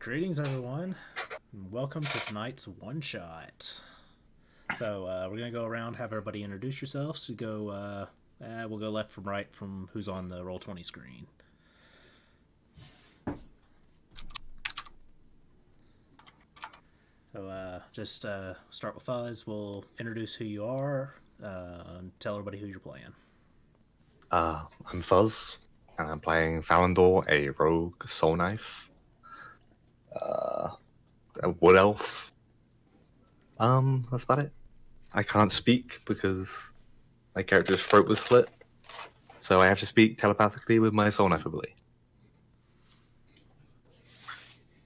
Greetings, everyone. Welcome to tonight's one shot. So we're gonna go around, have everybody introduce yourselves. We'll go left from right from who's on the Roll20 screen. So just start with Fuzz. We'll introduce who you are. Tell everybody who you're playing. I'm Fuzz, and I'm playing Falandor, a rogue soul knife. A wood elf. That's about it. I can't speak because my character's throat was slit, so I have to speak telepathically with my soul knife ability.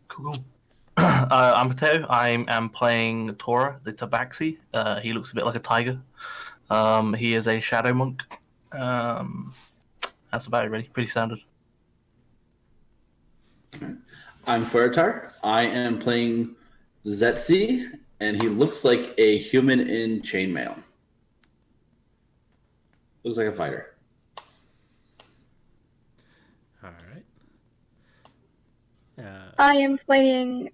Cool. I'm Potato. I am playing Tora, the Tabaxi. He looks a bit like a tiger. He is a shadow monk. That's about it, really. Pretty standard. I'm Furitar. I am playing Zetsi, and he looks like a human in chainmail. Looks like a fighter. All right. I am playing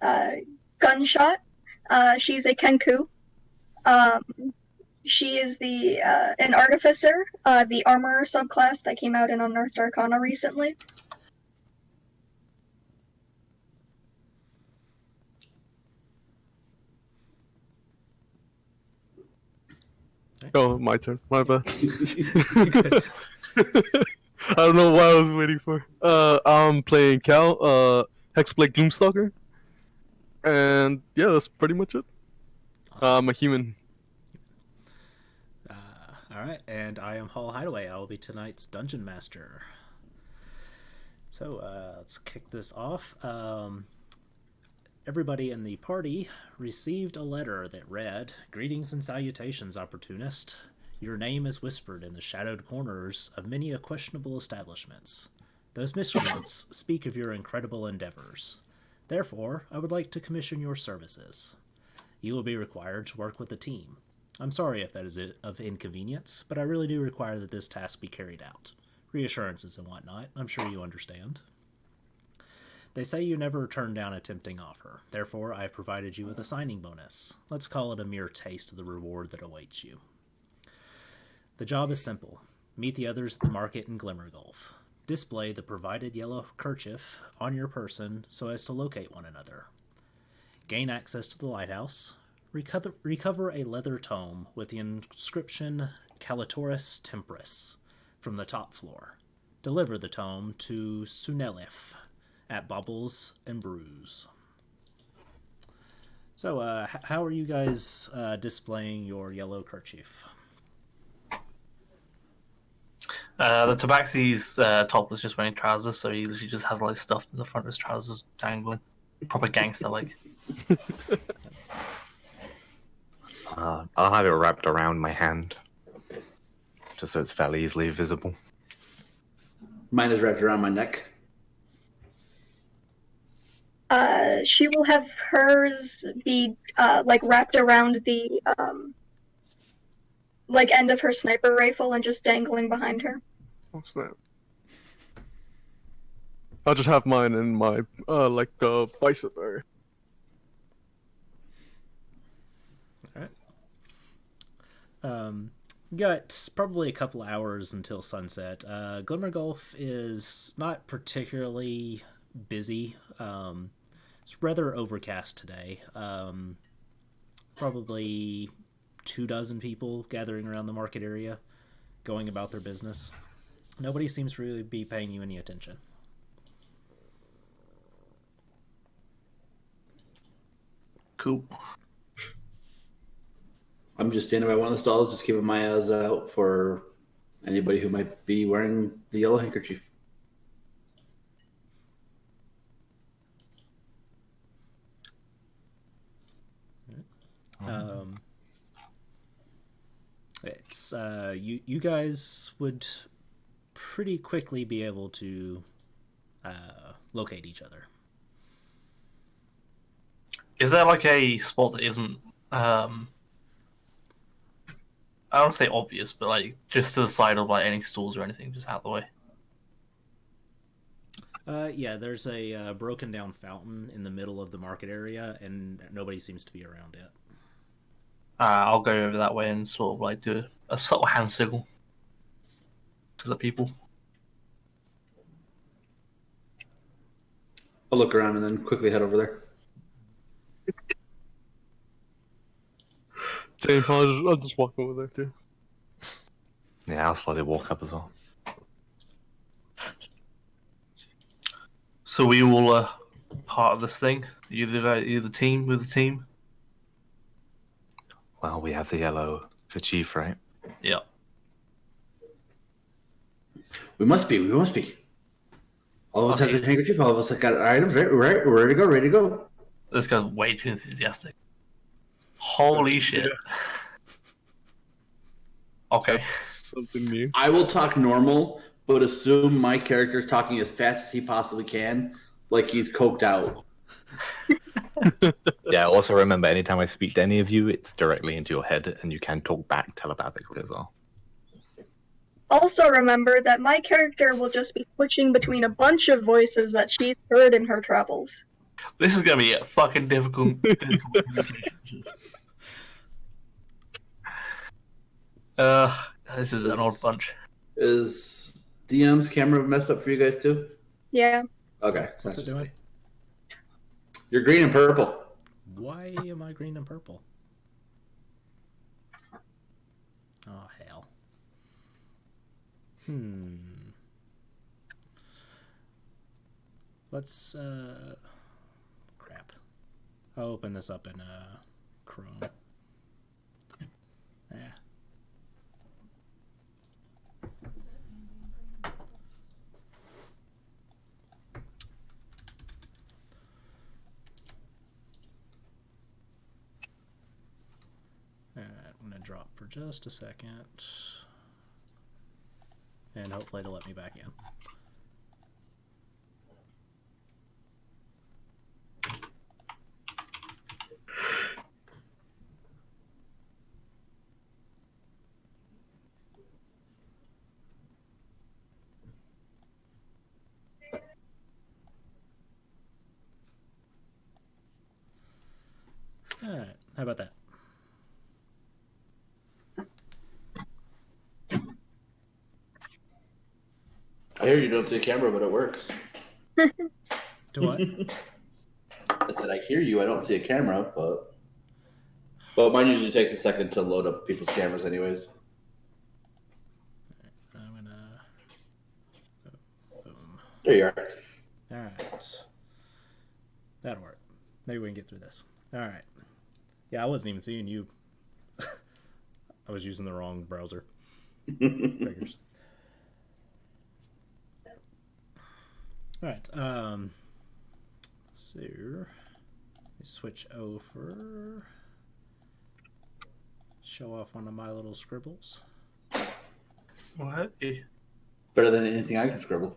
Gunshot. She's a Kenku. She is an artificer, the armorer subclass that came out in Unearthed Arcana recently. Oh, my turn. My bad. I don't know what I was waiting for. I'm playing Cal, Hexblade Gloomstalker. And yeah, that's pretty much it. Awesome. I'm a human. All right, and I am Hall Hideaway. I will be tonight's Dungeon Master. So let's kick this off. Everybody in the party received a letter that read, "Greetings and salutations, opportunist. Your name is whispered in the shadowed corners of many a questionable establishments. Those miscreants speak of your incredible endeavors. Therefore, I would like to commission your services. You will be required to work with a team. I'm sorry if that is of inconvenience, but I really do require that this task be carried out. Reassurances and whatnot, I'm sure you understand. They say you never turn down a tempting offer. Therefore, I have provided you with a signing bonus. Let's call it a mere taste of the reward that awaits you. The job is simple. Meet the others at the market in Glimmergulf. Display the provided yellow kerchief on your person so as to locate one another. Gain access to the lighthouse. Recover a leather tome with the inscription Calitoris Temporis from the top floor. Deliver the tome to Sunelif at Bubbles and Brews. So, how are you guys displaying your yellow kerchief? The Tabaxi's top was just wearing trousers, so he literally just has like stuff in the front of his trousers dangling. Proper gangster like. I'll have it wrapped around my hand, just so it's fairly easily visible. Mine is wrapped around my neck. She will have hers be wrapped around the end of her sniper rifle and just dangling behind her. What's that? I'll just have mine in my the bicep area. Alright. You got probably a couple hours until sunset. Glimmergulf is not particularly busy. It's rather overcast today. Probably 24 people gathering around the market area, going about their business. Nobody seems to really be paying you any attention. Cool. I'm just standing by one of the stalls, just keeping my eyes out for anybody who might be wearing the yellow handkerchief. It's you guys would pretty quickly be able to locate each other. Is there like a spot that isn't I don't say obvious, but like just to the side of like any stools or anything, just out of the way? Yeah, there's a broken down fountain in the middle of the market area, and nobody seems to be around it. I'll go over that way and sort of like do a subtle hand signal to the people. I'll look around and then quickly head over there. Same. I'll just walk over there too. Yeah, I'll slowly walk up as well. So we all are part of this thing. You're the team with the team. Well, we have the yellow kerchief, right? Yeah. We must be. All of us Okay. have the handkerchief. All of us have got our items. Right, we're ready to go. Ready to go. This guy's way too enthusiastic. Holy shit. Okay. Something new. I will talk normal, but assume my character's talking as fast as he possibly can, like he's coked out. Yeah, also remember, anytime I speak to any of you, it's directly into your head, and you can talk back telepathically as well. Also remember that my character will just be switching between a bunch of voices that she's heard in her travels. This is gonna be a fucking difficult communication. This is an odd bunch. Is DM's camera messed up for you guys too? Yeah. Okay. What's it doing? You're green and purple. Why am I green and purple? Oh, hell. Let's, crap. I'll open this up in, Chrome. Yeah. Alright, I'm gonna drop for just a second. And hopefully it'll let me back in. Alright, how about that? I hear you don't see a camera, but it works. Do what? I said I hear you. I don't see a camera, but mine usually takes a second to load up people's cameras, anyways. I'm gonna... Boom. There you are. Alright. That'll work. Maybe we can get through this. Alright. Yeah, I wasn't even seeing you. I was using the wrong browser. Figures. Alright, so let me switch over. Show off one of my little scribbles. What? Better than anything I can scribble.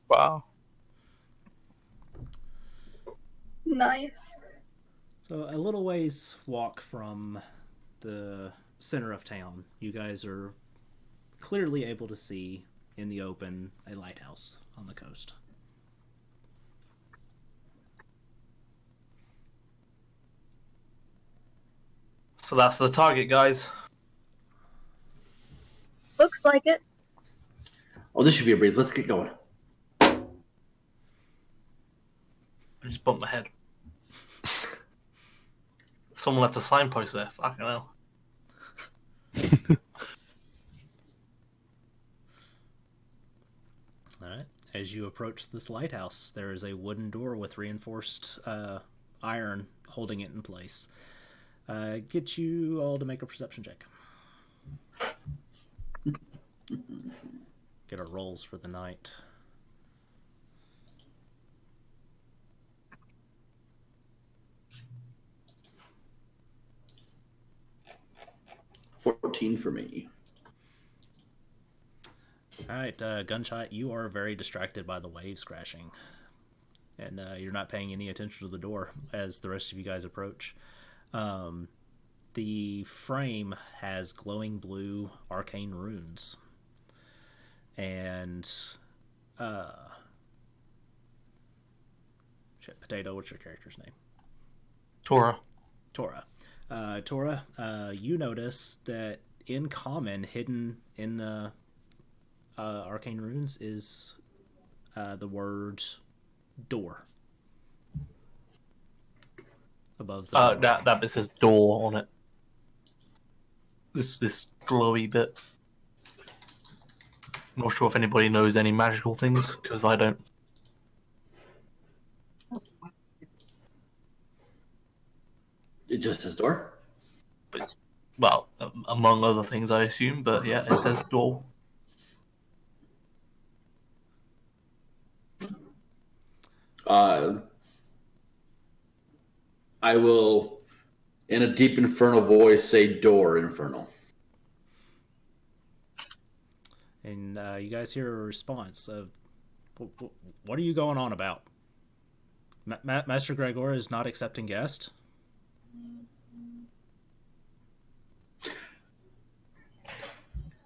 Wow. Nice. So a little ways walk from the center of town, you guys are clearly able to see in the open a lighthouse on the coast. So that's the target, guys. Looks like it. Oh, this should be a breeze. Let's get going. I just bumped my head. Someone left a signpost there. Fucking hell. Alright. As you approach this lighthouse, there is a wooden door with reinforced iron holding it in place. Get you all to make a perception check. Get our rolls for the night. $14 for me. Alright, Gunshot, you are very distracted by the waves crashing. And you're not paying any attention to the door as the rest of you guys approach. The frame has glowing blue arcane runes. And Shit, Potato, what's your character's name? Tora. Tora. Tora, you notice that in common, hidden in the arcane runes, is the word door. Above the door. That bit says door on it. This glowy bit. I'm not sure if anybody knows any magical things, because I don't. It just says door. Well, among other things, I assume, but yeah, it says door. I will, in a deep infernal voice, say door infernal. And you guys hear a response of, what are you going on about? Master Gregor is not accepting guest?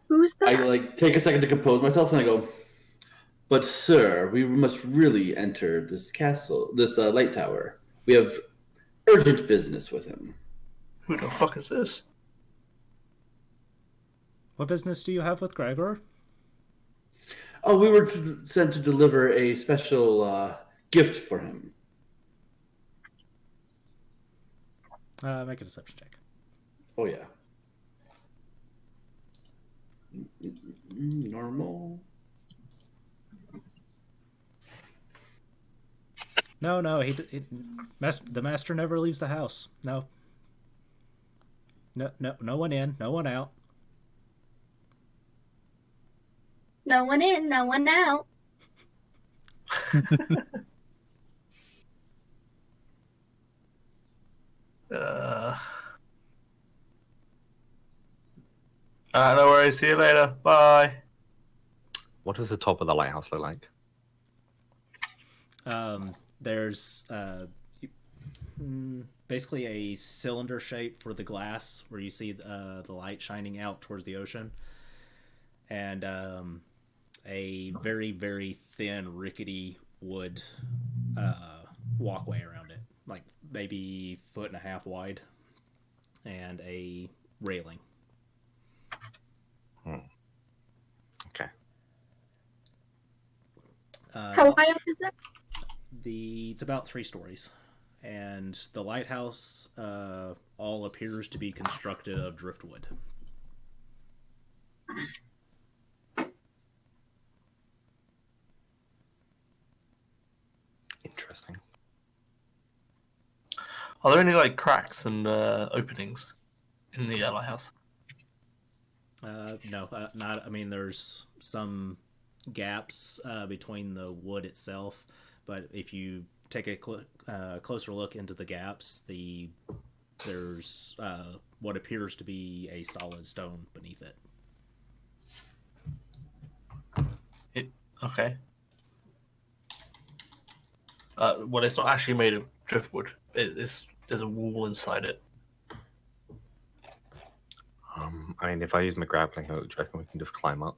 Who's that? I take a second to compose myself and I go, but sir, we must really enter this castle, this light tower. We have urgent business with him. Who the fuck is this? What business do you have with Gregor? Oh, we were sent to deliver a special gift for him. Make a deception check. Oh, yeah. Normal. No, the master never leaves the house. No, no one in, no one out. No one in, no one out. No worries. See you later. Bye. What does the top of the lighthouse look like? There's basically a cylinder shape for the glass where you see the light shining out towards the ocean, and a very, very thin, rickety wood walkway around it, like maybe 1.5 feet wide, and a railing. Okay. How high up is that? It's about 3 stories, and the lighthouse all appears to be constructed of driftwood. Interesting. Are there any cracks and openings in the lighthouse? No, not. I mean, there's some gaps between the wood itself, but if you take a closer look into the gaps, there's what appears to be a solid stone beneath it. Okay. Well, it's not actually made of driftwood. There's a wall inside it. I mean, if I use my grappling hook, do you reckon we can just climb up?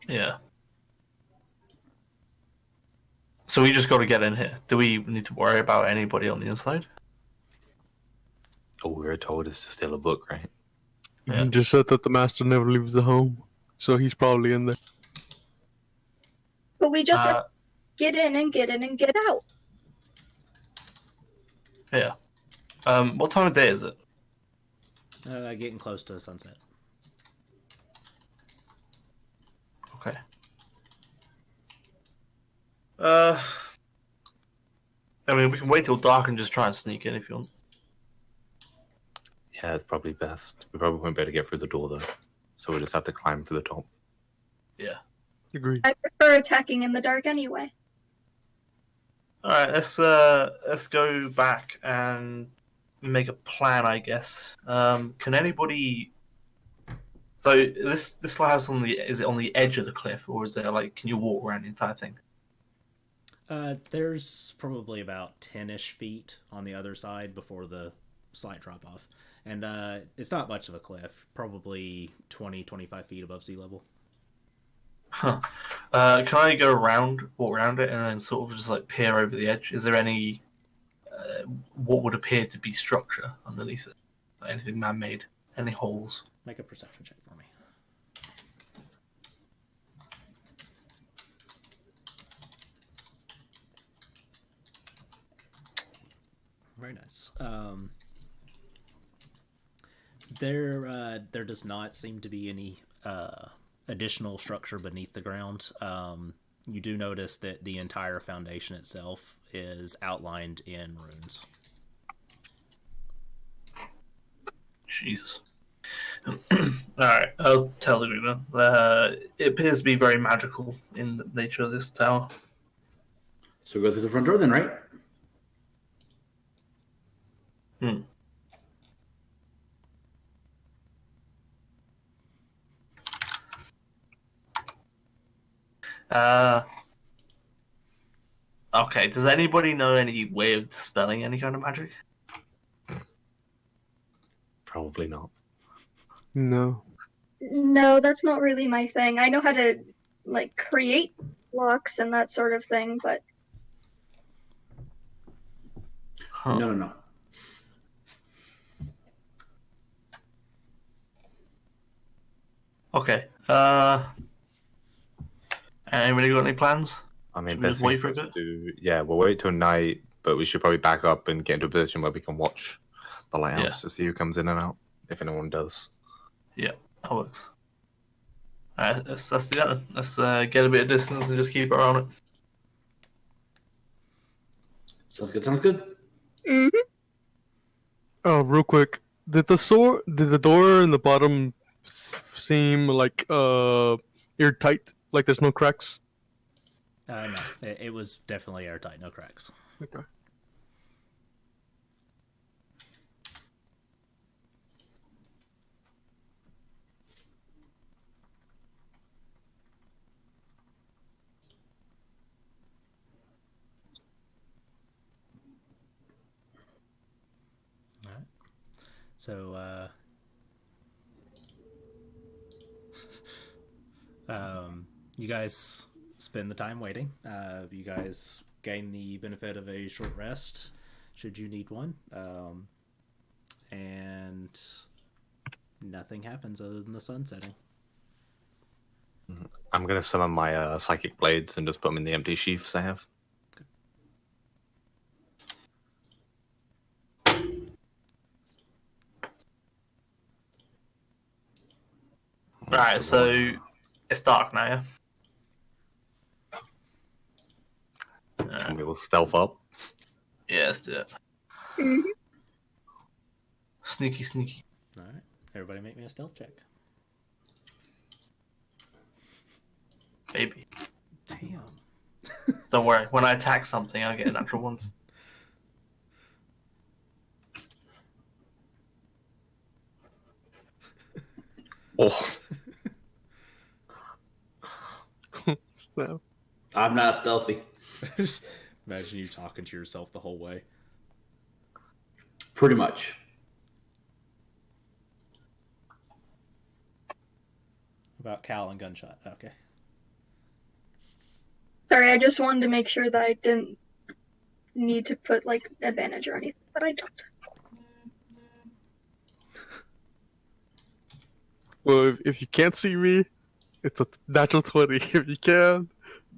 Yeah. So we just got to get in here. Do we need to worry about anybody on the inside? All we were told is to steal a book, right? Yeah. You just said that the master never leaves the home, so he's probably in there. But we just have to get in and get in and get out. Yeah. What time of day is it? Getting close to sunset. Okay. I mean, we can wait till dark and just try and sneak in if you want. Yeah, it's probably best. We probably won't be able to get through the door, though. So we'll just have to climb for the top. Yeah. Agreed. I prefer attacking in the dark anyway. All right, let's go back and make a plan, I guess. Can anybody? So this lighthouse is it on the edge of the cliff, or is there can you walk around the entire thing? There's probably about 10-ish feet on the other side before the slight drop off, and it's not much of a cliff. Probably 20-25 feet above sea level. Huh. Can I go walk around it, and then sort of just like peer over the edge? Is there any what would appear to be structure underneath it? Like anything man-made? Any holes? Make a perception check for me. Very nice. There does not seem to be any additional structure beneath the ground. You do notice that the entire foundation itself is outlined in runes. Jesus. Alright, I'll tell the group then. It appears to be very magical in the nature of this tower. So we go through the front door then, right? Okay, does anybody know any way of dispelling any kind of magic? Probably not. No. No, that's not really my thing. I know how to like create locks and that sort of thing, but Huh. No. Okay. Anybody got any plans? I mean, Should we best just wait thing for a to do. Yeah, we'll wait till night, but we should probably back up and get into a position where we can watch the lighthouse Yeah. to see who comes in and out, if anyone does. Yeah, that works. Alright, let's do that then. Let's get a bit of distance and just keep our eye on it. Sounds good. Sounds good. mhm. Oh, real quick. Did the door in the bottom seem like airtight? Like there's no cracks? No, it was definitely airtight, no cracks. Okay. All right. So, you guys spend the time waiting. You guys gain the benefit of a short rest, should you need one. And nothing happens other than the sun setting. I'm gonna summon my psychic blades and just put them in the empty sheaths I have. Right, so it's dark now, yeah? And we will stealth up. Yeah, let's do it. Mhm. Sneaky. All right. Everybody make me a stealth check. Baby. Damn. Don't worry, when I attack something, I get a natural ones. Oh, Snap. I'm not stealthy. Imagine you talking to yourself the whole way. Pretty much. About Cal and gunshot. Okay. Sorry, I just wanted to make sure that I didn't need to put like advantage or anything, but I don't. Well, if you can't see me, it's a natural 20. If you can,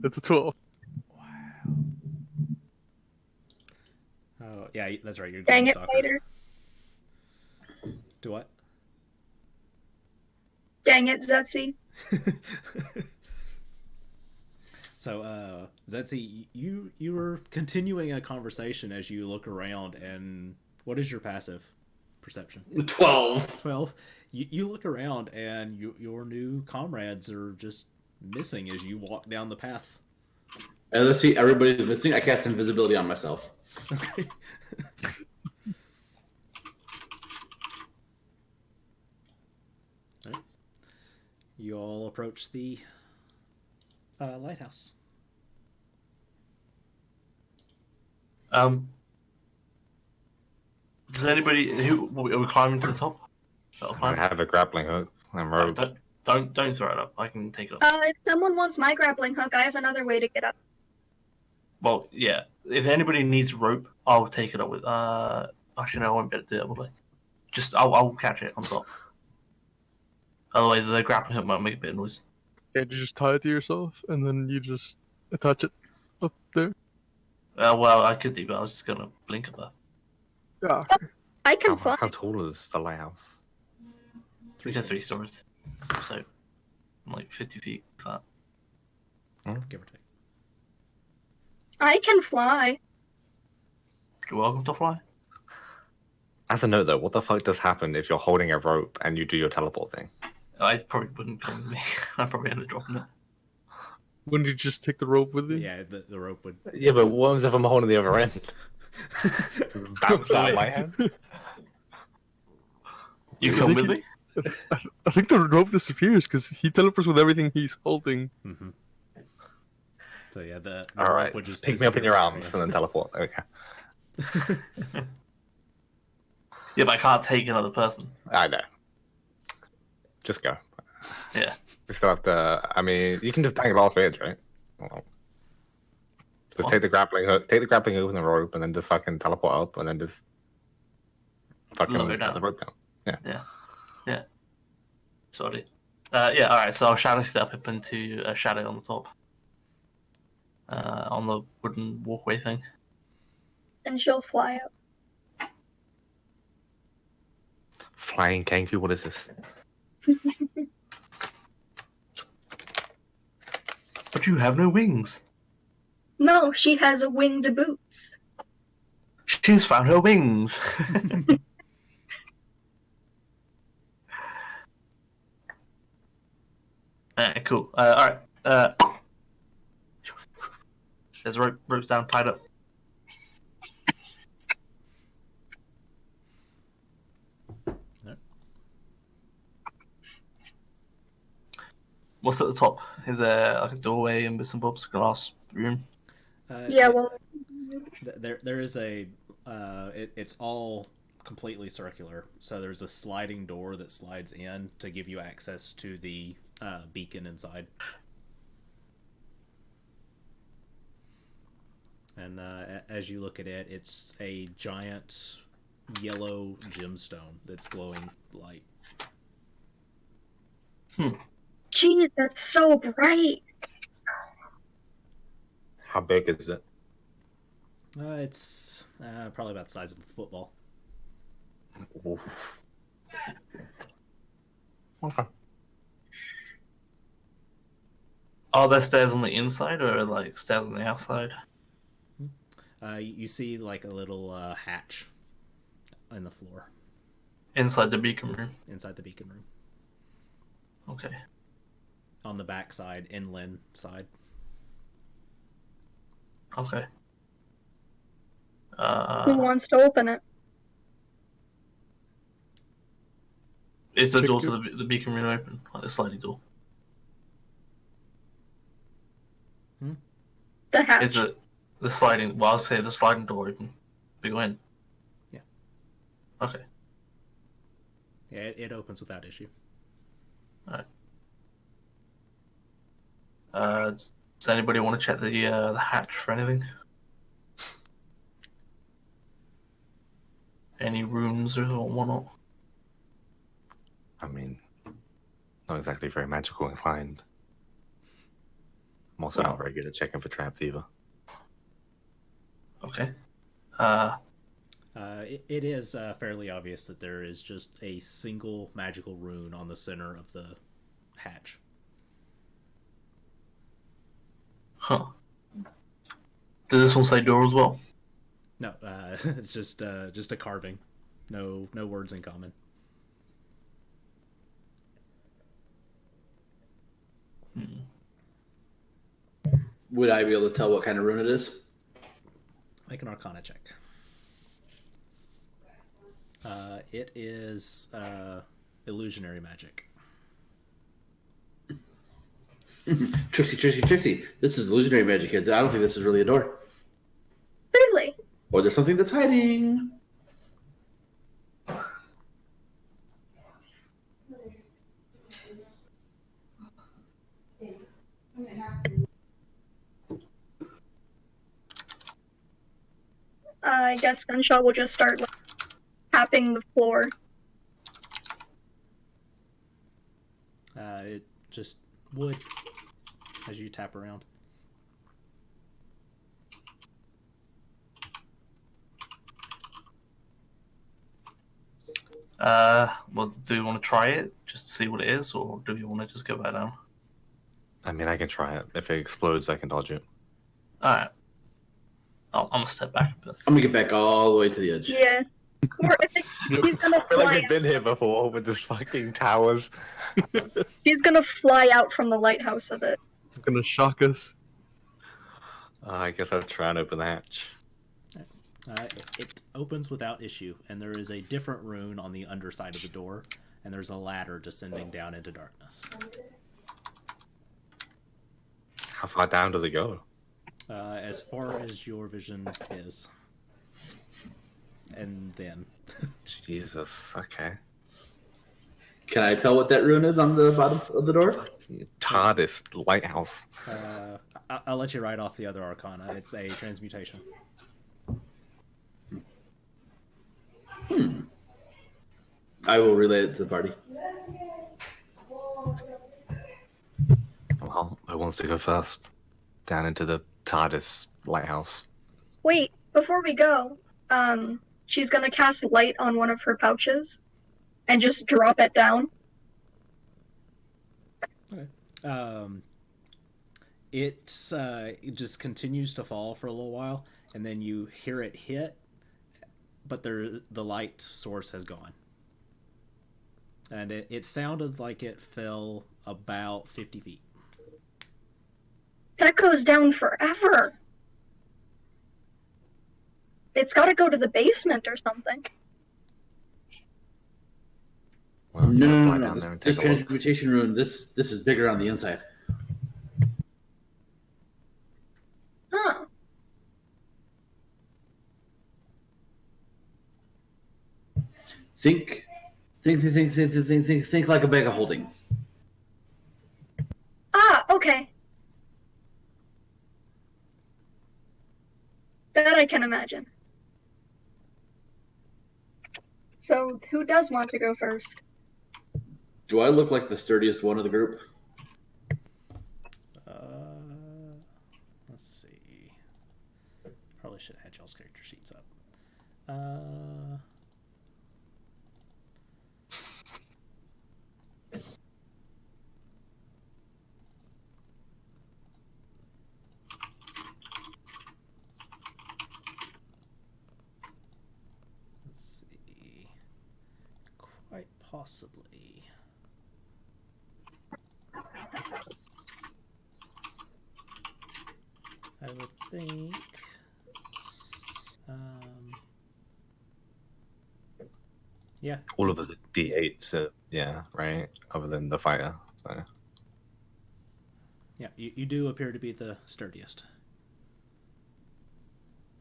it's a 12. Oh, yeah, that's right. You're Dang it, Gloomstalker. later. Do what? Dang it, Zetsi. So, Zetsi, you were continuing a conversation as you look around, and what is your passive perception? 12. 12. You look around, and your new comrades are just missing as you walk down the path. And let's see, everybody's missing. I cast invisibility on myself. Okay. Alright. You all approach the lighthouse. Does anybody are we climbing to the top? I have a grappling hook. I'm rogue. Don't throw it up. I can take it up. If someone wants my grappling hook, I have another way to get up. Well, yeah. If anybody needs rope, I'll take it up with. Actually, no, I won't be able to do it. Will I? Just I'll catch it on top. Otherwise, the grappling hook might make a bit of noise. Can't you just tie it to yourself and then you just attach it up there? Well, I could do, but I was just gonna blink at that. Yeah. I can fly. How tall is the lighthouse? We said 3 stories, so I'm like 50 feet flat. Give or take. I can fly. You're welcome to fly. As a note, though, what the fuck does happen if you're holding a rope and you do your teleport thing? I probably wouldn't come with me. I probably end up dropping it. Wouldn't you just take the rope with you? Yeah, the rope would. Yeah, but what happens if I'm holding the other end? Bounce out of my hand? You come with me? I think the rope disappears because he teleports with everything he's holding. Mm-hmm. So yeah, the All rope right, would just pick me up in your disappear. arms and then teleport. Okay. Yeah, but I can't take another person. I know. Just go. Yeah. We still have to. I mean, you can just dangle off edge, right? Well, just What? take the grappling hook, and the rope, and then just fucking teleport up, and then just fucking Lower let down. the rope down. Yeah. Sorry. Yeah, alright, so I'll shadow step up into a shadow on the top. On the wooden walkway thing. And she'll fly up. Flying Kenku, what is this? But you have no wings. No, she has a winged boots. She's found her wings. Alright, cool. Alright. There's ropes down, tied up. What's at the top? Is there like a doorway and bits and bobs, glass room? Yeah, well, there is a. It's all completely circular. So there's a sliding door that slides in to give you access to the beacon inside. And as you look at it, it's a giant yellow gemstone that's glowing light. geez, that's so bright. How big is it? It's probably about the size of a football. Oof. Okay. Are there stairs on the inside or like stairs on the outside? You see like a little hatch in the floor Inside the beacon room. inside the beacon room. Okay. On the back side, inland side. Okay. Who wants to open it? Is the Check door it. to the beacon room open? Like the sliding door? The hatch. Is it the sliding? Well, I'll say the sliding door open. We go in. Yeah. Okay. Yeah, it opens without issue. Does anybody want to check the hatch for anything? Any rooms or whatnot? I mean, not exactly very magical inclined. I'm also not very good at checking for traps either. Okay. It is fairly obvious that there is just a single magical rune on the center of the hatch. Huh. Does this one say door as well? No, it's just a carving. No words in common. Would I be able to tell what kind of rune it is? Make an Arcana check. It is illusionary magic. Trixie. This is illusionary magic. I don't think this is really a door. Really? Or there's something that's hiding. I guess Gunshot will just start like, tapping the floor. It just would as you tap around. Well, do you want to try it just to see what it is, or do you want to just go back down? I mean, I can try it. If it explodes, I can dodge it. Alright. I'm gonna step back a bit. I'm gonna get back all the way to the edge. Yeah. Or I think he's gonna I feel like fly. we've been here before with this fucking towers. He's gonna fly out from the lighthouse of it. It's gonna shock us. I guess I'll try and open the hatch. It opens without issue, and there is a different rune on the underside of the door, and there's a ladder descending down into darkness. How far down does it go? As far as your vision is. And then. Jesus, okay. Can I tell what that rune is on the bottom of the door? TARDIS lighthouse. I'll let you write off the other arcana. It's a transmutation. I will relay it to the party. Well, who wants to go first? Down into the TARDIS lighthouse. Wait, before we go, she's gonna cast light on one of her pouches and just drop it down. Okay. It just continues to fall for a little while, and then you hear it hit, but the light source has gone. And it sounded like it fell about 50 feet. That goes down forever. It's gotta go to the basement or something. Well, No, no, fly no, down no. there and This take a look. transmutation rune, this is bigger on the inside. Huh. Think like a bag of holding. Ah, okay. That I can imagine. So, who does want to go first? Do I look like the sturdiest one of the group? Let's see. Probably should have had y'all's character sheets up. Let's see. Quite possibly. I would think. Yeah. All of us are D8, so yeah, right? Other than the fighter. So. Yeah, you do appear to be the sturdiest.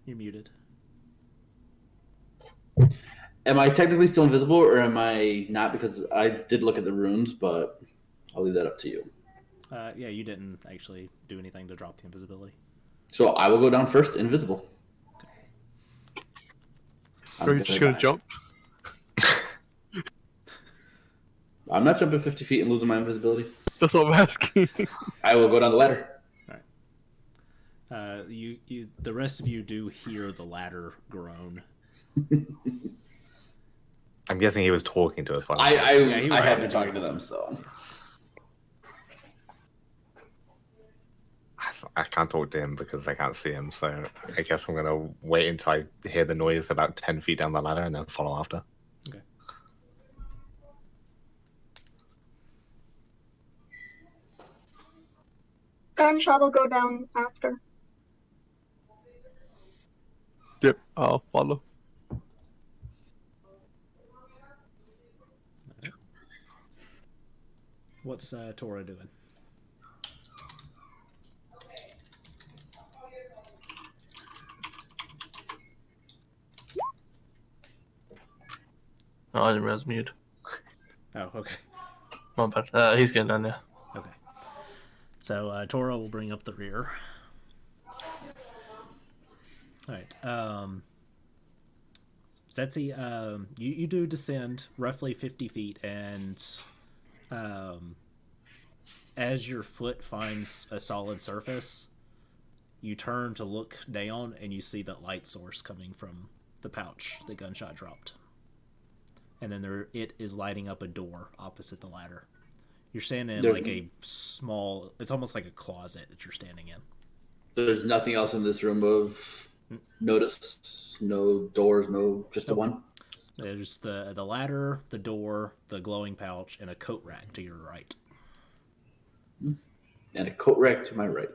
You're muted. Am I technically still invisible, or am I not? Because I did look at the runes, but I'll leave that up to you. Yeah, you didn't actually do anything to drop the invisibility. So I will go down first, invisible. Are you just gonna jump? I'm not jumping 50 feet and losing my invisibility. That's what I'm asking. I will go down the ladder. The rest of you do hear the ladder groan. I'm guessing he was talking to us. While he was I have talking been to talking you. to them, so. I can't talk to him because I can't see him, so I guess I'm gonna wait until I hear the noise about 10 feet down the ladder and then follow after. Okay. Gunshot will go down after. Yep, I'll follow. What's Tora doing? Oh, I didn't realize mute. Oh, okay. My bad. He's getting down there. Okay. So Tora will bring up the rear. All right. Zetzi, you do descend roughly 50 feet, and as your foot finds a solid surface, you turn to look down, and you see that light source coming from the pouch the gunshot dropped. And then it is lighting up a door opposite the ladder. You're standing in like a small, it's almost like a closet that you're standing in. There's nothing else in this room of notice? No doors, no, just the one? There's the ladder, the door, the glowing pouch, and a coat rack to your right. And a coat rack to my right.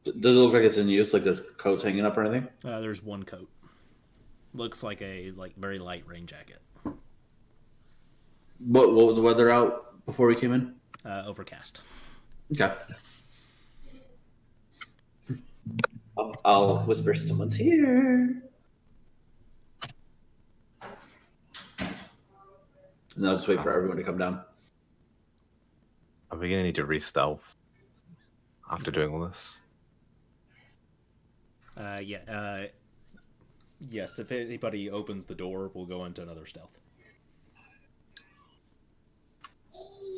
Does it look like it's in use? Like this coat's hanging up or anything? There's one coat. Looks like a very light rain jacket. What was the weather out before we came in? Overcast. Okay. I'll whisper someone's here. And I'll just wait for everyone to come down. Are we gonna need to re-stealth after doing all this? Yes, if anybody opens the door, we'll go into another stealth.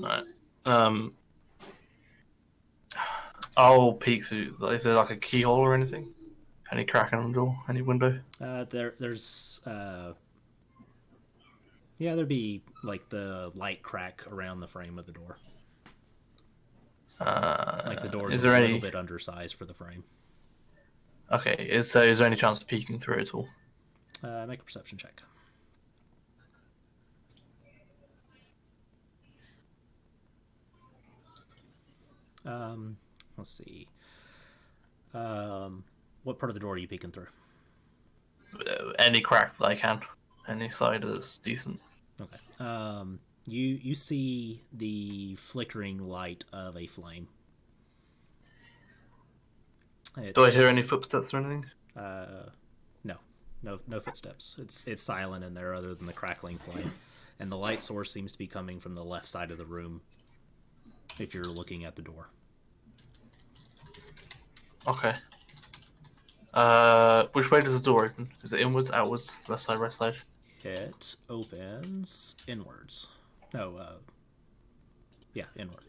Alright. I'll peek through. If there's like a keyhole or anything, any crack in the door, any window. There's there'd be like the light crack around the frame of the door. Like the door's a little bit undersized for the frame. Okay, so is there any chance of peeking through at all? Make a perception check. Let's see. What part of the door are you peeking through? Any crack that I can. Any side that's decent. Okay. You see the flickering light of a flame. Do I hear any footsteps or anything? No footsteps. It's silent in there other than the crackling flame. And the light source seems to be coming from the left side of the room if you're looking at the door. Okay. Which way does the door open? Is it inwards, outwards, left side, right side? It opens inwards. No, inward.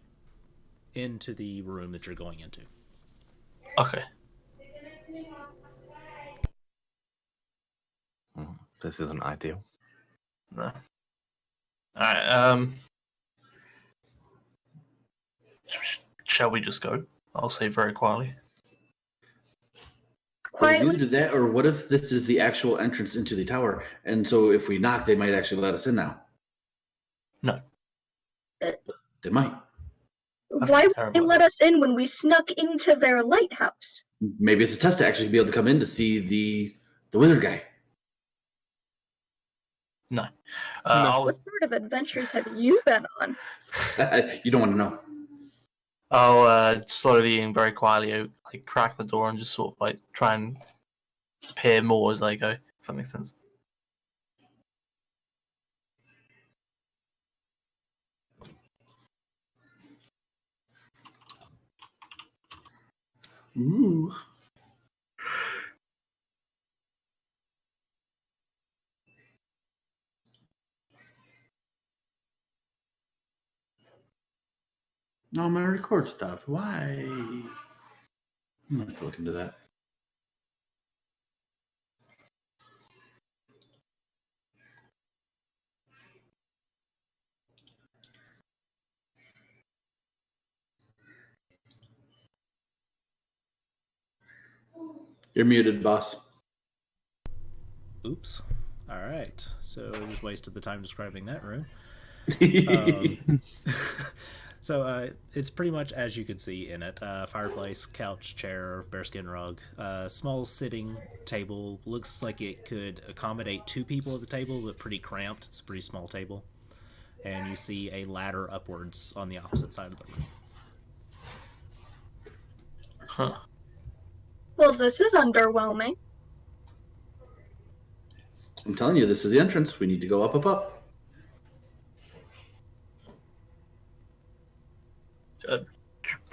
Into the room that you're going into. Okay. This isn't ideal. No. Alright, shall we just go? I'll say very quietly. Quietly? Either that, or what if this is the actual entrance into the tower, and so if we knock, they might actually let us in now? No. They might. Why would they let us in when we snuck into their lighthouse? Maybe it's a test to actually be able to come in to see the wizard guy. No. What sort of adventures have you been on? You don't want to know. I'll slowly and very quietly like crack the door and just sort of like try and peer more as I go, if that makes sense. Ooh. No, my record stopped. Why? I'm gonna have to look into that. You're muted, boss. Oops. All right. So I just wasted the time describing that room. So it's pretty much as you could see in it. Fireplace, couch, chair, bearskin rug, small sitting table. Looks like it could accommodate 2 people at the table, but pretty cramped. It's a pretty small table. And you see a ladder upwards on the opposite side of the room. Huh. Well, this is underwhelming. I'm telling you, this is the entrance. We need to go up, up, up.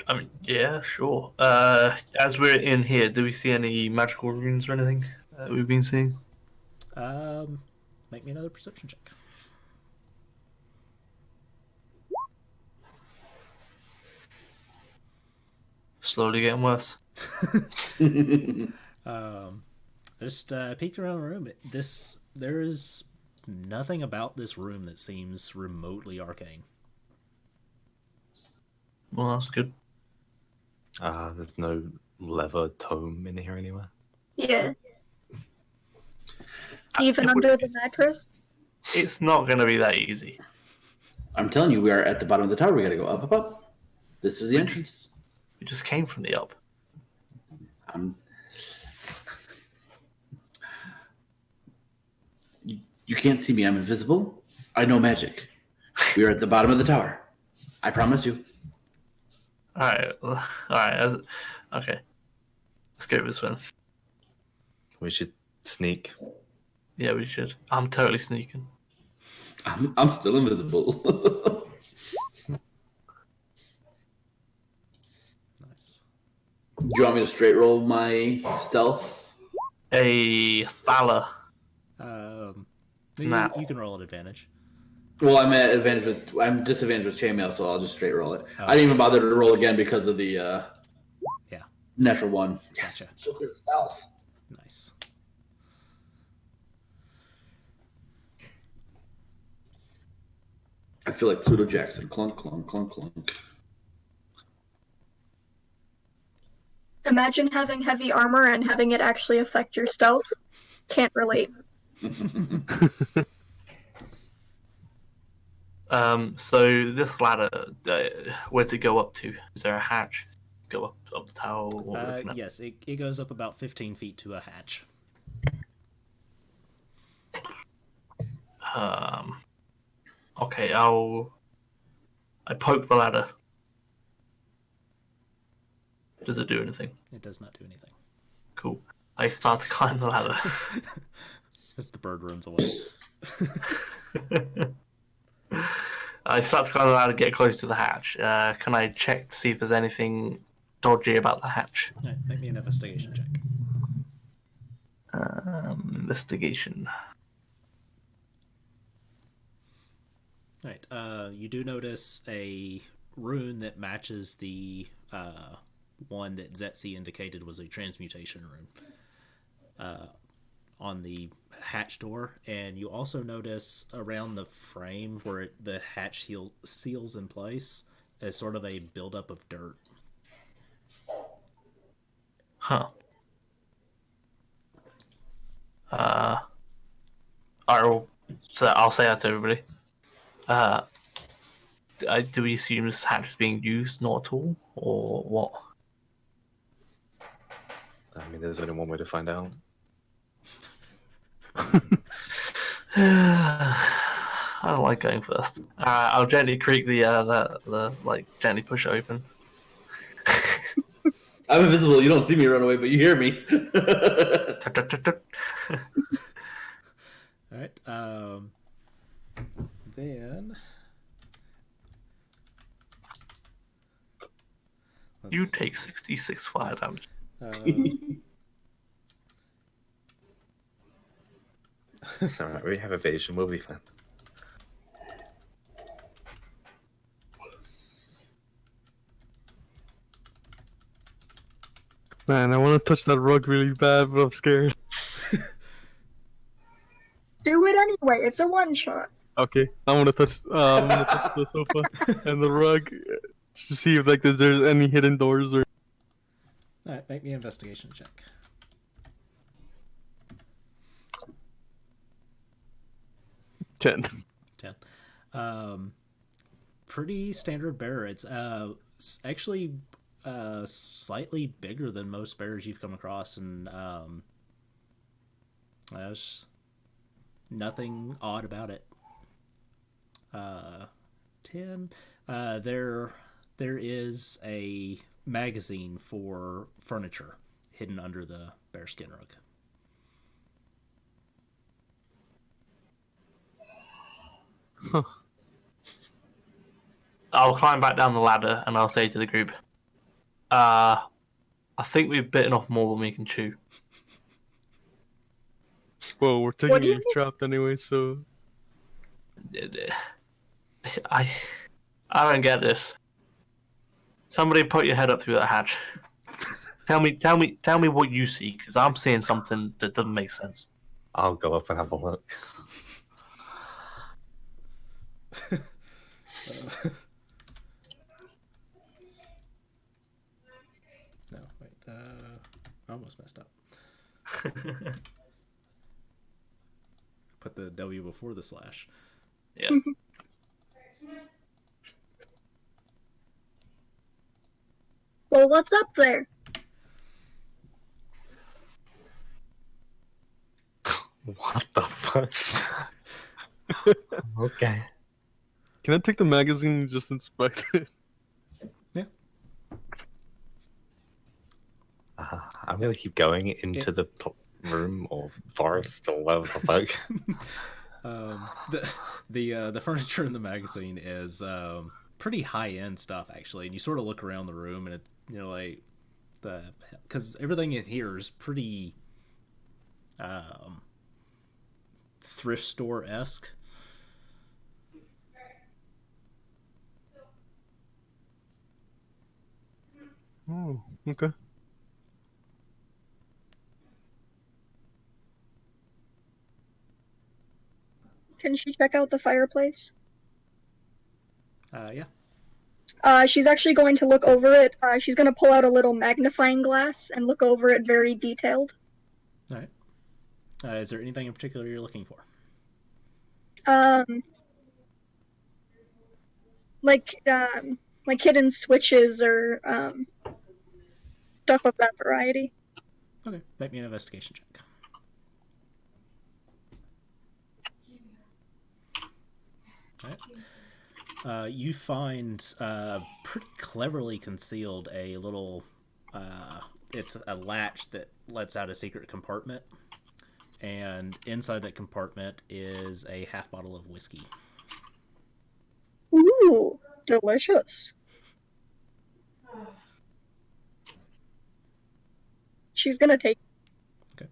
I mean, yeah, sure. As we're in here, do we see any magical runes or anything that we've been seeing? Make me another perception check. Slowly getting worse. Just peeked around the room. There is nothing about this room that seems remotely arcane. Well, that's good. There's no leather tome in here anywhere. Yeah. Even under the mattress? It's not going to be that easy. I'm telling you, we are at the bottom of the tower. We gotta go up, up, up. This is the entrance. We just came from the up. You can't see me. I'm invisible. I know magic. We are at the bottom of the tower. I promise you. Alright. Okay. Let's go this one. We should sneak. Yeah, we should. I'm totally sneaking. I'm still invisible. Nice. Do you want me to straight roll my stealth? A Thala. You can roll an advantage. Well, I'm disadvantaged with chainmail, so I'll just straight roll it. Oh, I didn't even nice. bother to roll again because of the Yeah. natural one. Yes, Gotcha. so good at stealth. Nice. I feel like Pluto Jackson. Clunk, clunk, clunk, clunk. Imagine having heavy armor and having it actually affect your stealth. Can't relate. So this ladder, where's it go up to? Is there a hatch? Go up the tower? What we're looking at? Yes, it goes up about 15 feet to a hatch. Okay, I poke the ladder. Does it do anything? It does not do anything. Cool. I start to climb the ladder. As the bird runs away. I start to climb the ladder, get close to the hatch. Can I check to see if there's anything dodgy about the hatch? Alright, make me an investigation check. Investigation. Alright, you do notice a rune that matches the one that Zetsi indicated was a transmutation rune on the hatch door, and you also notice around the frame where the hatch seals in place as sort of a buildup of dirt. Huh. I'll say that to everybody. Do we assume this hatch is being used not at all, or what? I mean, there's only one way to find out. I don't like going first. I'll gently creak the gently push it open. I'm invisible. You don't see me run away, but you hear me. Alright, then... You take 66 fire damage. It's alright, we have evasion, we'll be fine. Man, I want to touch that rug really bad, but I'm scared. Do it anyway. It's a one shot. Okay, I want to touch the sofa and the rug just to see if there's any hidden doors or. Alright, make me an investigation check. Ten. 10. Pretty standard bear. It's actually slightly bigger than most bears you've come across, and there's nothing odd about it. 10. There is a magazine for furniture hidden under the bearskin rug. Huh. I'll climb back down the ladder and I'll say to the group, I think we've bitten off more than we can chew. Well, we're What do technically you mean? trapped anyway, so I don't get this. Somebody put your head up through that hatch. Tell me what you see, because I'm seeing something that doesn't make sense. I'll go up and have a look. No, wait. I almost messed up. Put the W before the slash. Yeah. Well, what's up there? What the fuck? Okay. can I take the magazine and just inspect it? Yeah. I'm gonna keep going into the room or forest or whatever the fuck. The furniture in the magazine is pretty high end stuff actually, and you sort of look around the room and like because everything in here is pretty thrift store esque. Oh, okay. Can she check out the fireplace? Yeah. She's actually going to look over it. She's going to pull out a little magnifying glass and look over it very detailed. All right. Is there anything in particular you're looking for? Like hidden switches or stuff of that variety. Okay, make me an investigation check. All right. You find pretty cleverly concealed a little. It's a latch that lets out a secret compartment, and inside that compartment is a half bottle of whiskey. Ooh, delicious. She's gonna take. Okay.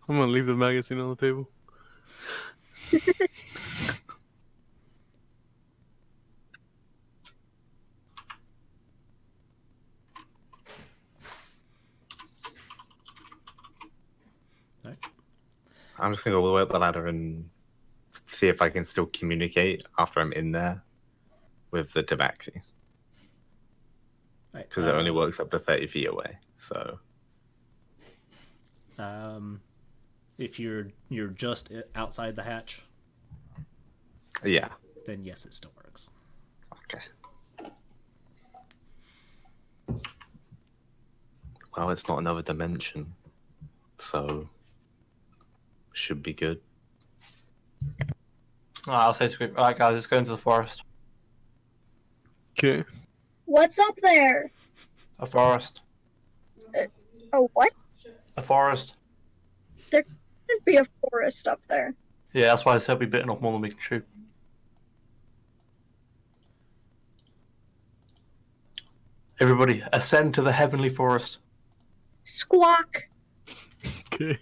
I'm gonna leave the magazine on the table. All right. I'm just gonna go all the way up the ladder and see if I can still communicate after I'm in there with the tabaxi. Right. Because it only works up to 30 feet away. So If you're just outside the hatch, yeah. then yes, it still works. Okay. Well, it's not another dimension, so should be good. I'll say to group, alright guys, let's go into the forest. Okay. What's up there? A forest. Oh, what? A forest. There couldn't be a forest up there. Yeah, that's why I said we bitten off more than we can chew. Everybody, ascend to the heavenly forest. Squawk. Okay.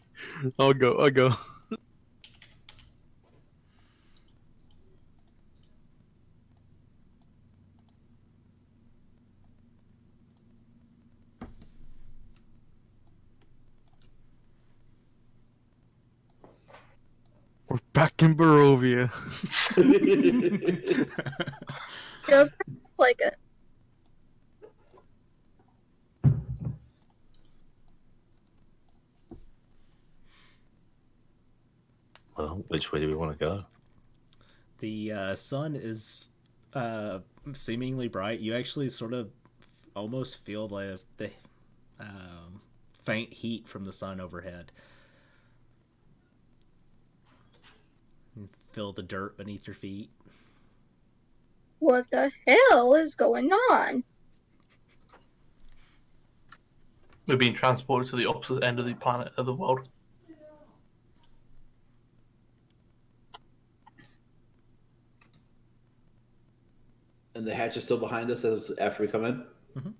I'll go. We're back in Barovia. It doesn't look like it. Well, which way do we want to go? The sun is seemingly bright. You actually sort of almost feel the faint heat from the sun overhead. You feel the dirt beneath your feet. What the hell is going on? We're being transported to the opposite end of the planet, of the world. And the hatch is still behind us as after we come in. Mhm.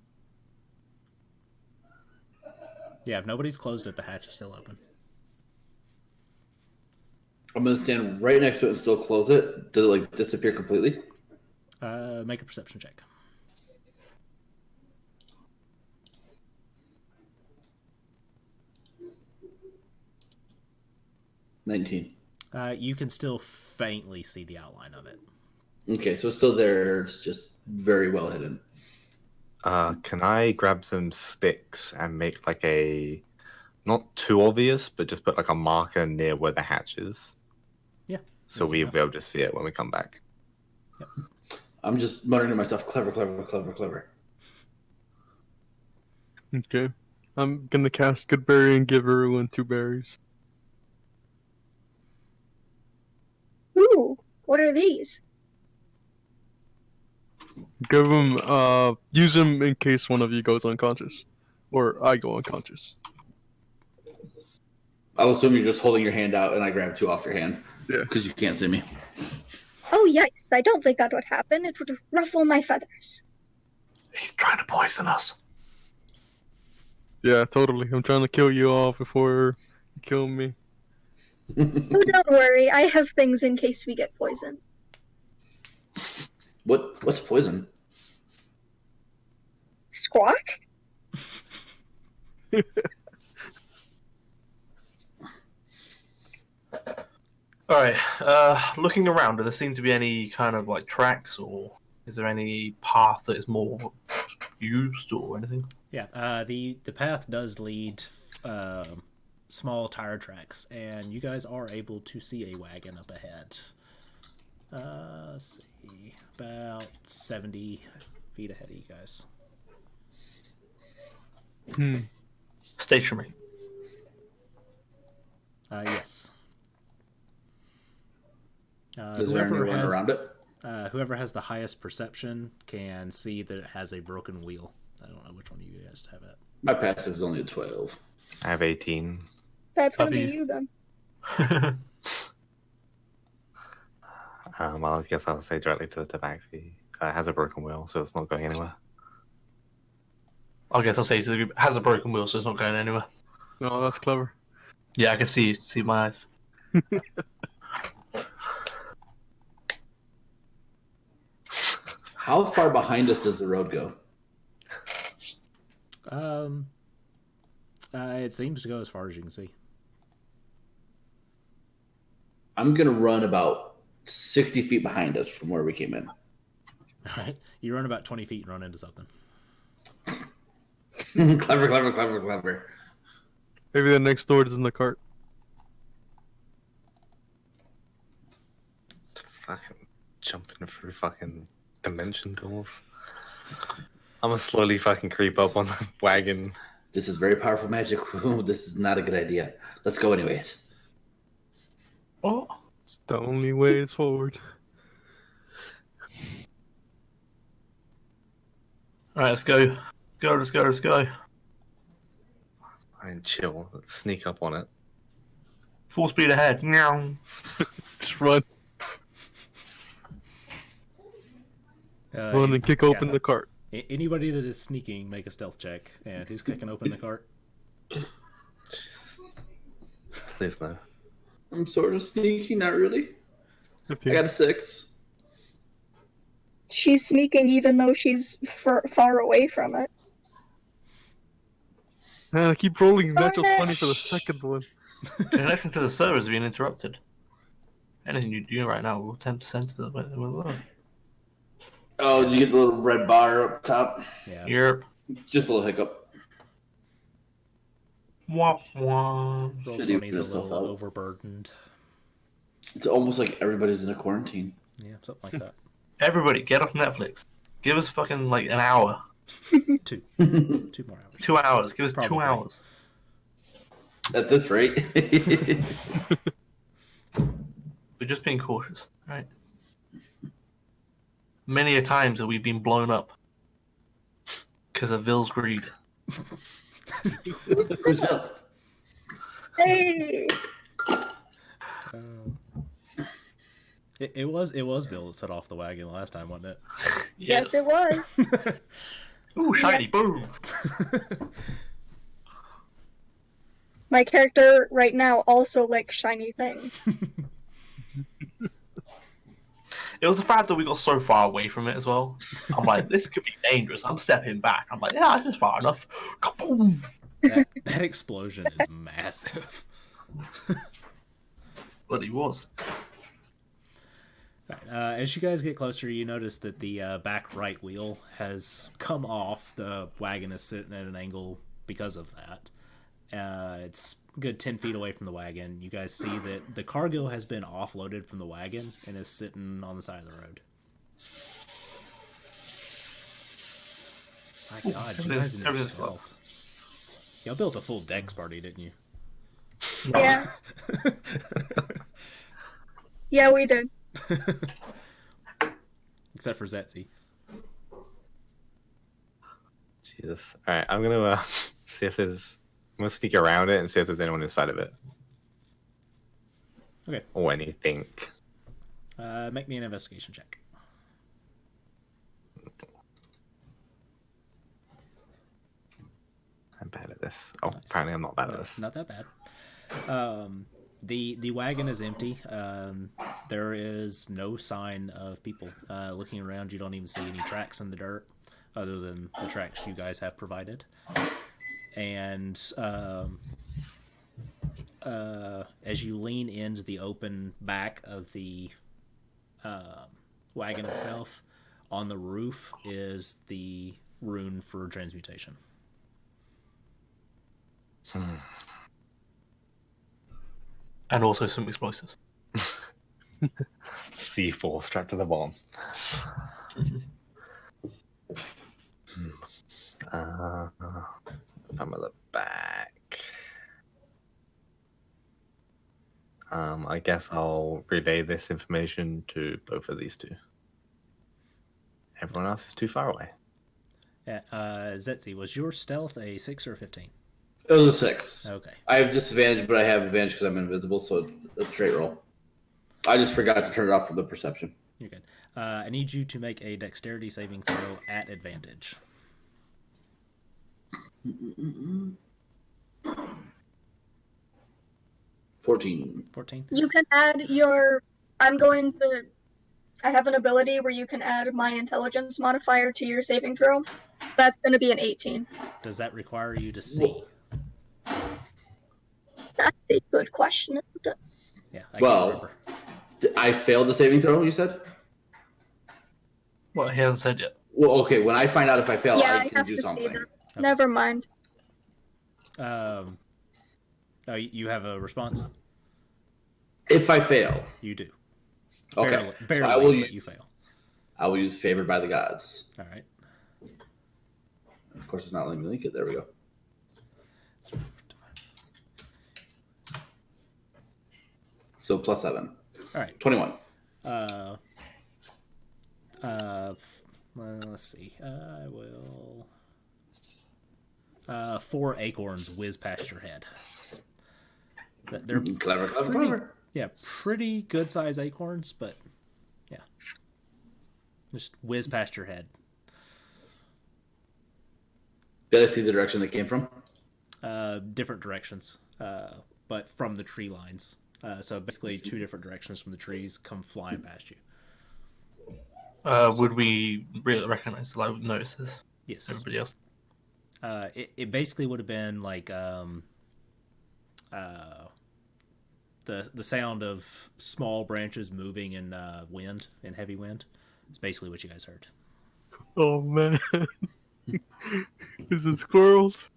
Yeah, if nobody's closed it, the hatch is still open. I'm gonna stand right next to it and still close it. Does it like disappear completely? Make a perception check. $19. You can still faintly see the outline of it. Okay, so it's still there. It's just very well hidden. Can I grab some sticks and make like a, not too obvious, but just put like a marker near where the hatch is, Yeah. so easy we'll enough. be able to see it when we come back. I'm just muttering to myself, clever, clever, clever, clever. Okay. I'm gonna cast Good Berry and give everyone 2 berries. Ooh, what are these? Give them, use them in case one of you goes unconscious. Or I go unconscious. I'll assume you're just holding your hand out and I grab 2 off your hand. Yeah. Because you can't see me. Oh, yikes. I don't think that would happen. It would ruffle my feathers. He's trying to poison us. Yeah, totally. I'm trying to kill you all before you kill me. Oh, don't worry. I have things in case we get poisoned. What's poison? Squawk? All right. Looking around, do there seem to be any kind of like tracks, or is there any path that is more used or anything? Yeah, the path does lead small tire tracks, and you guys are able to see a wagon up ahead. Let's see, about 70 feet ahead of you guys. Stationary. Yes. Does there anyone around it? Whoever has the highest perception can see that it has a broken wheel. I don't know which one of you guys have it. My passive is only a 12. I have 18. That's gonna be Puppy. you then. Well, I guess I'll say directly to the tabaxi. It has a broken wheel, so it's not going anywhere. I guess I'll say to the group, has a broken wheel, so it's not going anywhere. No, that's clever. Yeah, I can see my eyes. How far behind us does the road go? It seems to go as far as you can see. I'm going to run about 60 feet behind us from where we came in. All right, you run about 20 feet and run into something. Clever, clever, clever, clever. Maybe the next door is in the cart. Fucking jumping through fucking dimension doors. I'm gonna slowly fucking creep up on the wagon. This is very powerful magic. This is not a good idea. Let's go anyways. Oh, It's the only way is forward. all right, let's go. Let's go. And chill. Let's sneak up on it. Full speed ahead. Meow. Just run. Run and kick open the cart. Anybody that is sneaking, make a stealth check. And who's kicking open the cart? Please no. I'm sort of sneaky, not really. 15. I got a 6. She's sneaking even though she's far away from it. Man, I keep rolling natural 20 for the second one. Connection to the server is being interrupted. Anything you do right now will 10% to the. Oh, did you get the little red bar up top? Yeah. Europe. Just a little hiccup. Wah, wah. Roll Should 20 is a even yourself little out. overburdened. It's almost like everybody's in a quarantine. Yeah, something like that. Everybody, get off Netflix. Give us fucking like an hour. 2 more hours. 2 hours. Give us Probably. 2 hours. At this rate. We're just being cautious, right? Many a times that we've been blown up because of Ville's greed. Who's up? Hey! It was Bill that set off the wagon last time, wasn't it? Yes, it was. Ooh, shiny, boom. My character right now also likes shiny things. It was the fact that we got so far away from it as well. I'm like, this could be dangerous. I'm stepping back. I'm like, yeah, this is far enough. Kaboom! That explosion is massive. But he was. As you guys get closer, you notice that the back right wheel has come off. The wagon is sitting at an angle because of that. It's a good 10 feet away from the wagon. You guys see that the cargo has been offloaded from the wagon and is sitting on the side of the road. My God, you guys know stealth. Y'all built a full Dex party, didn't you? Yeah. Yeah, we did. Except for Zetzi. Jesus. All right, I'm gonna see if there's. I'm gonna sneak around it and see if there's anyone inside of it Okay. or anything. Make me an investigation check. I'm bad at this. Oh, Nice. apparently I'm not bad at No, this. not that bad. The wagon is empty. There is no sign of people. Looking around, you don't even see any tracks in the dirt, other than the tracks you guys have provided. And as you lean into the open back of the wagon itself, on the roof is the rune for transmutation. And also some explosives. C4 strapped to the bomb. I'm at the back. I guess I'll relay this information to both of these two. Everyone else is too far away. Zetzi, was your stealth a 6 or a 15? It was a 6. Okay. I have disadvantage, but I have advantage because I'm invisible, so it's a straight roll. I just forgot to turn it off from the perception. You're good. I need you to make a dexterity saving throw at advantage. 14. 14? You can add your. I have an ability where you can add my intelligence modifier to your saving throw. That's going to be an 18. Does that require you to see? That's a good question. Isn't it? Yeah, I can't Well, remember. I failed the saving throw, you said? Well, he hasn't said yet. Well, okay, when I find out if I fail, Yeah, I I can have do to see something. that. Never mind. Oh, you have a response? If I fail, You do. okay. Barely, So I will, but you fail. I will use Favored by the Gods. All right. Of course, it's not letting me link it. There we go. So +7. All right. 21. Let's see. I will. 4 acorns whiz past your head. They're Clever, clever, pretty, clever. yeah, pretty good size acorns, but yeah, just whiz past your head. Did I see the direction they came from? Different directions, but from the tree lines. So basically, 2 different directions from the trees come flying past you. Would we really recognize, like, notice this? Yes. Everybody else? It basically would have been like the sound of small branches moving in wind, in heavy wind. It's basically what you guys heard. Oh man. Is it squirrels?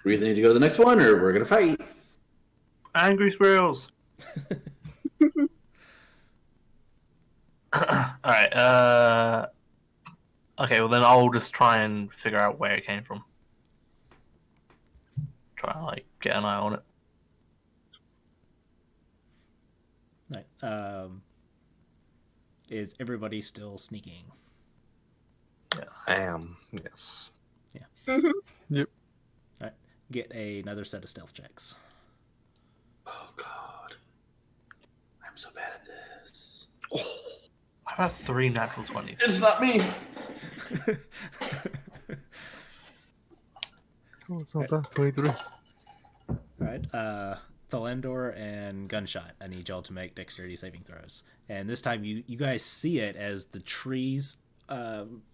We either need to go to the next one, or we're gonna fight. Angry squirrels! Alright, okay, well then I'll just try and figure out where it came from. Try and, like, get an eye on it. Right. Is everybody still sneaking? I am, yes. Mm-hmm. Yep. All right. Get another set of stealth checks. Oh God, I'm so bad at this. I've had 3 natural 20s. It's not me. Oh, it's not bad. 23. right. Thalendor and Gunshot, I need y'all to make dexterity saving throws. And this time you guys see it as the trees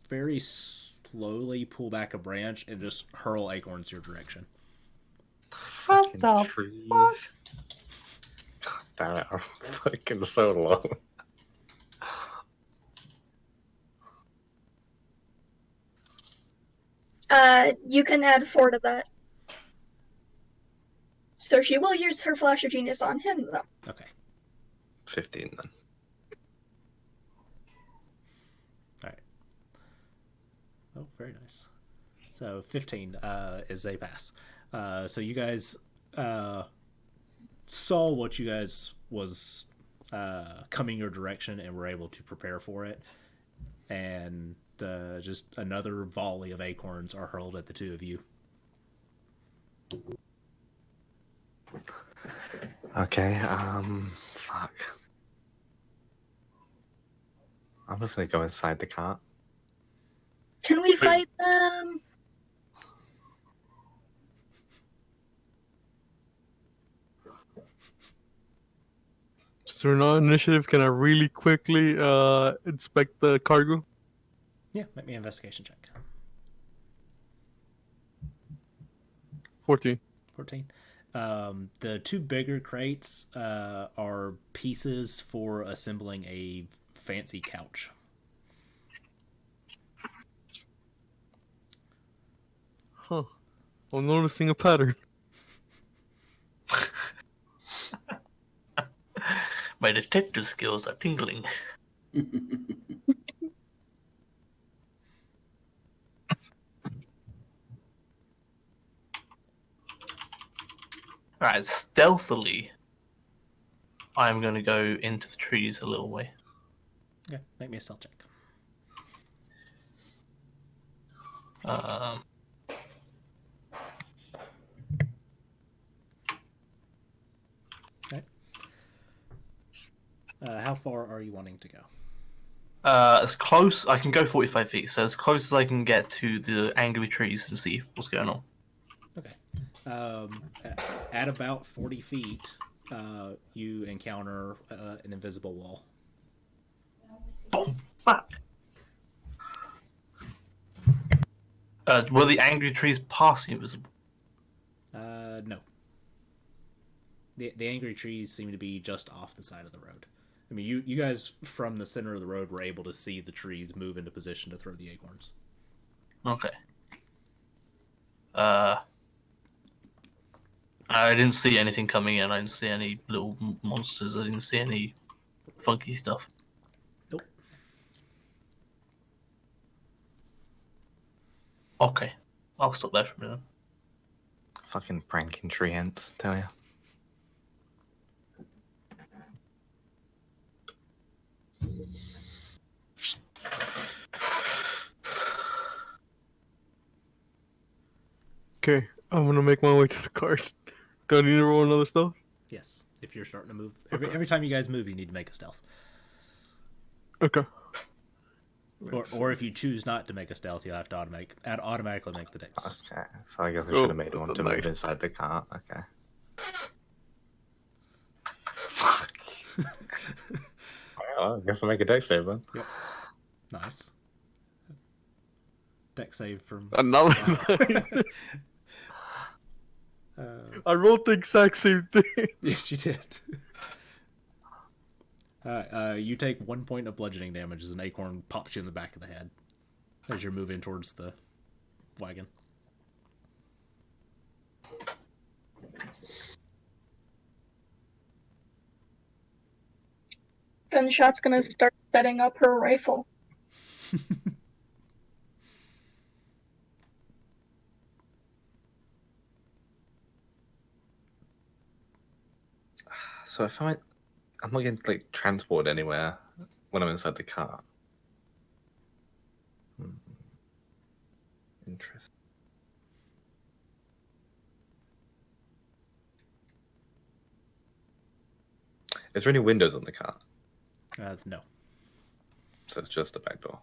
very slowly pull back a branch and just hurl acorns your direction. Fucking trees. God damn it, I'm fucking so long. You can add 4 to that. So she will use her Flash of Genius on him, though. Okay. 15 then. All right. Oh, very nice. So 15 is a pass. So you guys saw what you guys was coming your direction and were able to prepare for it. And just another volley of acorns are hurled at the two of you. Okay, fuck. I'm just gonna go inside the cart. Can we fight them? So we're not initiative. Can I really quickly inspect the cargo? Yeah, make me an investigation check. 14. 14. The two bigger crates are pieces for assembling a fancy couch. Huh. I'm noticing a pattern. My detective skills are tingling. Alright, stealthily, I'm going to go into the trees a little way. Okay, make me a stealth check. Okay. How far are you wanting to go? As close, I can go 45 feet, so as close as I can get to the angry trees to see what's going on. Okay. At about 40 feet, you encounter an invisible wall. Boom! Fuck! Were the angry trees passing invisible? No. The angry trees seem to be just off the side of the road. I mean, you guys from the center of the road were able to see the trees move into position to throw the acorns. Okay. I didn't see anything coming in. I didn't see any little monsters. I didn't see any funky stuff. Nope. Okay. I'll stop there for a minute. Fucking pranking tree ants, tell ya. Okay, I'm gonna make my way to the cart. Do I need to roll another stuff? Yes. If you're starting to move, every time you guys move, you need to make a stealth. Okay. Or if you choose not to make a stealth, you'll have to automatically make the dex. Okay, so I guess I Oh, should have made one that's to a move knife. inside the cart. Okay. Fuck. Well, I guess I'll make a dex save then. Yep. Nice. Dex save from. Another nine. I rolled the exact same thing. Yes, you did. You take 1 point of bludgeoning damage as an acorn pops you in the back of the head as you're moving towards the wagon. Gunshot's gonna start setting up her rifle. So if I'm not getting like transport anywhere when I'm inside the car. Interesting. Is there any windows on the car? No. So it's just a back door.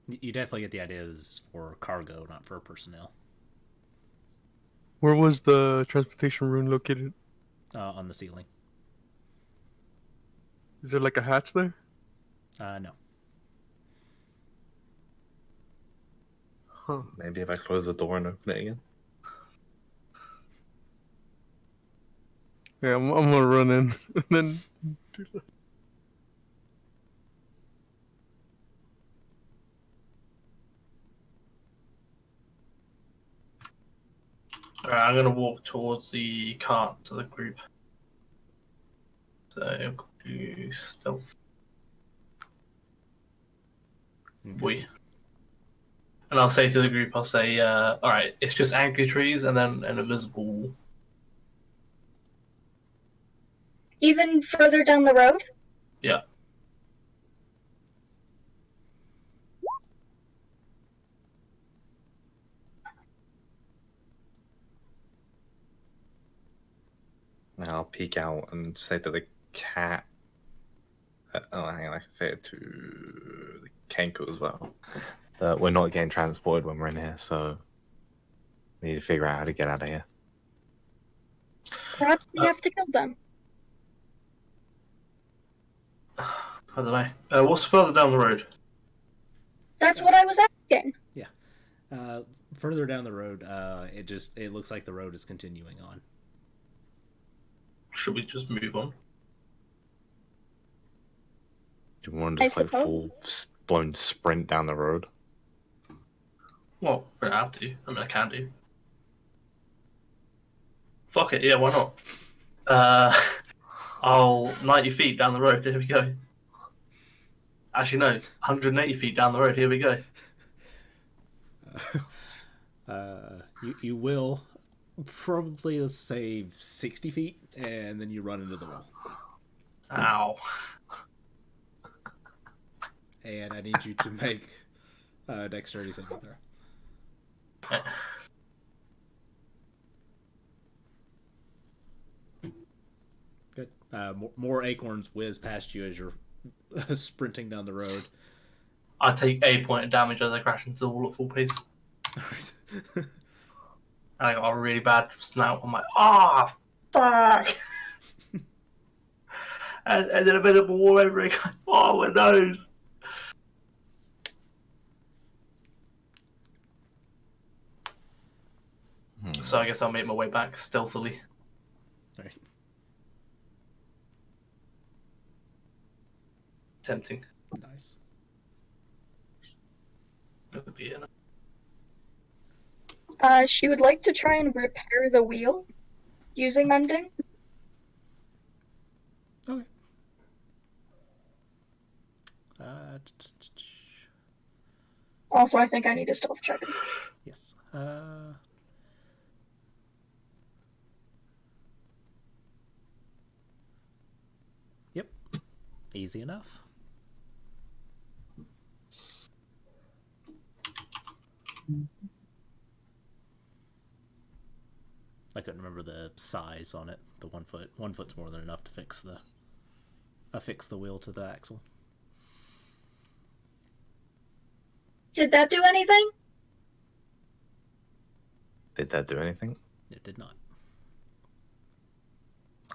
You definitely get the idea this is for cargo, not for personnel. Where was the transportation room located? On the ceiling. Is there like a hatch there? No. Huh. Maybe if I close the door and open it again. Yeah, I'm gonna run in and then. Alright, I'm gonna walk towards the cart to the group. So I'm going to do stealth. Boy. And I'll say to the group, I'll say, alright, it's just angry trees and then an invisible wall. Even further down the road? Yeah. And I'll peek out and say to the cat. Oh, hang on, I can say it to the Kenku as well. That we're not getting transported when we're in here, so we need to figure out how to get out of here. Perhaps we have to kill them. I don't know. What's further down the road? That's what I was asking. Further down the road, it looks like the road is continuing on. Should we just move on? Do you want to just I like full suppose. blown sprint down the road? Well, we don't have to. I mean, I can do. Fuck it, yeah, why not? I'll 90 feet down the road, here we go. Actually, no, 180 feet down the road, here we go. You will probably, let's say, 60 feet, and then you run into the wall. Ow. And I need you to make a dexterity saving throw. Good. More acorns whiz past you as you're sprinting down the road. I take a point of damage as I crash into the wall at full pace. Alright. And I got a really bad snout. I'm like, ah, fuck! and then a bit of a wall over it. Oh, my nose! So I guess I'll make my way back stealthily. Alright. Tempting. Nice. She would like to try and repair the wheel using mending. Okay. Also, I think I need a stealth check. Yes. Yep. Easy enough. I couldn't remember the size on it. The 1 foot. 1 foot's more than enough to affix the wheel to the axle. Did that do anything? Did that do anything? It did not.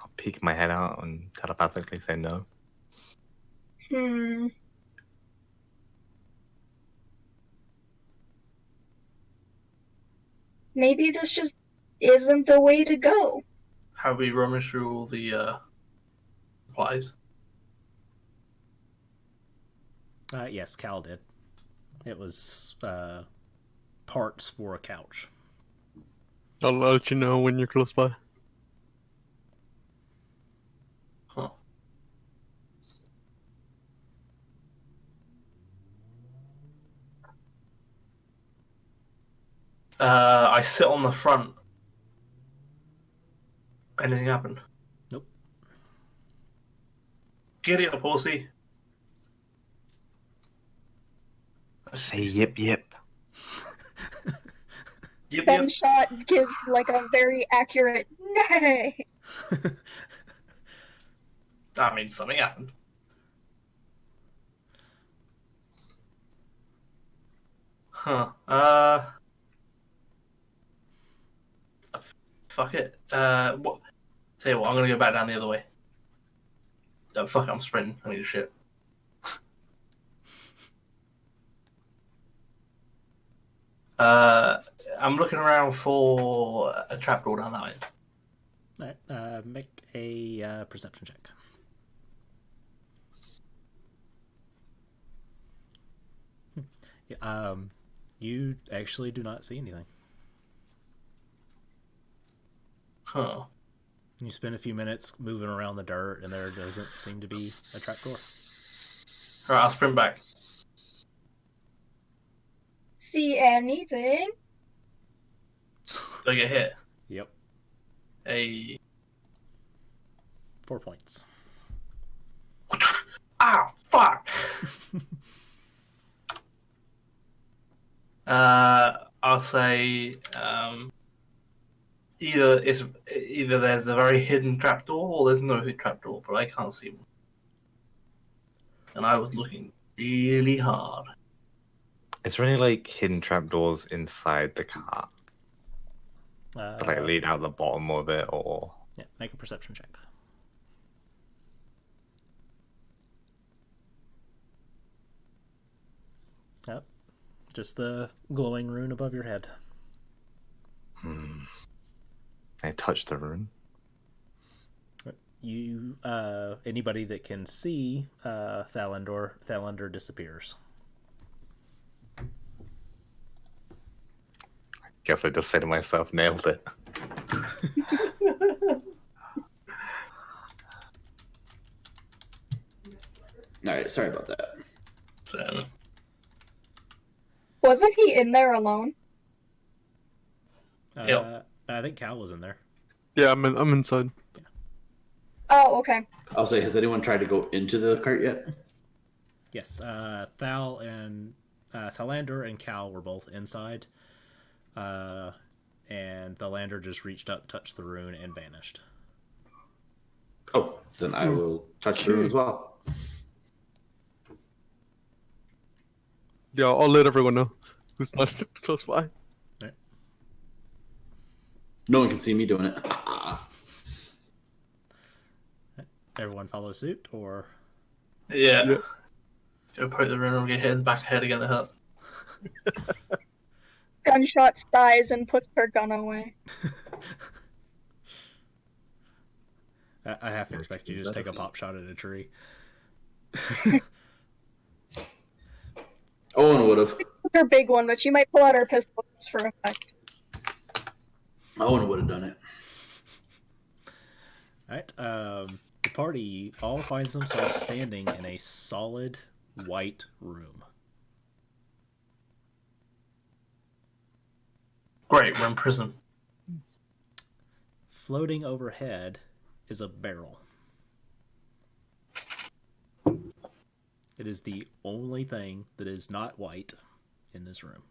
I'll peek my head out and telepathically say no. Maybe this just isn't the way to go. Have we rummaged through all the supplies? Yes, Cal did. It was parts for a couch. I'll let you know when you're close by. Huh. I sit on the front. Anything happen? Nope. Giddy up, horsey. Say yip yip. Yip, yip. Gunshot gives like a very accurate nay. That means something happened. Huh. Fuck it. What? Tell you what, I'm gonna go back down the other way. No, fuck it, I'm sprinting. I need a shit. I'm looking around for a trapdoor down that way. Alright, make a perception check. You actually do not see anything. Huh. You spend a few minutes moving around the dirt, and there doesn't seem to be a trapdoor. Alright, I'll sprint back. See anything? Do I get hit? Yep, Hey. 4 points. Ah, fuck! I'll say either there's a very hidden trapdoor or there's no hidden trapdoor, but I can't see one. And I was looking really hard. Is there any like hidden trapdoors inside the car that like lead out the bottom of it, or? Yeah, make a perception check. Yep, just the glowing rune above your head. I touch the rune. You, anybody that can see Thalander disappears. Guess I just say to myself, nailed it. Alright, sorry about that. So, Wasn't he in there alone? Yep. I think Cal was in there. Yeah, I'm inside. Oh, okay. I'll say, has anyone tried to go into the cart yet? Yes, Thalander and Cal were both inside. And Thalander just reached up, touched the rune, and vanished. Oh, then I will touch the rune as well. Yeah, I'll let everyone know who's not close by. No one can see me doing it. Everyone follow suit, or yeah. Go poke the rune and get hit in the back of the head again to hurt. Gunshot sighs and puts her gun away. I half expect you to just take a pop shot at a tree. Owen would have. Her big one, but she might pull out her pistol just for effect. Owen would have done it. Alright, the party all finds themselves standing in a solid white room. Great, we're in prison. Floating overhead is a barrel. It is the only thing that is not white in this room.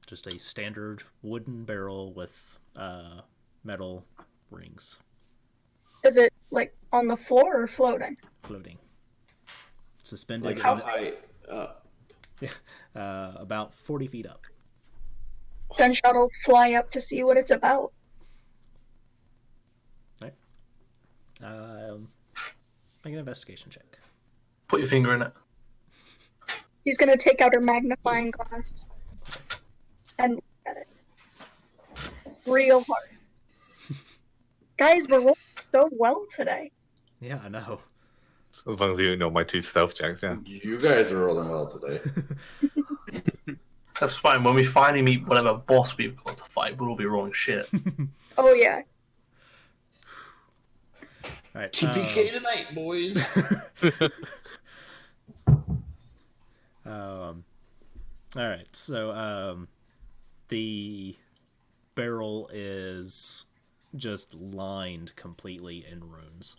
Just a standard wooden barrel with metal rings. Is it like on the floor or floating? Floating. Suspended Like how in high? about 40 feet up. Gunshot will fly up to see what it's about. Right. Make an investigation check. Put your finger in it. She's gonna take out her magnifying glass and look at it real hard. Guys, we're rolling so well today. Yeah, I know. As long as you know my 2 stealth checks, yeah. You guys are rolling well today. That's fine. When we finally meet whatever boss we've got to fight, we'll all be rolling shit. Oh yeah. All right. TPK tonight, boys. All right. So the barrel is just lined completely in runes.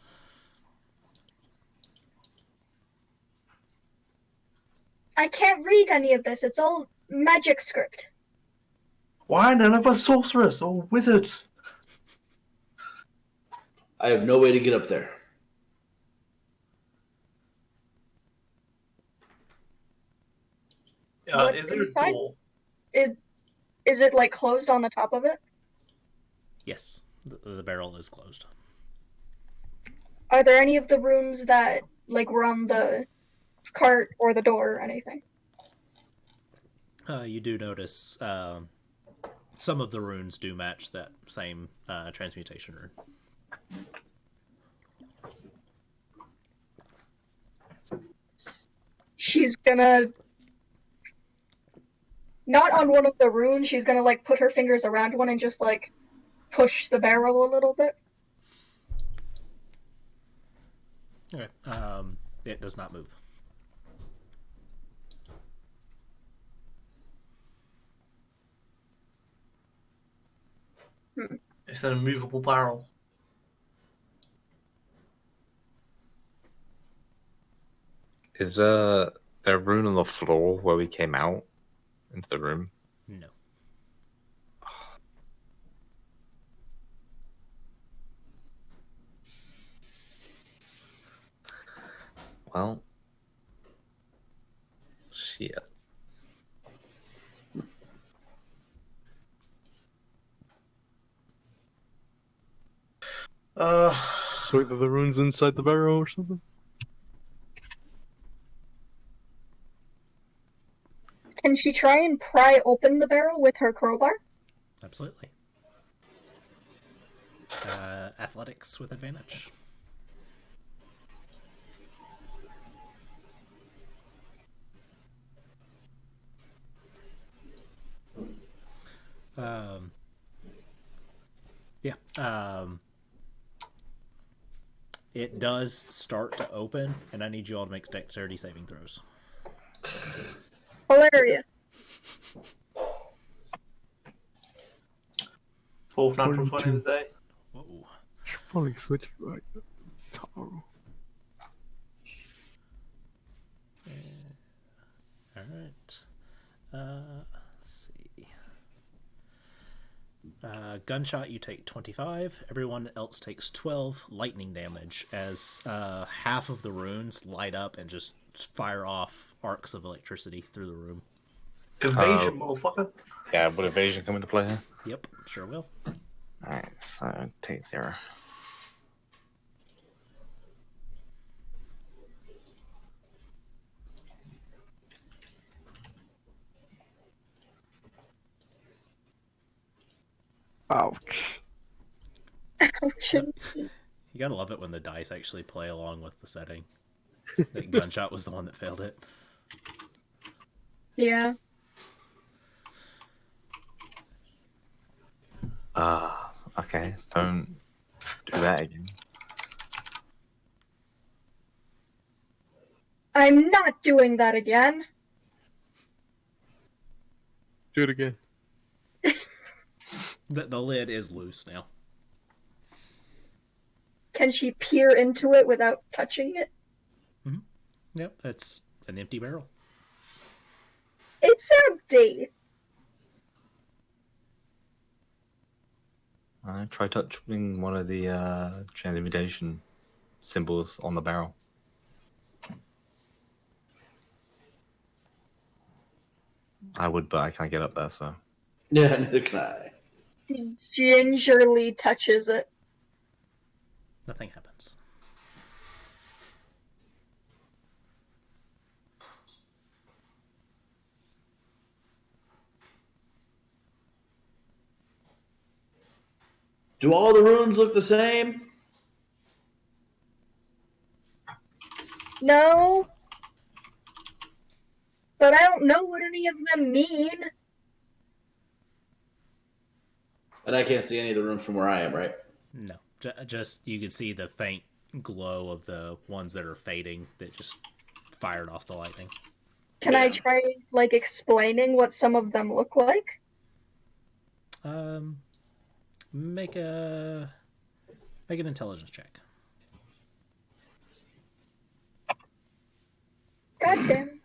I can't read any of this. It's all magic script. Why none of us sorcerers or wizards? I have no way to get up there. What's Is there a inside? door? Is it like closed on the top of it? Yes, the barrel is closed. Are there any of the runes that were on the cart or the door or anything? You do notice some of the runes do match that same transmutation rune. She's gonna not on one of the runes. She's gonna put her fingers around one and just push the barrel a little bit. Okay. It does not move. It's an immovable barrel. Is there a rune on the floor where we came out into the room? No. Well, shit. So either the runes inside the barrel or something? Can she try and pry open the barrel with her crowbar? Absolutely. Athletics with advantage. It does start to open, and I need you all to make dexterity saving throws. Hilarious. Fourth natural 20 of the day. Whoa. Should probably switch right tomorrow. Alright. Let's see. Gunshot, you take 25. Everyone else takes 12 lightning damage as half of the runes light up and just fire off arcs of electricity through the room. Evasion, motherfucker. Yeah, would evasion come into play here? Yep, sure will. Alright, so take 0. Ouch. Ouch. You gotta love it when the dice actually play along with the setting. That Gunshot was the one that failed it. Yeah. Okay, don't do that again. I'm not doing that again. Do it again. The lid is loose now. Can she peer into it without touching it? Yep, it's an empty barrel. It's empty. Try touching one of the transmutation symbols on the barrel. I would, but I can't get up there, so. Yeah, neither can I. She gingerly touches it. Nothing happens. Do all the runes look the same? No. But I don't know what any of them mean. And I can't see any of the runes from where I am, right? No, just you can see the faint glow of the ones that are fading that just fired off the lightning. Can I try, explaining what some of them look like? Make an intelligence check. Goddamn.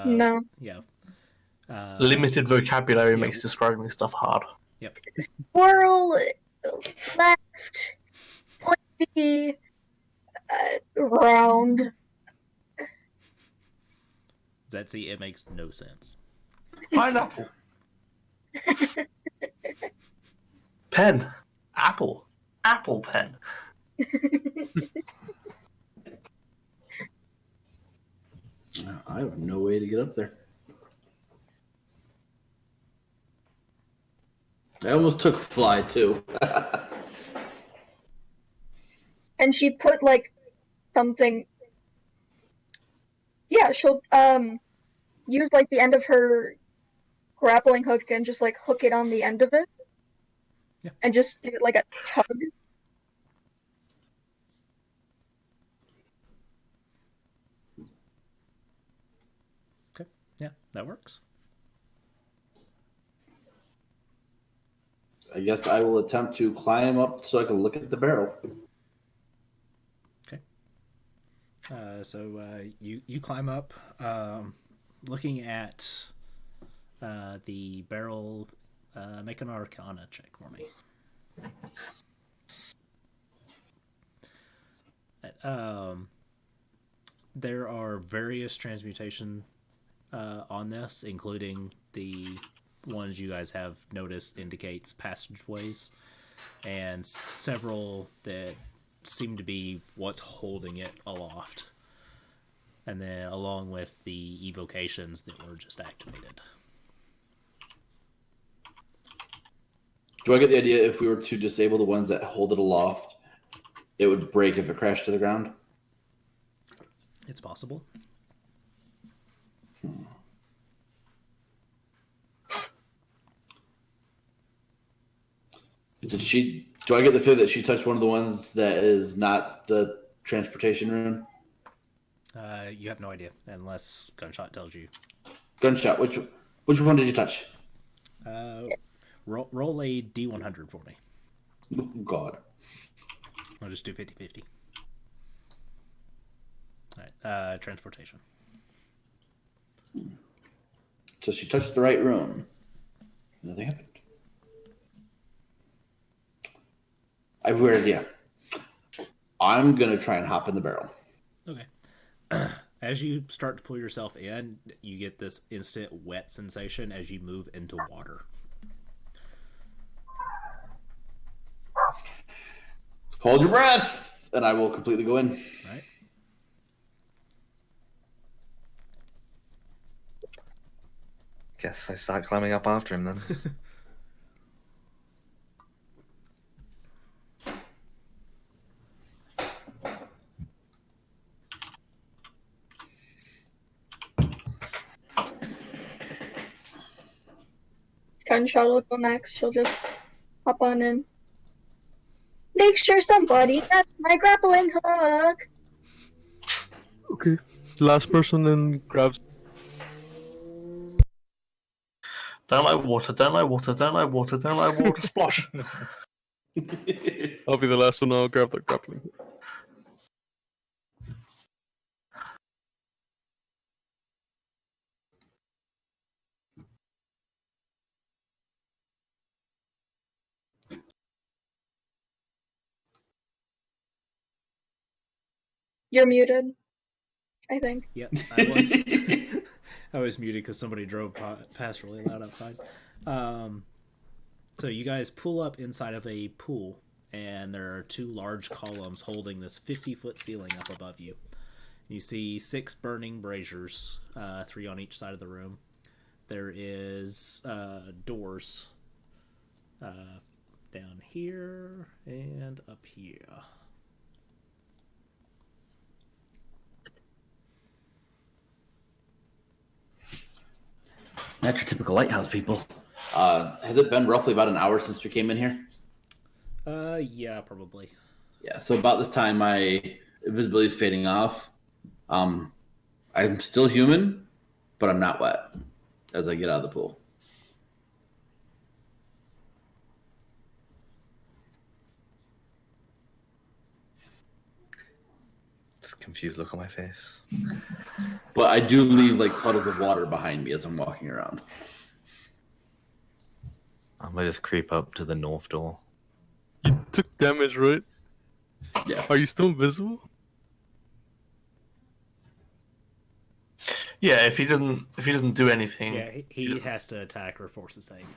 No. Yeah. Limited vocabulary makes describing stuff hard. Yep. Swirl, left, pointy, round. Zetsy, it makes no sense. Pineapple. Pen. Apple. Apple pen. I have no way to get up there. I almost took fly too. And she put like something. Yeah, she'll use like the end of her grappling hook and just like hook it on the end of it. Yeah. And just give it like a tug. Okay, yeah, that works. I guess I will attempt to climb up so I can look at the barrel. Okay. So you climb up, looking at the barrel. Make an Arcana check for me. There are various transmutation on this, including the ones you guys have noticed indicates passageways, and several that seem to be what's holding it aloft, and then along with the evocations that were just activated. Do I get the idea if we were to disable the ones that hold it aloft, it would break if it crashed to the ground? It's possible. Do I get the feel that she touched one of the ones that is not the transportation rune? You have no idea unless Gunshot tells you. Gunshot. Which one did you touch? Roll a D100 for me. Oh, God. I'll just do 50-50. Alright, transportation. So she touched the right rune. Nothing happened. I have a weird idea. I'm going to try and hop in the barrel. Okay. As you start to pull yourself in, you get this instant wet sensation as you move into water. Hold your breath, and I will completely go in. Right? Guess I start climbing up after him then. Gunshot will go next. She'll just hop on in. Make sure somebody grabs my grappling hook. Okay. Last person then grabs. Don't like water, don't like water, don't like water, don't like water, splosh. I'll be the last one. I'll grab the grappling. You're muted, I think. Yep, I was. I was muted because somebody drove past really loud outside. So you guys pull up inside of a pool, and there are two large columns holding this 50-foot ceiling up above you. You see 6 burning braziers, 3 on each side of the room. There is doors down here and up here. That's your typical lighthouse people. Has it been roughly about an hour since we came in here? Yeah, probably. Yeah, so about this time my invisibility is fading off. I'm still human, but I'm not wet as I get out of the pool. Just confused look on my face. But I do leave like puddles of water behind me as I'm walking around. I'm gonna just creep up to the north door. You took damage, right? Yeah. Are you still invisible? Yeah, if he doesn't do anything. Yeah, he has to attack or force a save.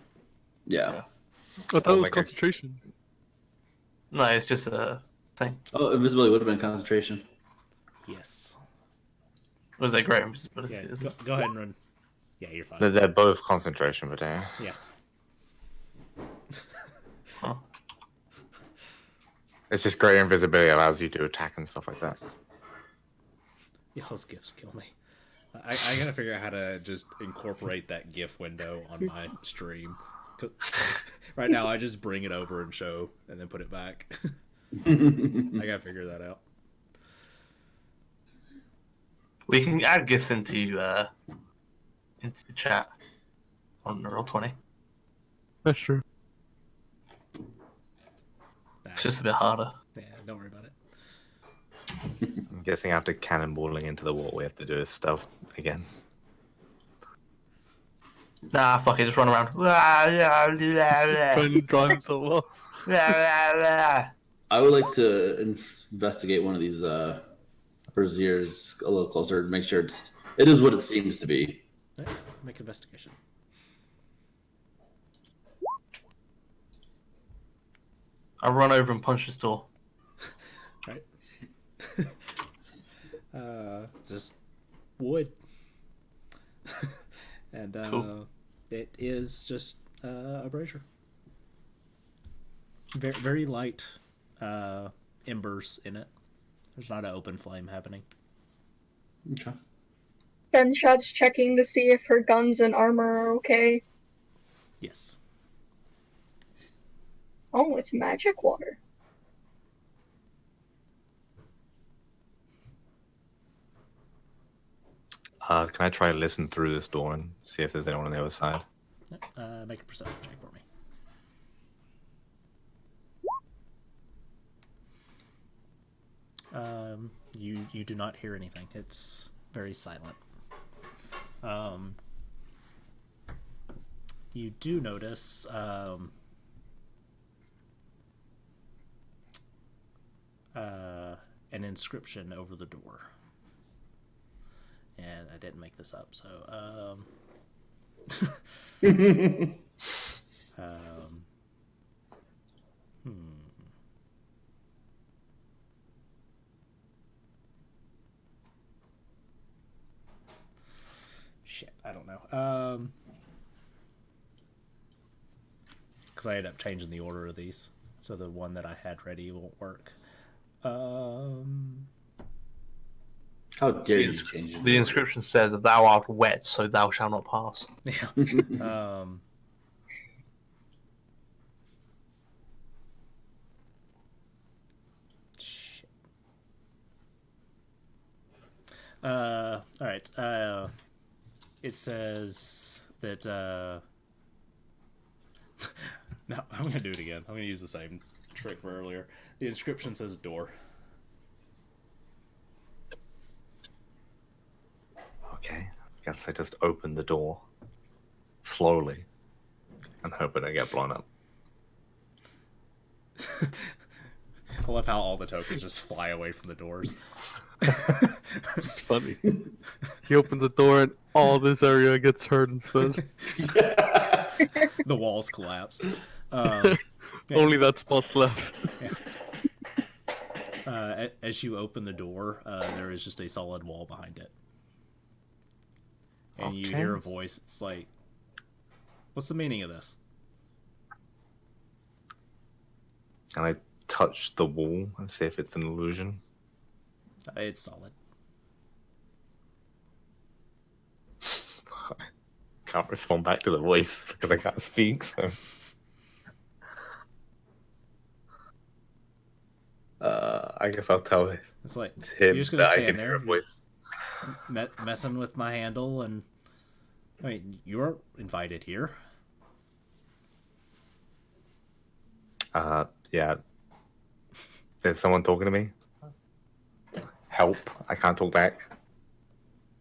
Yeah. I thought it was concentration. No, it's just a thing. Oh, invisibility would have been concentration. Yes. Was that great invisibility? Yeah, isn't it? go ahead and run. Yeah, you're fine. They're both concentration, but Yeah. Huh. it's just greater invisibility allows you to attack and stuff like that. Y'all's gifts kill me. I gotta figure out how to just incorporate that GIF window on my stream. 'Cause right now, I just bring it over and show, and then put it back. I gotta figure that out. We can add gifts into the chat on Roll20. That's true. It's just a bit harder. Yeah, don't worry about it. I'm guessing after cannonballing into the wall, we have to do this stuff again. Nah, fuck it, just run around. Trying to draw himself off. I would like to investigate one of these braziers a little closer to make sure it is what it seems to be. Right, make investigation. I run over and punch his door. Right. Just wood. And Cool. it is just a brazier. Very, very light embers in it. There's not an open flame happening. Okay. Gunshot's checking to see if her guns and armor are okay. Yes. Oh, it's magic water. Can I try to listen through this door and see if there's anyone on the other side? Make a perception check for me. You do not hear anything. It's very silent. You do notice an inscription over the door. And I didn't make this up, so shit, I don't know. Because I ended up changing the order of these, so the one that I had ready won't work. How dare you change it? The inscription says, "Thou art wet, so thou shalt not pass." Yeah. Shit. All right. It says that. No, I'm gonna do it again. I'm gonna use the same trick from earlier. The inscription says door. Okay, I guess I just open the door slowly and hope I don't get blown up. I love how all the tokens just fly away from the doors. It's funny. He opens the door and all this area gets hurt instead. The walls collapse. Only that spot's left. As you open the door, there is just a solid wall behind it. And you hear a voice. It's like, what's the meaning of this? Can I touch the wall and see if it's an illusion? It's solid. Can't respond back to the voice because I can't speak, so... I guess I'll tell him It's like, you're just gonna that I stand can hear there a voice. messing with my handle, and I mean, you weren't invited here. Yeah. There's someone talking to me. Help! I can't talk back.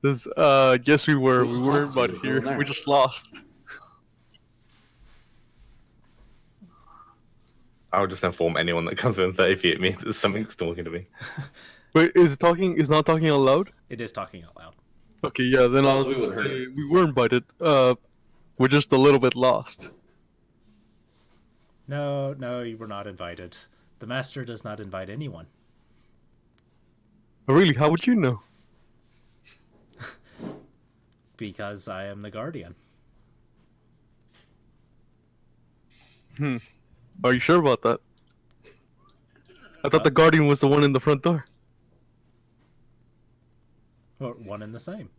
This, yes, we were. We were, but here we just lost. I'll just inform anyone that comes within 30 feet of me that something's talking to me. Wait, is it talking? Is not talking out loud? It is talking out loud. Okay, yeah, then Oh, I'll so we would've heard say it. we were invited. We're just a little bit lost. No, you were not invited. The master does not invite anyone. Oh, really? How would you know? Because I am the guardian. Are you sure about that? I thought the guardian was the one in the front door. Or one and the same.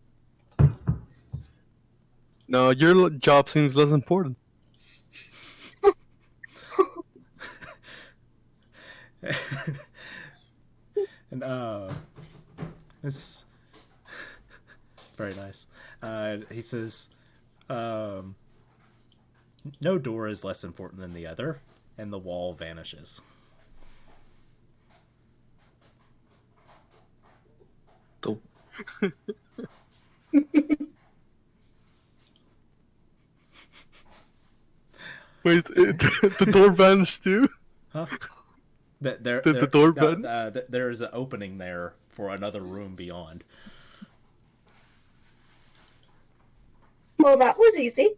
No, your job seems less important. And it's very nice. He says, no door is less important than the other, and the wall vanishes. The- Wait, the door vanished too? Huh? Did the door vanish? There is an opening there for another room beyond. Well, that was easy.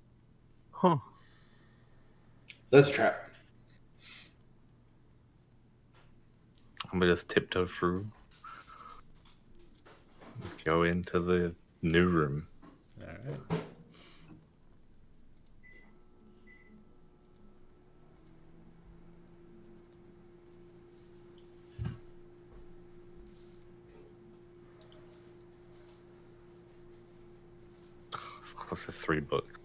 Huh. That's a trap. I'm gonna just tiptoe through. Go into the new room. All right. Of course, there's 3 books.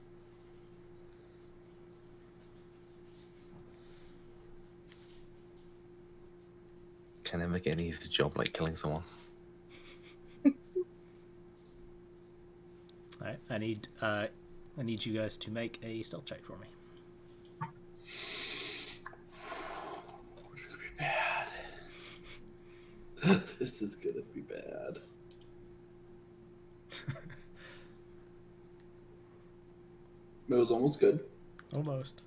Can I make it an easy job like killing someone? All right. I need you guys to make a stealth check for me. It's gonna be bad. This is gonna be bad. It was almost good. Almost.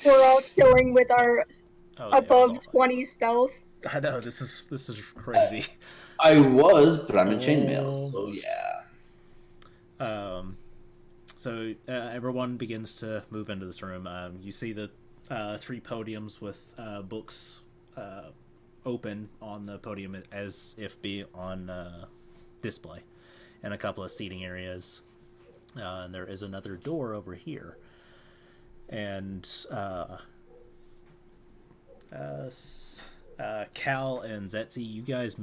We're all chilling with our Oh, yeah, it was above all fine. 20 stealth. I know this is crazy. I was, but I'm in chainmail, so Almost. yeah. So everyone begins to move into this room. You see the 3 podiums with books open on the podium as if be on display, and a couple of seating areas. And there is another door over here. And Cal and Zetzi, you guys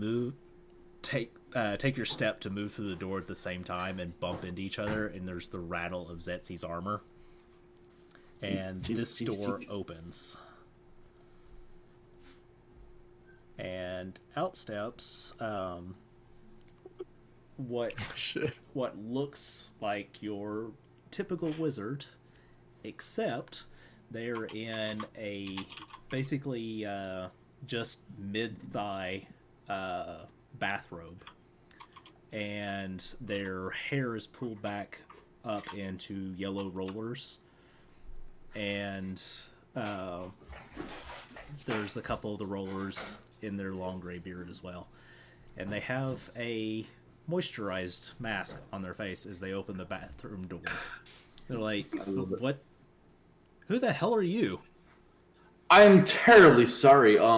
take your step to move through the door at the same time and bump into each other, and there's the rattle of Zetzi's armor. And this door opens. And out steps what looks like your typical wizard, except they're in a basically just mid-thigh bathrobe, and their hair is pulled back up into yellow rollers, and there's a couple of the rollers in their long gray beard as well, and they have a moisturized mask on their face as they open the bathroom door. They're like, "What? Who the hell are you?" I am terribly sorry. I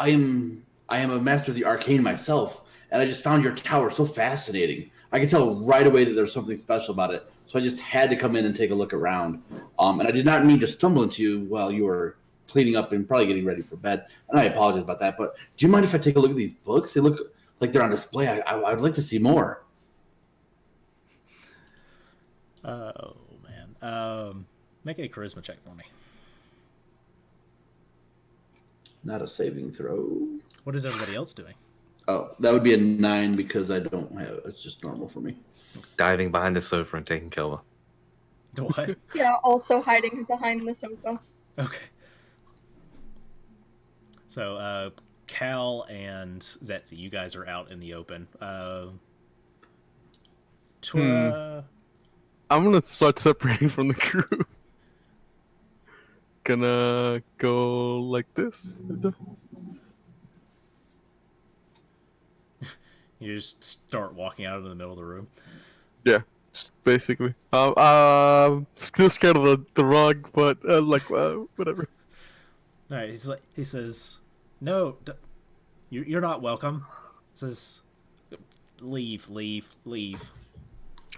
am a master of the arcane myself, and I just found your tower so fascinating. I could tell right away that there's something special about it, so I just had to come in and take a look around. And I did not mean to stumble into you while you were cleaning up and probably getting ready for bed, and I apologize about that. But do you mind if I take a look at these books? They look like they're on display. I'd like to see more. Oh man. Make a charisma check for me. Not a saving throw. What is everybody else doing? Oh, that would be a 9 because I don't have. It's just normal for me. Diving behind the sofa and taking cover. What? Yeah, also hiding behind the sofa. Okay. So, Cal and Zetzi, you guys are out in the open. I'm gonna start separating from the crew. gonna go like this. You just start walking out into the middle of the room. Yeah, basically. Still scared of the rug, but whatever. All right, he says, "No, you're not welcome." He says, "Leave, leave, leave."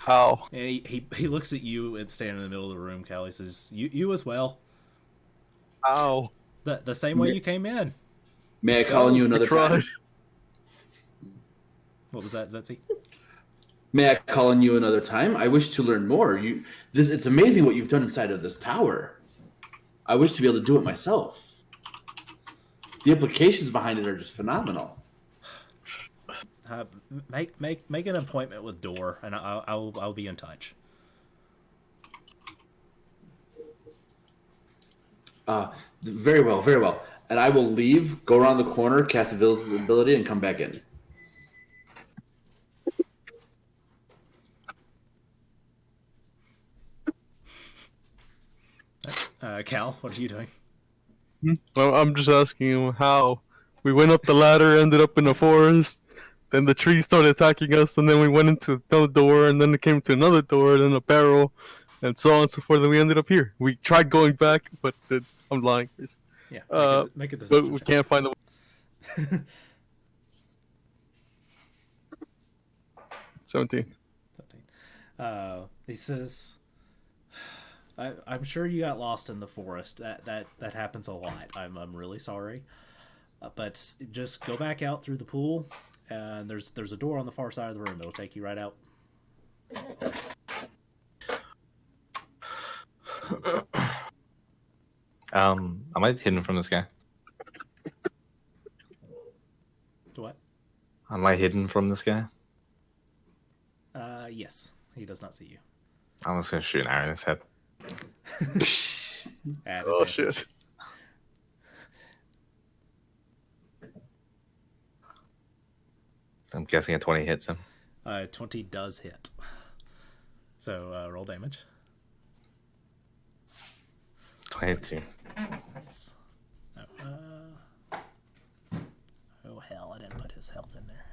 How? And he looks at you and standing in the middle of the room. Callie says, "You as well. How? The same way you came in." May I call on you another tried. time? What was that, Zetzi? May I call on you another time? I wish to learn more. It's amazing what you've done inside of this tower. I wish to be able to do it myself. The implications behind it are just phenomenal. Make an appointment with Door, and I'll be in touch. Very well, very well. And I will leave, go around the corner, cast invisibility, and come back in. Cal, what are you doing? I'm just asking him how. We went up the ladder, ended up in the forest. Then the trees started attacking us, and then we went into another door, and then it came to another door, then a barrel, and so on and so forth. And we ended up here. We tried going back, but I'm lying. Yeah, make a But deception we check. can't find the way. 17. He says, I'm sure you got lost in the forest. That happens a lot. I'm really sorry. But just go back out through the pool, and there's a door on the far side of the room. It'll take you right out. Am I hidden from this guy? What? Am I hidden from this guy? Yes. He does not see you. I'm just gonna shoot an arrow in his head. At Oh, advantage. shit. I'm guessing a 20 hits him. 20 does hit. So roll damage. 22. Nice. Oh hell! I didn't put his health in there.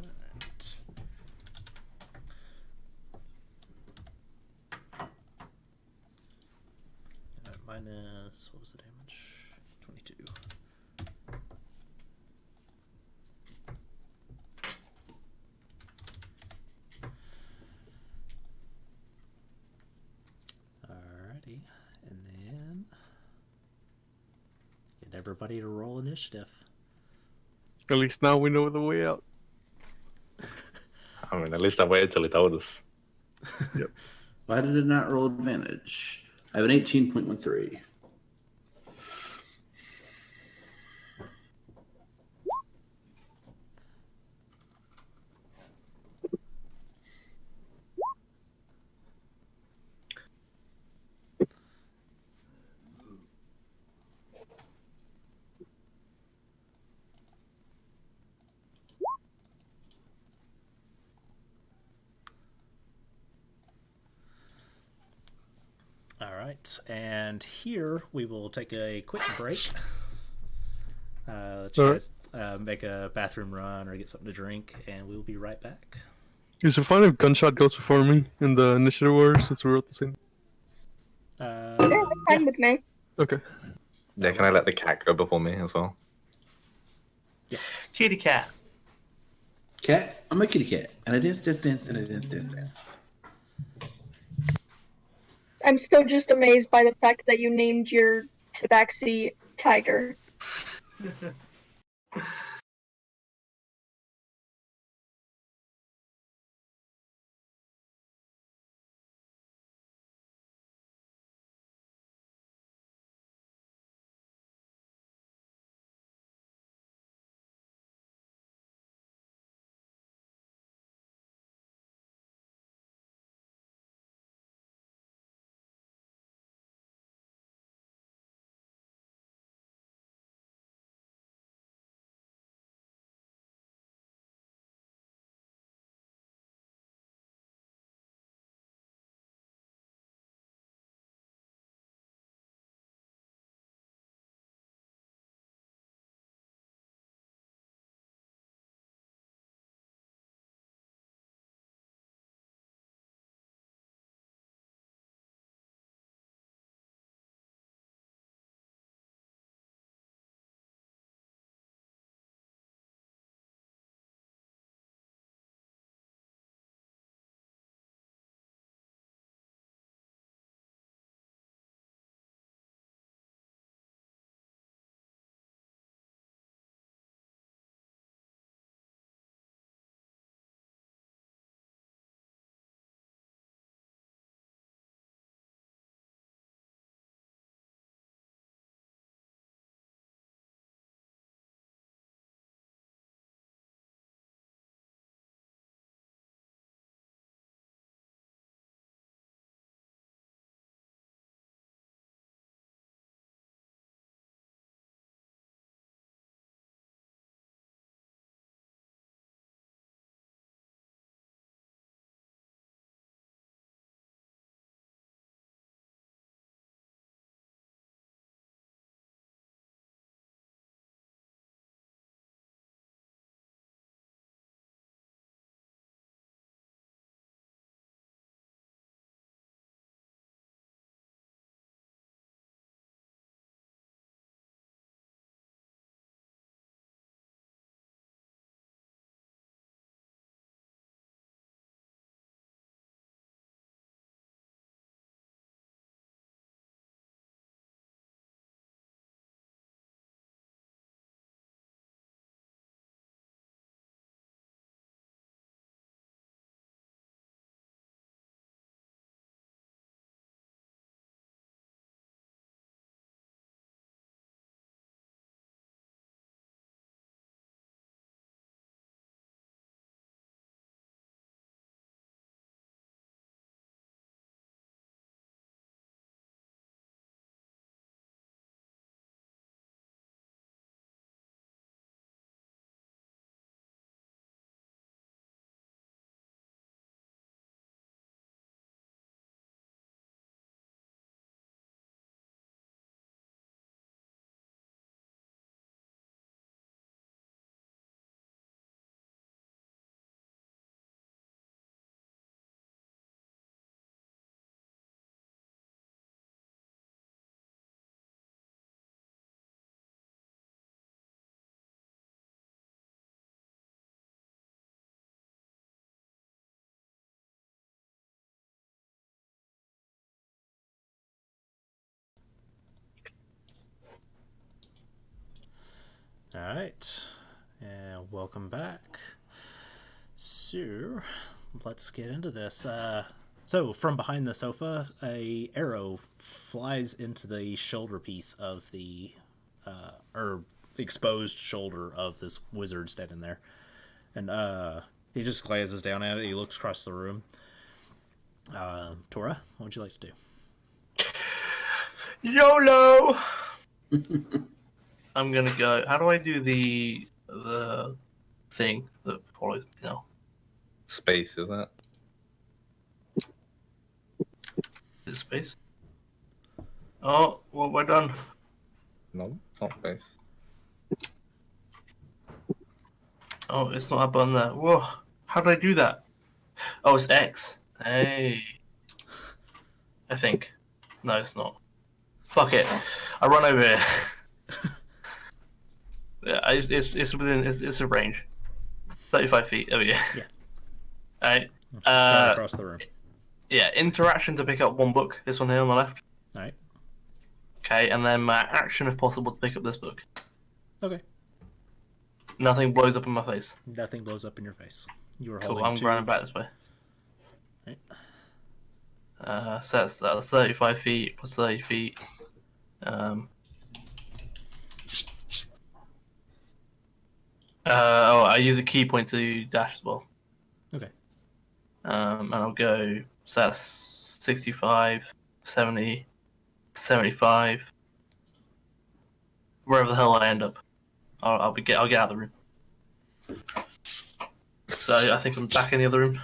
Alright. Minus, what was the damage? 22. Alrighty, and then get everybody to roll initiative. At least now we know the way out. I mean, at least I waited till he told us. Yep. Why did it not roll advantage? I have an 18.13. Alright, and here we will take a quick break. Let All you right. guys make a bathroom run or get something to drink, and we will be right back. Is it fine if Gunshot goes before me in the initiative order since we're at the same? Yeah, that's fine with me. Okay. Yeah, can I let the cat go before me as well? Kitty cat. Cat? I'm a kitty cat. And I dance, dance, dance, and I dance, dance, dance. I'm still just amazed by the fact that you named your tabaxi Tiger. Alright. And welcome back. So, let's get into this. So, from behind the sofa, a arrow flies into the shoulder piece of the, or exposed shoulder of this wizard standing there. And, he just glances down at it, he looks across the room. Tora, what would you like to do? YOLO! I'm gonna go. How do I do the thing that follows? No. Space, is that? Is it space? Oh, well, we're done. No, not space. Oh, it's not up on there. Whoa, how did I do that? Oh, it's X. Hey. I think. No, it's not. Fuck it. I run over here. Yeah, it's within it's a range. 35 feet. There we go. Yeah. Alright. Right across the room. Yeah, interaction to pick up one book. This one here on the left. Alright. Okay, and then my action, if possible, to pick up this book. Okay. Nothing blows up in my face. Nothing blows up in your face. You were Cool, holding I'm two... running back this way. Right. So that's 35 feet plus 30 feet. I use a key point to dash as well. Okay. And I'll go, so that's 65, 70, 75. Wherever the hell I end up, I'll get out of the room. So I think I'm back in the other room.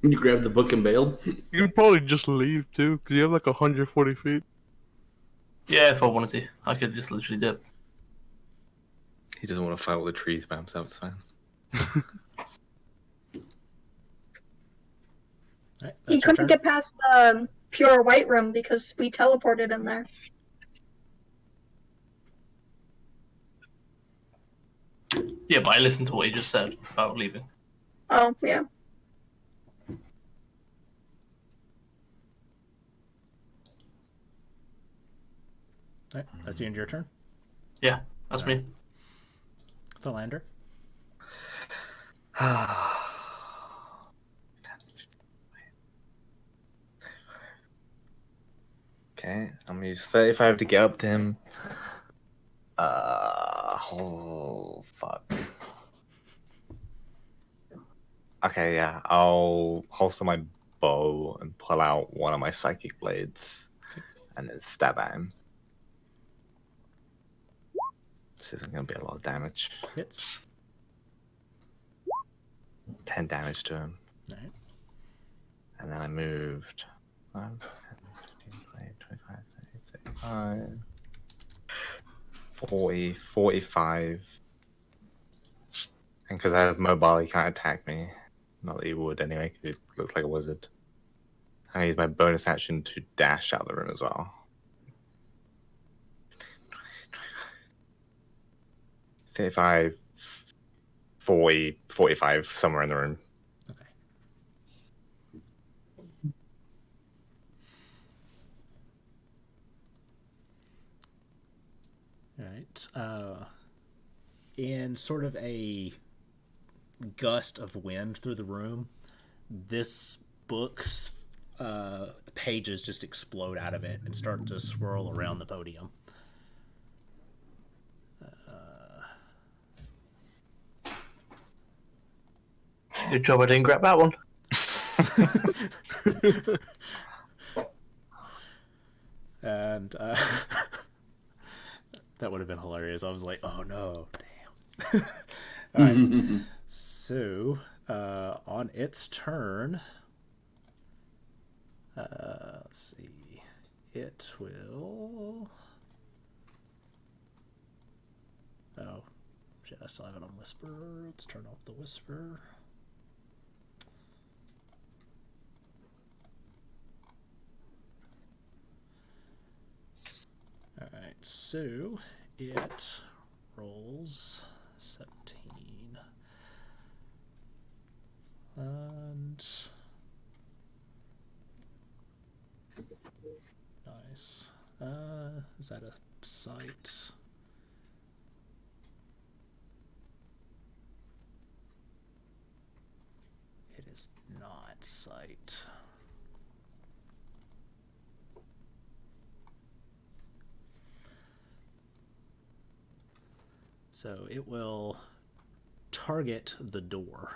You grabbed the book and bailed. You could probably just leave too, because you have like 140 feet. Yeah, if I wanted to, I could just literally dip. He doesn't want to fight all the trees by himself, it's fine. Right, He that's your couldn't turn. get past the pure white room because we teleported in there. Yeah, but I listened to what he just said about leaving. Oh, yeah. Right, that's the end of your turn. Yeah, that's me. Philander. Okay, I'm gonna use 35 to get up to him. Oh, fuck. Okay, yeah, I'll holster my bow and pull out one of my psychic blades and then stab at him. This isn't gonna be a lot of damage. Hits. 10 damage to him. Alright. And then I moved 5, 10, 15, 20, 25, 30, 35, 40, 45. And because I have mobile, he can't attack me. Not that he would anyway, because he looks like a wizard. I use my bonus action to dash out of the room as well. 35, 40, 45, somewhere in the room. Okay. Alright. In sort of a gust of wind through the room, this book's pages just explode out of it and start to swirl around the podium. Good job I didn't grab that one. And that would have been hilarious. I was like, oh no, damn. All right. So, on its turn, let's see, it will. Oh, shit, I still have it on Whisper. Let's turn off the Whisper. Alright, so it rolls 17. And nice. Is that a sight? It is not sight. So it will target the door.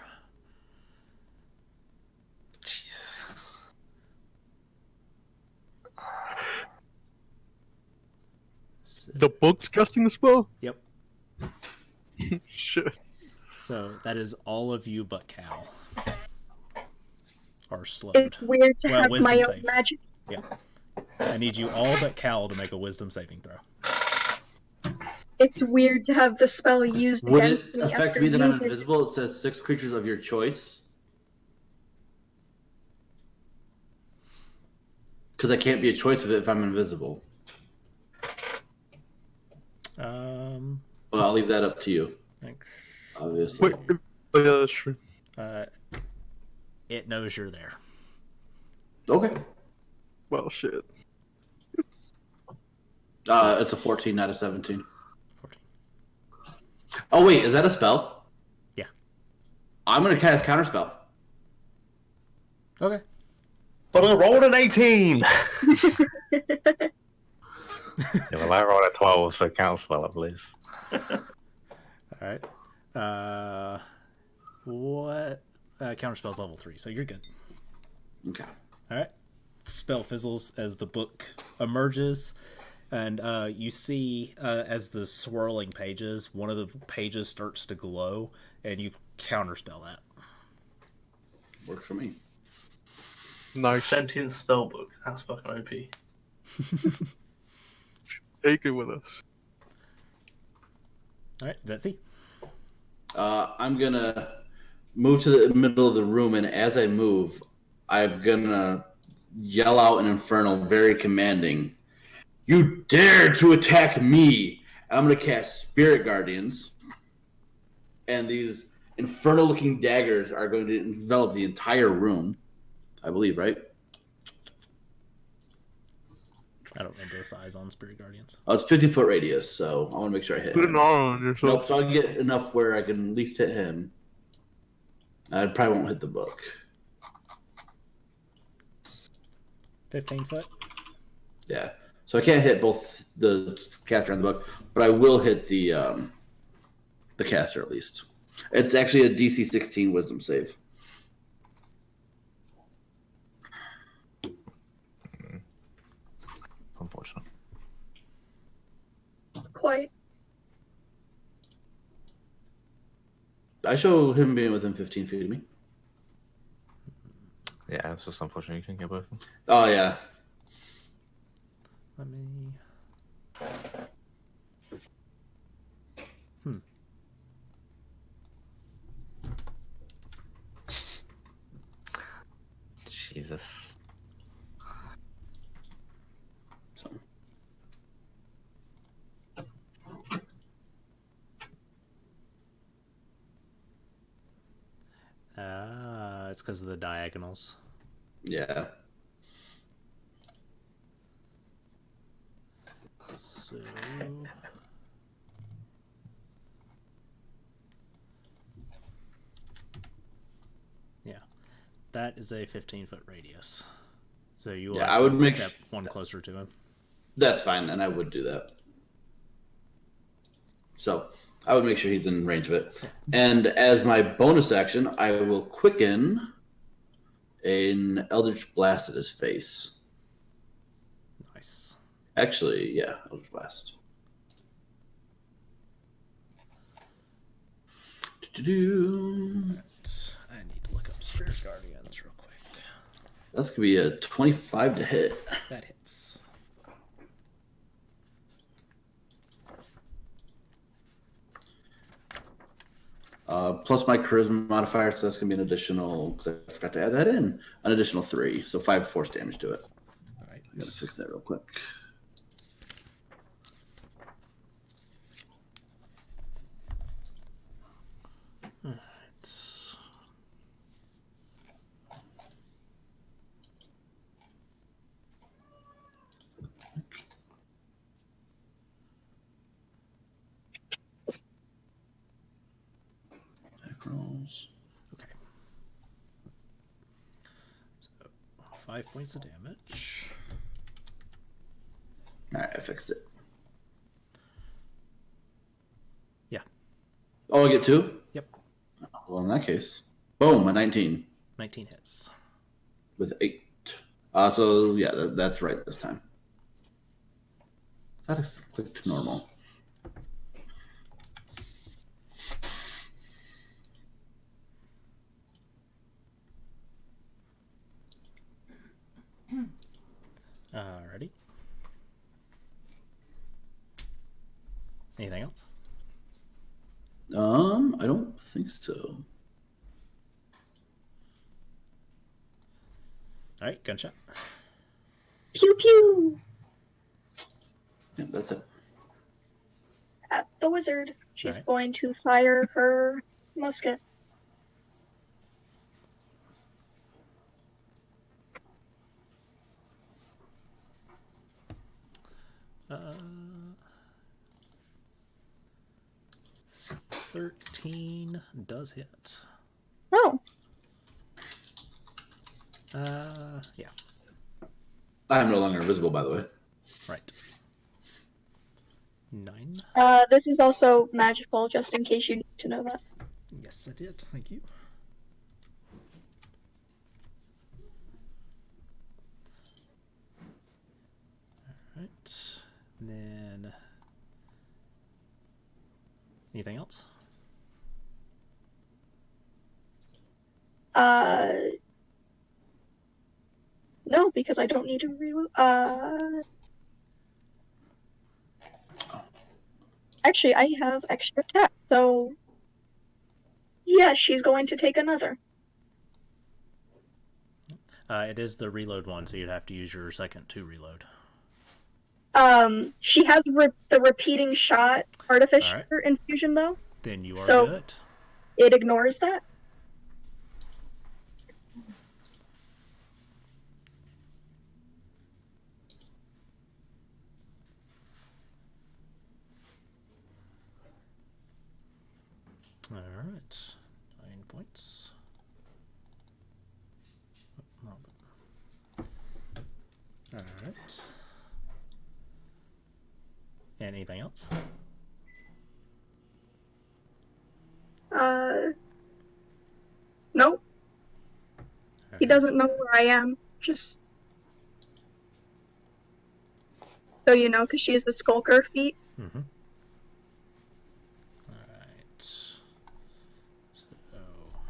Jesus. The book's casting the spell? Yep. Shit. So that is all of you but Cal are slowed. It's weird to Well, have wisdom my own save. magic. Yeah. I need you all but Cal to make a wisdom saving throw. It's weird to have the spell used Would against it me affect after me that I'm using it. invisible? It says 6 creatures of your choice. Because I can't be a choice of it if I'm invisible. Well, I'll leave that up to you, obviously. Wait, oh yeah, that's true. It knows you're there. Okay. Well, shit. It's a 14, not a 17. 14. Oh, wait, is that a spell? Yeah. I'm going to cast Counterspell. Okay. But I rolled an 18! Yeah, well, I rolled a 12, so counterspell, I believe. Alright. What? Counterspell's level 3, so you're good. Okay. Alright. Spell fizzles as the book emerges, and you see as the swirling pages, one of the pages starts to glow, and you counterspell that. Works for me. Nice. Sentient spellbook. That's fucking OP. Take it with us. Alright, Zetzi. I'm going to move to the middle of the room, and as I move, I'm going to yell out an infernal, very commanding. You dare to attack me! And I'm going to cast Spirit Guardians. And these infernal-looking daggers are going to envelop the entire room. I believe, right? I don't remember the size on Spirit Guardians. Oh, it's 50-foot radius, so I want to make sure I hit Put him. an R on yourself. Nope, so I can get enough where I can at least hit him. I probably won't hit the book. 15 foot? Yeah. So I can't hit both the caster and the book, but I will hit the caster at least. It's actually a DC 16 wisdom save. Unfortunate. Quite. I show him being within 15 feet of me. Yeah, it's just unfortunate you couldn't get both of them. Oh, yeah. Let me... Jesus. So. It's because of the diagonals. Yeah. So... yeah. That is a 15-foot radius. So you will Yeah, have I would to make step one closer to him. That's fine, and I would do that. So I would make sure he's in range of it. And as my bonus action, I will quicken an Eldritch Blast at his face. Nice. Actually, yeah, Eldritch Blast. Do-do-do. I need to look up Spirit Guardians real quick. That's going to be a 25 to hit. That hits. Plus my charisma modifier, so that's going to be an additional, because I forgot to add that in, an additional 3. So 5 force damage to it. All right. I got to fix that real quick. It's... rolls. Okay. So 5 points of damage. All right, I fixed it. Yeah. Oh, I get 2? Yep. Well, in that case, boom, a 19 19 hits. with 8. So yeah, that's right this time. I thought it clicked normal. Alrighty. Anything else? I don't think so. Alright, gunshot. Pew pew! Yeah, that's it. At the wizard. She's Alright. going to fire her musket. Uh, 13 does hit. Oh, Yeah, I'm no longer invisible, by the way. right. 9. this is also magical, just in case you need to know that. Yes, I did. Thank you. Alright. Then... anything else? No, because I don't need to reload. Actually, I have extra attack, so yeah, she's going to take another. It is the reload one, so you'd have to use your second to reload. She has the repeating shot artificer infusion though, Then you are So- good. it ignores that. Alright. 9 points. Alright. Anything else? Nope, he Alright. doesn't know where I am. Just so you know, because she has the skulker feat. Mm-hmm. Alright. So,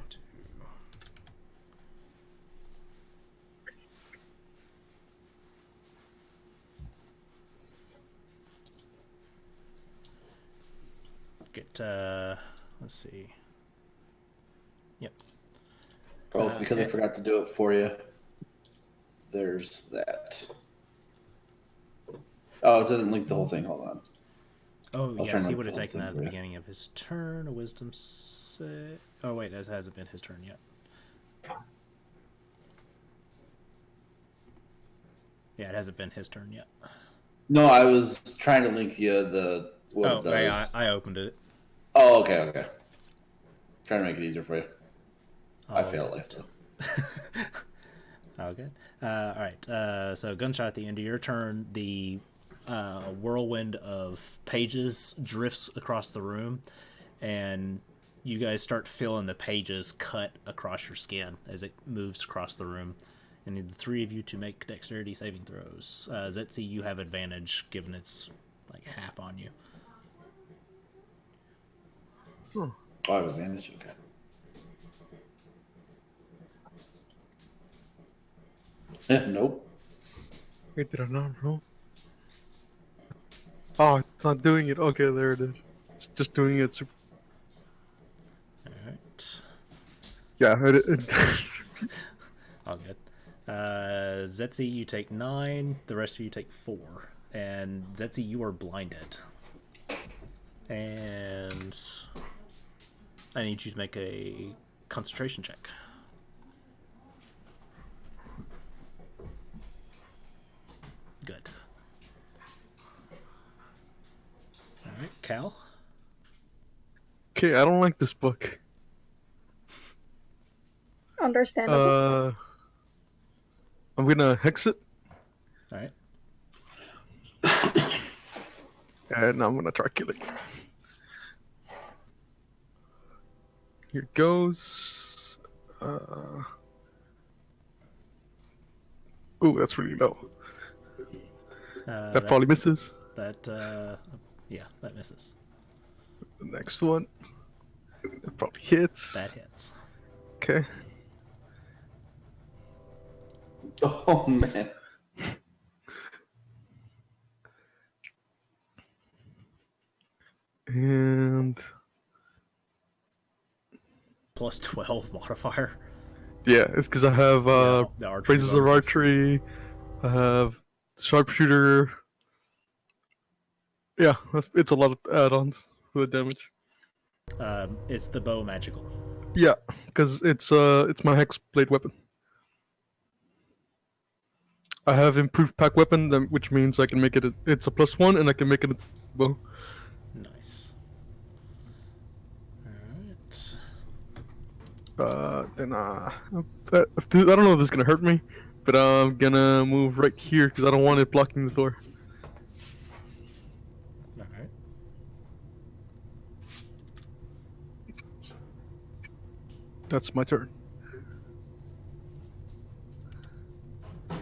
to... get, let's see. Yep. Oh, because I forgot to do it for you. There's that. Oh, it doesn't link the whole thing. Hold on. Oh, I'll yes, try he not would have to taken that at for the you. beginning of his turn. A wisdom save. Oh, wait, that hasn't been his turn yet. Yeah, it hasn't been his turn yet. No, I was trying to link you what Oh, it does. hey, I opened it. Oh, okay. Trying to make it easier for you. I Oh, fail at life though. Oh, good. All right. So, gunshot at the end of your turn. The whirlwind of pages drifts across the room, and you guys start feeling the pages cut across your skin as it moves across the room. And need the three of you to make dexterity saving throws. Zetsi, you have advantage given it's like half on you. Oh, I have advantage. Okay. Nope. Wait, did I not roll? Oh, it's not doing it. Okay, there it is. It's just doing it. All right. Yeah, I heard it. All good. Zetsi, you take 9. The rest of you take 4. And Zetsi, you are blinded. And I need you to make a concentration check. Good. All right, Cal. Okay, I don't like this book. Understandable. I'm gonna hex it, All right. and I'm gonna try killing it. Here it goes. Ooh, that's really low. That probably misses. Yeah, that misses. The next one. That probably hits. That hits. Okay. Oh man. And Plus 12 modifier. yeah, it's because I have The archery Praises of bonuses. Archery. I have Sharpshooter. Yeah, it's a lot of add-ons for the damage. Is the bow magical? Yeah, because it's my Hexblade weapon. I have improved pack weapon, which means I can make it. It's a +1, and I can make it a bow. Nice. Alright. Then I don't know if this is gonna hurt me, but I'm gonna move right here because I don't want it blocking the door. Alright. That's my turn. Hell.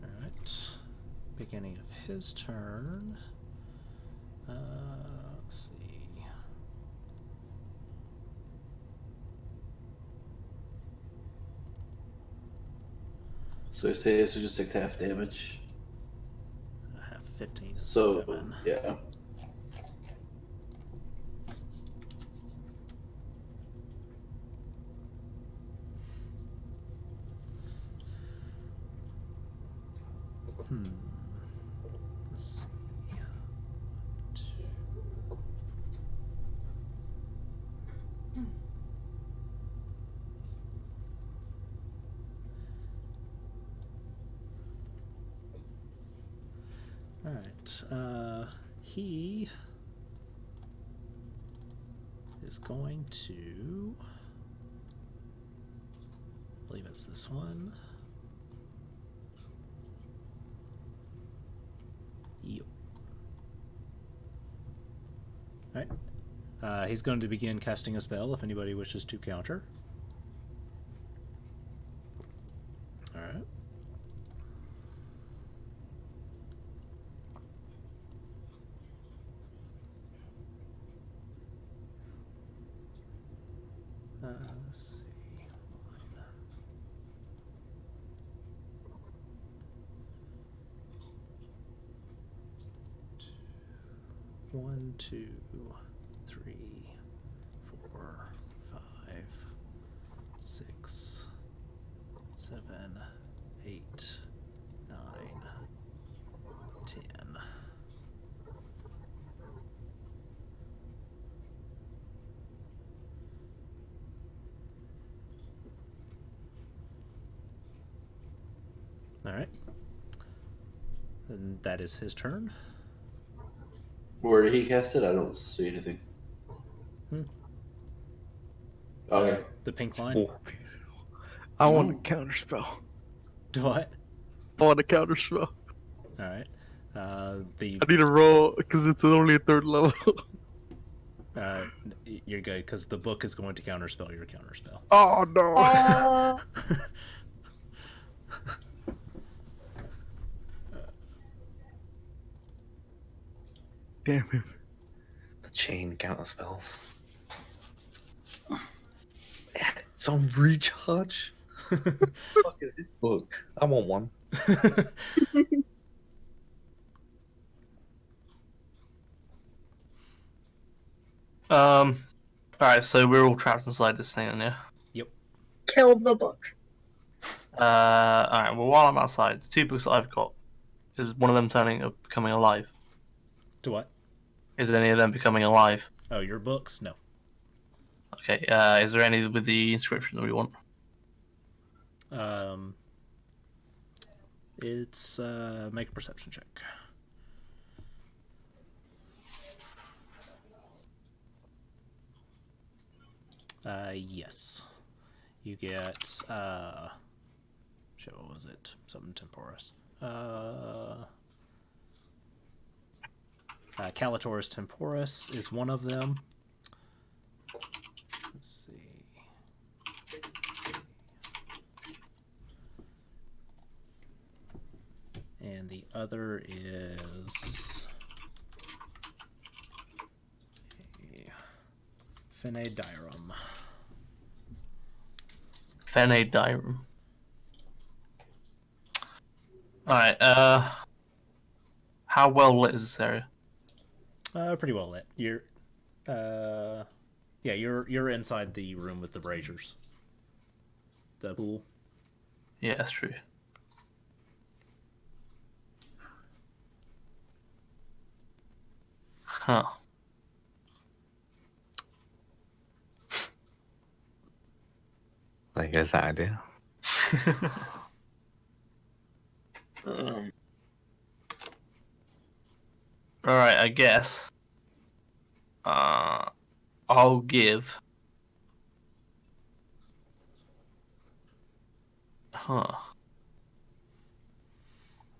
Alright. Beginning of his turn. Let's see. So you say this just takes half damage. I have 15 and So 7. yeah. Let's see. Alright, he is going to, I believe it's this one. Yep. Alright, he's going to begin casting a spell if anybody wishes to counter. Alright. Let's see. One, two, three, 4, 5, 6, 7, 8, 9, 10. Alright. And that is his turn. Where did he cast it? I don't see anything. Okay. The pink line. I want a counter spell. What? I want a counter spell. Alright. I need a roll because it's only a 3rd level. You're good, because the book is going to counterspell your counterspell. Oh no! Damn it. The chain counter spells. Yeah, it's on recharge. What the fuck is this book? I want one. Alright, so we're all trapped inside this thing, yeah? Yep. Kill the book. Alright, well, while I'm outside, the 2 books that I've got, is one of them becoming alive? To what? Is any of them becoming alive? Oh, your books? No. Okay, is there any with the inscription that we want? It's make a perception check. Yes. You get, shit, what was it? Something temporis. Calatoris temporis is one of them. Let's see. And the other is Phenadirum. Phenadirum. Alright, how well lit is this area? Pretty well lit. You're inside the room with the braziers. The pool. Yeah, that's true. Huh. I guess that idea. Alright, I guess. I'll give.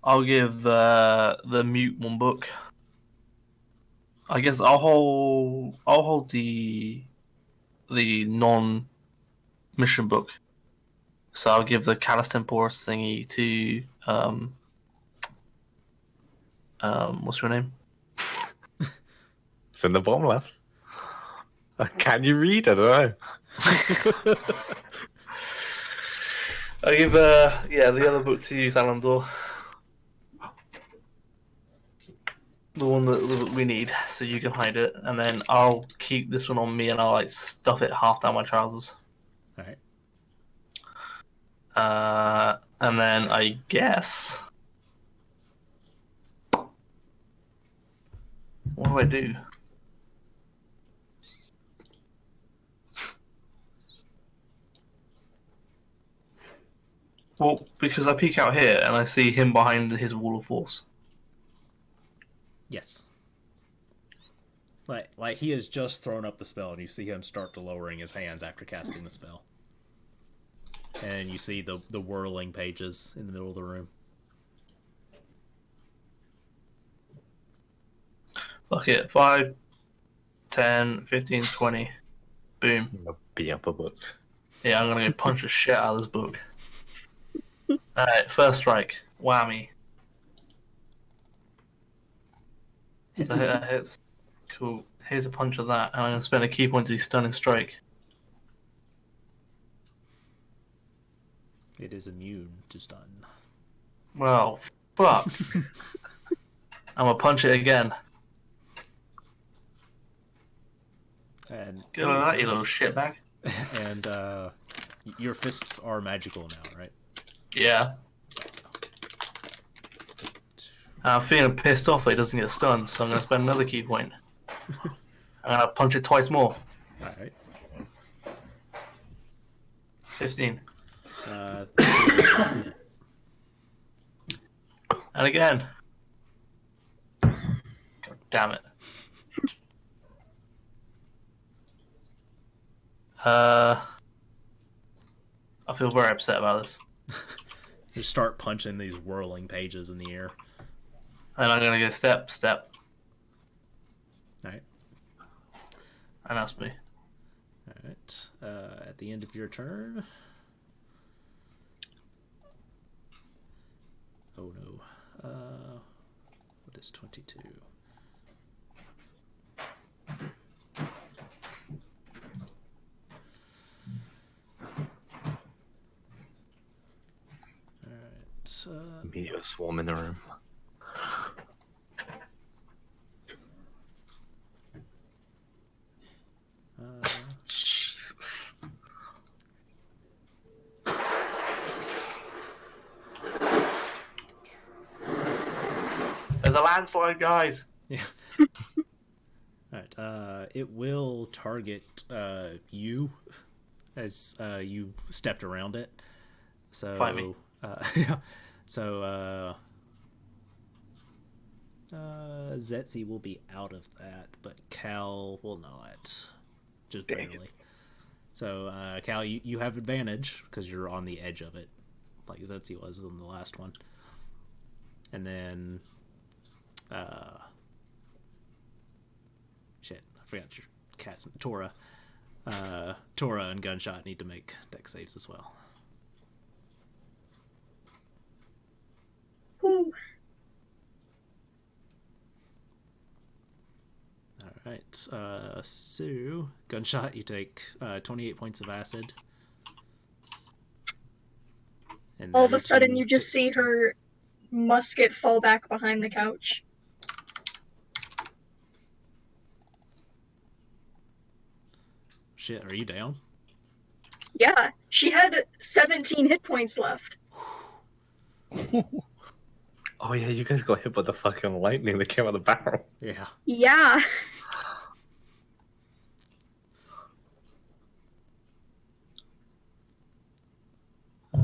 I'll give the mute one book. I guess I'll hold the non-mission book. So I'll give the Callus Temporis thingy to what's her name? It's in the bottom left. Can you read? I don't know. I'll give the other book to you, Thalandor. The one that we need, so you can hide it, and then I'll keep this one on me, and I'll like stuff it half down my trousers. All right. And then I guess, what do I do? Well, because I peek out here and I see him behind his wall of force. Yes. Like he has just thrown up the spell, and you see him start to lowering his hands after casting the spell. And you see the whirling pages in the middle of the room. Fuck it. 5, 10, 15, 20. Boom. Be up a book. Yeah, I'm gonna go punch the shit out of this book. Alright, first strike. Whammy. Hits. So that hits. Cool. Here's a punch of that, and I'm gonna spend a key point to stunning strike. It is immune to stun. Well, fuck. I'm gonna punch it again. And Good on that, you little shitbag. And your fists are magical now, right? Yeah. I'm feeling pissed off that he doesn't get stunned, so I'm gonna spend another key point. I'm gonna punch it twice more. Alright. 15. Uh, And again. God damn it. I feel very upset about this. just start punching these whirling pages in the air. And I'm gonna go step. Alright. And that's me. Alright. At the end of your turn. Oh no. What is 22? Alright. Be a swarm in the room. Jesus. There's a landslide, guys. Yeah. Alright, it will target you as you stepped around it. So Fight me. So Zetzi will be out of that, but Cal will not. Just Dang it. barely. So, Cal, you have advantage because you're on the edge of it, like Zetzi was in the last one. And then, shit, I forgot your cat's Tora. Tora and Gunshot need to make deck saves as well. Whew. All right. So, Gunshot, you take 28 points of acid. And All the of a other sudden, two you just take see 10. her musket fall back behind the couch. Shit, are you down? Yeah, she had 17 hit points left. Oh yeah, you guys got hit by the fucking lightning that came out of the barrel. Yeah. Yeah.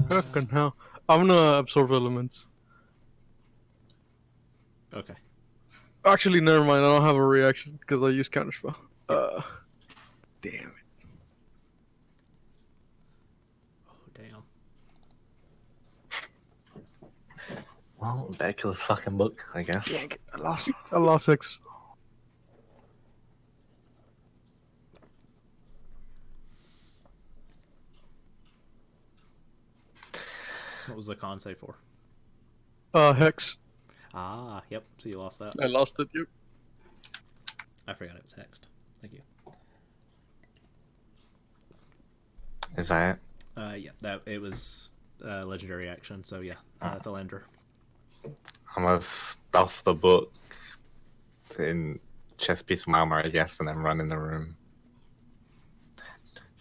Fucking hell. I'm gonna absorb elements. Okay. Actually, never mind. I don't have a reaction because I use counterspell. Damn it. Oh, damn. Well, better kill this fucking book, I guess. Dang it. I lost 6. What was the con save for? Hex. Ah, yep. So you lost that. I lost it. Yep. I forgot it was hexed. Thank you. Is that it? Yeah, that it was legendary action. So yeah, Thalander. I'm gonna stuff the book in chest piece of armor, I guess, and then run in the room.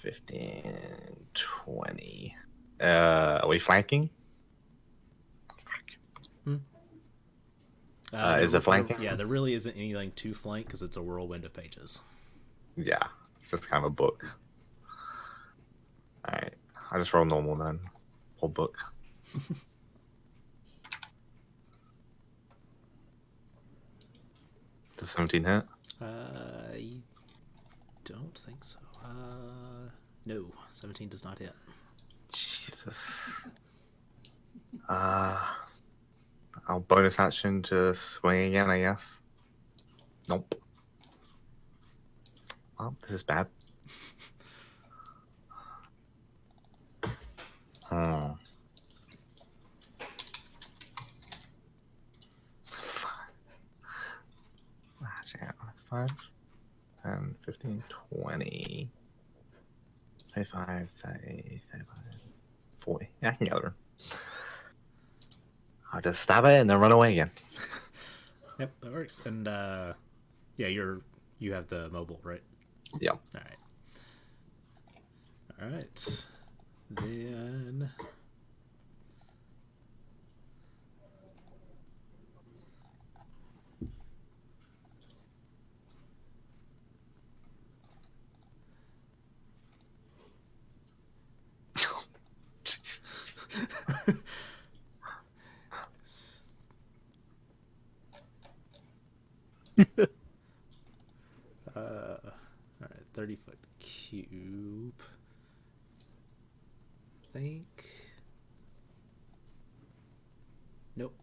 15, 20. Are we flanking? Is it flanking? Yeah, there really isn't anything to flank because it's a whirlwind of pages. Yeah, it's just kind of a book. Alright, I just roll normal then. Whole book. Does 17 hit? I don't think so. No, 17 does not hit. Jesus. I'll bonus action to swing again, I guess. Nope. Well, this is bad. Hmm. 5, 10, 15, 20, 25, 30, 35, 40. Yeah, I can gather her. I'll just stab it and then run away again. Yep, that works. And yeah, you have the mobile, right? Yep. All right. All right. Then all right, 30-foot cube. Think. Nope.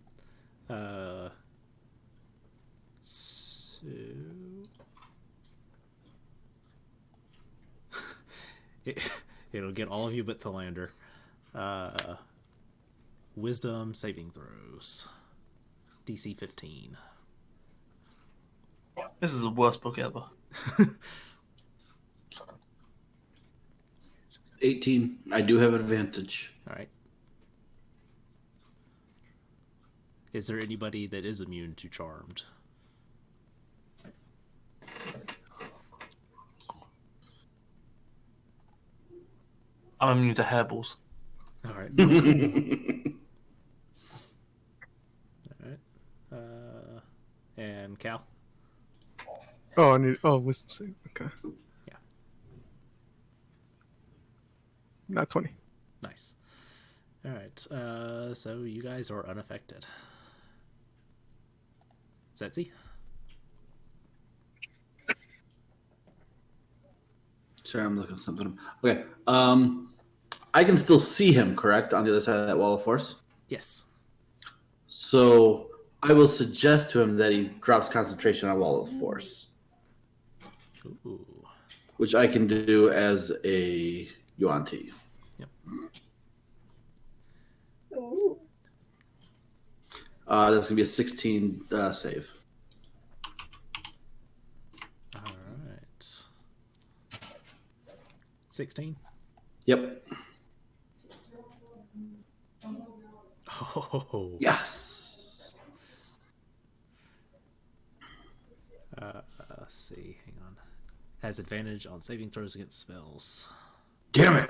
So it'll get all of you but Thalander. Wisdom saving throws. DC 15. This is the worst book ever. 18. I do have advantage. All right. Is there anybody that is immune to charmed? I'm immune to hairballs. All right. All right. And Cal. Oh, I need. Oh, wisdom save. Okay. Yeah. Not 20. Nice. All right. So you guys are unaffected. Zetzi. Sorry, I'm looking at something. Okay. I can still see him, correct, on the other side of that wall of force? Yes. So I will suggest to him that he drops concentration on wall of force, Ooh. which I can do as a Yuan-Ti. Yep. Ooh. That's going to be a 16 save. All right. 16. Yep. Oh. Yes. Let's see. Hang on. Has advantage on saving throws against spells. Damn it.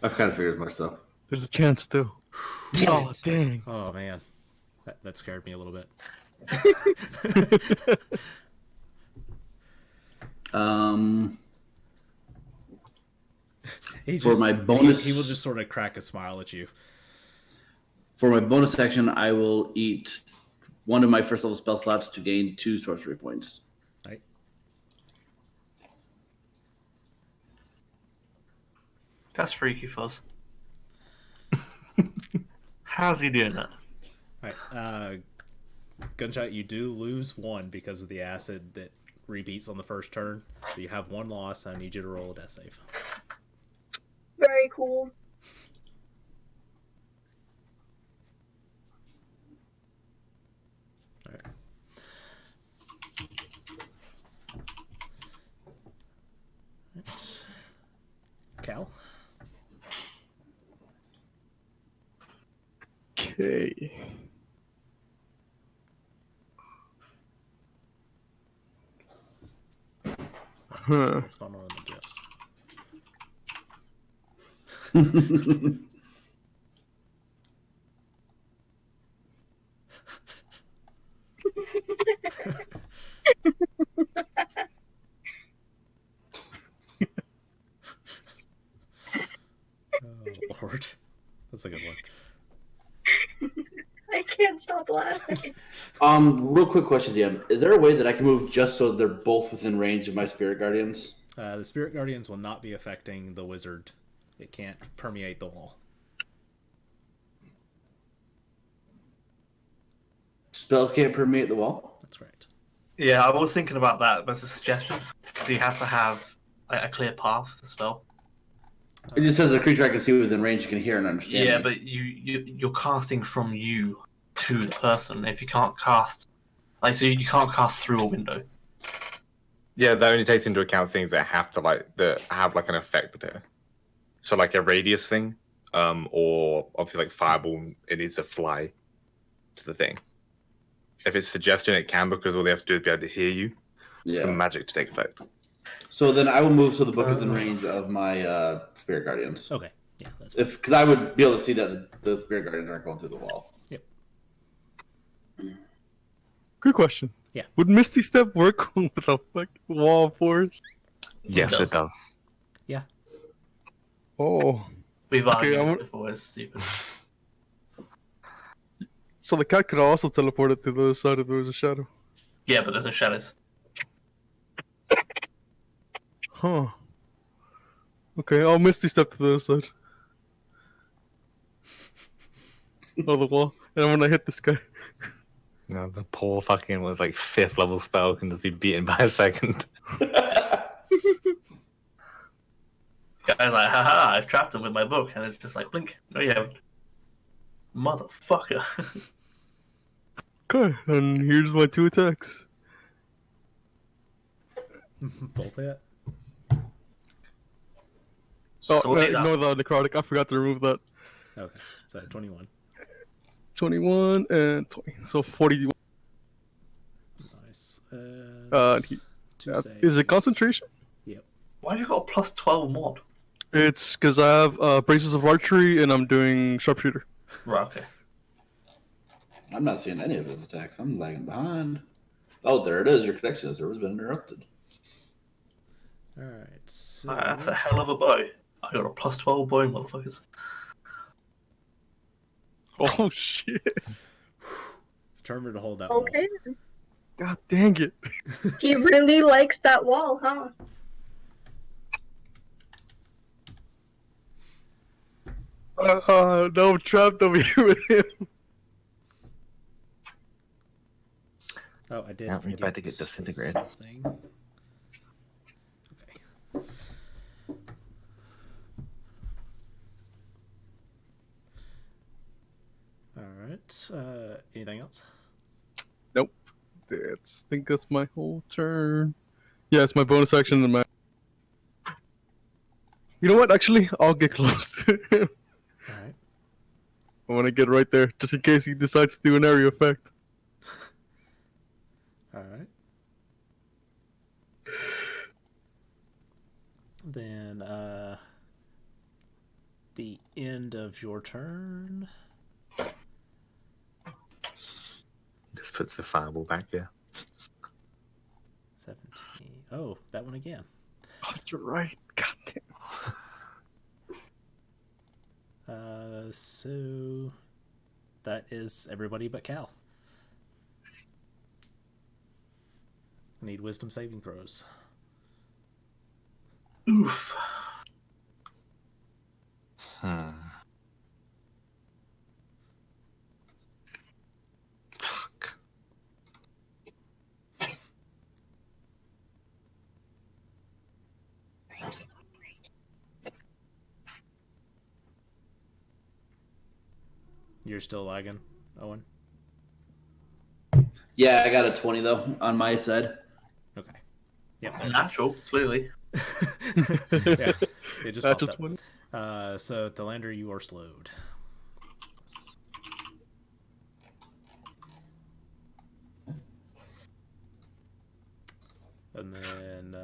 I've kind of figured as much, though. There's a chance still. Oh, dang. Oh man, that scared me a little bit. For my bonus- he will just sort of crack a smile at you. For my bonus action, I will eat one of my first level spell slots to gain 2 sorcery points. Right. That's freaky fuzz. How's he doing that? Right. Gunshot, you do lose 1 because of the acid that repeats on the first turn. So you have 1 loss, and I need you to roll a death save. Very cool. All right. Right. Cal? Okay. Huh. What's going on in the gifts? Oh, Lord. That's a good one. I can't stop laughing. Real quick question, DM. Is there a way that I can move just so they're both within range of my spirit guardians? The Spirit Guardians will not be affecting the wizard. It can't permeate the wall. Spells can't permeate the wall? That's right. Yeah, I was thinking about that, but it's a suggestion. So you have to have a clear path for the spell. It just says a creature I can see within range can hear and understand. Yeah, me. but you're casting from you to the person. If you can't cast, so you can't cast through a window. Yeah, that only takes into account things that have to that have like an effect there. So like a radius thing, or obviously like fireball, it needs to fly to the thing. If it's suggestion, it can, because all they have to do is be able to hear you for magic to take effect. So then I will move so the book is in range of my spirit guardians. Okay. Yeah, that's Because I would be able to see that the spirit guardians aren't going through the wall. Yep. Good question. Yeah. Would Misty Step work with a fucking wall of force? Yes, it does. Yeah. Oh. We've Okay, argued this before. It's stupid. So the cat could also teleport it to the other side if there was a shadow. Yeah, but there's no shadows. Huh. Okay, I'll Misty Step to the other side. of the wall. And I'm gonna hit this guy. No, the poor fucking was like 5th level spell can just be beaten by a second. Guy's like, haha, I've trapped him with my book. And it's just like, blink. No, you haven't. Motherfucker. Okay, and here's my 2 attacks. Both hit. Oh, Sort it out. ignore the necrotic. I forgot to remove that. Okay. So 21. 21 and 20. So 41. Nice. Two Is it saves. concentration? Yep. Why have you got a plus 12 mod? It's because I have braces of archery and I'm doing sharpshooter. Right, okay. I'm not seeing any of his attacks. I'm lagging behind. Oh, there it is. Your connection has always been interrupted. All right. So That's a hell of a bow. I got a plus 12 bow, motherfuckers. Oh shit! determined to hold that wall. Okay. God dang it! He really likes that wall, huh? No, I'm trapped over here with him. Oh, I did. Yeah, you're about to forget get disintegrated. Something. Okay. All right. Anything else? Nope. I think that's my whole turn. Yeah, it's my bonus action and my. You know what? Actually, I'll get close to him. All right. I want to get right there, just in case he decides to do an area effect. All right. Then, the end of your turn. Just puts the fireball back there. 17. Oh, that one again. Oh, you're right. God damn. So that is everybody but Cal. I need wisdom saving throws. Oof. Fuck. You're still lagging, Owen? Yeah, I got a 20 though on my side. Okay. Yep. Natural, clearly. Yeah, it just Natural popped 20. up. So Thalander, you are slowed. And then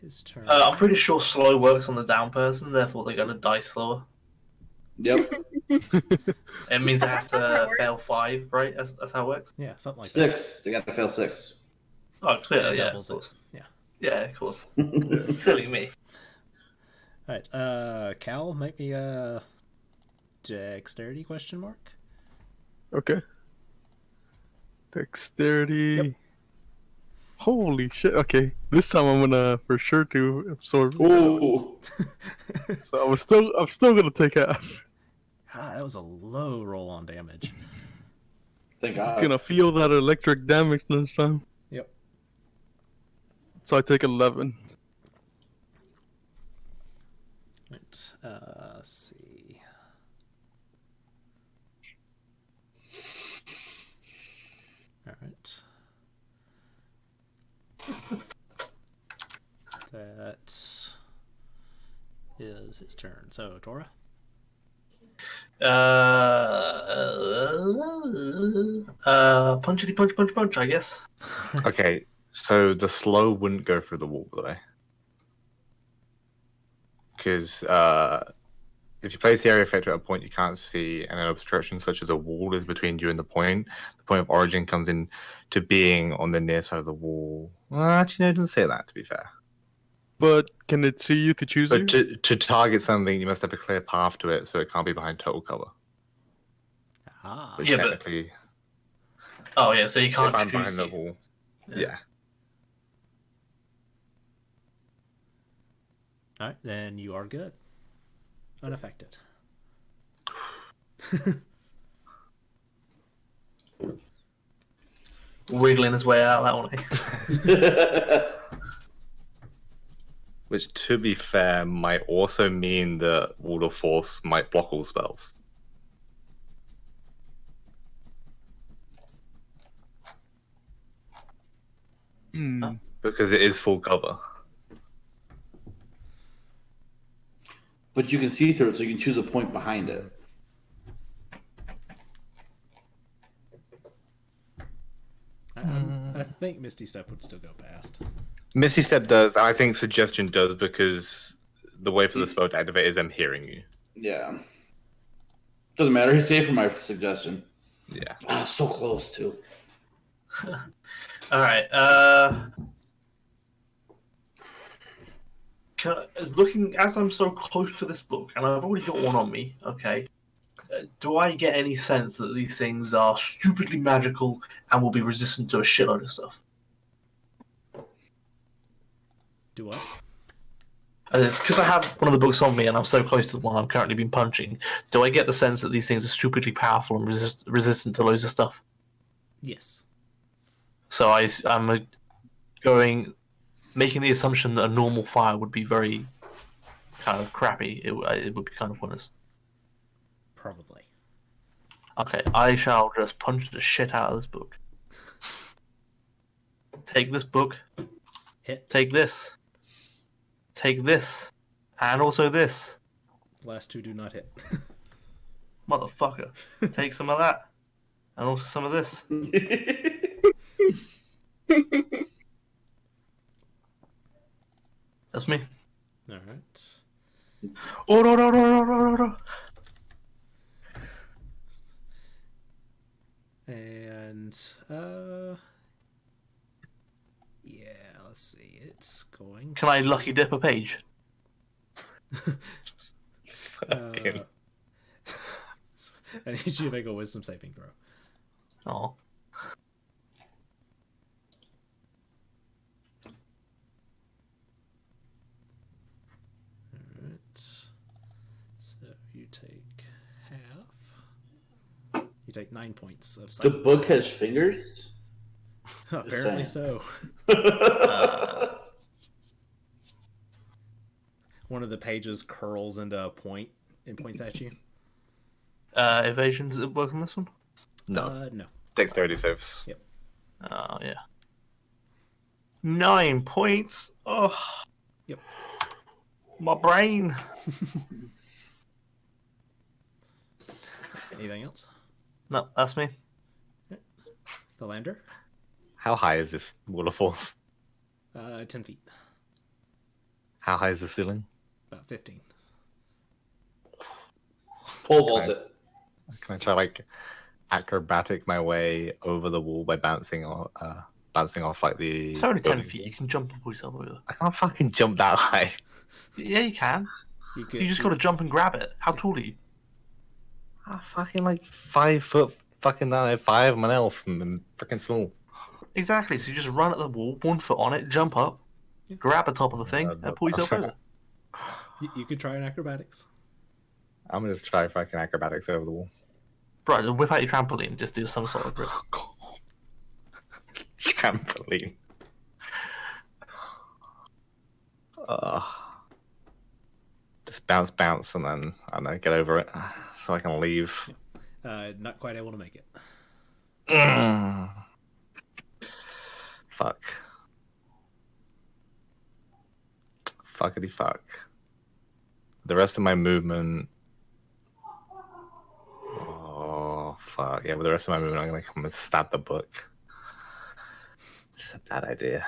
his turn. I'm pretty sure slow works on the down person, therefore they're going to die slower. Yep. It means I have to fail 5, right? That's how it works. Yeah, something like 6. They got to fail 6. Oh, that. clearly, It yeah. doubles Of it. course. Yeah. Yeah, of course. Silly me. All right. Cal, make me a dexterity question mark. Okay. Dexterity. Yep. Holy shit. Okay. This time I'm gonna for sure to absorb. Ooh. So I'm still gonna take half. Ah, that was a low roll on damage. Thank It's God. gonna feel that electric damage this time. Yep. So I take 11. Right. Let's see. All right. That is his turn. So, Tora? Punchity punch, I guess. Okay, so the slow wouldn't go through the wall, though. Because if you place the area effect at a point you can't see, and an obstruction such as a wall is between you and the point of origin comes in to being on the near side of the wall. Well, actually, no, it doesn't say that, to be fair. But can it see you to choose you? But to target something, you must have a clear path to it, so it can't be behind total cover. Ah. Which Yeah, but- technically, Oh, yeah, so you if can't I'm choose behind the you. wall, Yeah. yeah. All right, then you are good. Unaffected. Wiggling his way out that one. Which, to be fair, might also mean that Wall of Force might block all spells. Hmm. Because it is full cover. But you can see through it, so you can choose a point behind it. I think Misty Step would still go past. Misty Step does, and I think Suggestion does, because the way for the spell to activate is them hearing you. Yeah. Doesn't matter. He's safe for my suggestion. Yeah. Ah, so close too. All right. Looking as I'm so close to this book, and I've already got one on me. Okay. Do I get any sense that these things are stupidly magical and will be resistant to a shitload of stuff? Do what? It's because I have one of the books on me and I'm so close to the one I'm currently being punching. Do I get the sense that these things are stupidly powerful and resistant to loads of stuff? Yes. So I'm making the assumption that a normal fire would be very kind of crappy. It would be kind of pointless. Probably. Okay, I shall just punch the shit out of this book. Take this book. Hit. Take this. Take this. And also this. The last two do not hit. Motherfucker. Take some of that. And also some of this. That's me. All right. Oh, no. And yeah, let's see. It's going. Can I lucky dip a page? Fucking- I need you to make a wisdom saving throw. Oh. Alright. So you take half. You take 9 points of The psychic book has damage. fingers. Apparently saying. so. One of the pages curls into a point and points at you. Evasion's it work on this one? No. No. Dexterity saves. Oh, yeah. 9 points? Oh. Yep. My brain. Anything else? No, that's me. The lander? How high is this waterfall? 10 feet. How high is the ceiling? About 15. Pole vault it. Can I try like acrobatic my way over the wall by bouncing off like the? It's only 10 building? feet. You can jump and pull yourself over. I can't fucking jump that high. Yeah, you can. You You just got to jump and grab it. How tall are you? Fucking like 5 foot. Fucking 5. I'm an elf. I'm freaking small. Exactly. So you just run at the wall, 1 foot on it, jump up, grab the top of the thing, and pull yourself over. You could try an acrobatics. I'm gonna just try fucking acrobatics over the wall. Right, then whip out your trampoline and just do some sort of grip. Trampoline. Just bounce, and then I don't know, get over it, so I can leave. Not quite able to make it. Fuck. Fuckity fuck. The rest of my movement. Oh fuck yeah! With the rest of my movement, I'm gonna come and stab the book. It's a bad idea.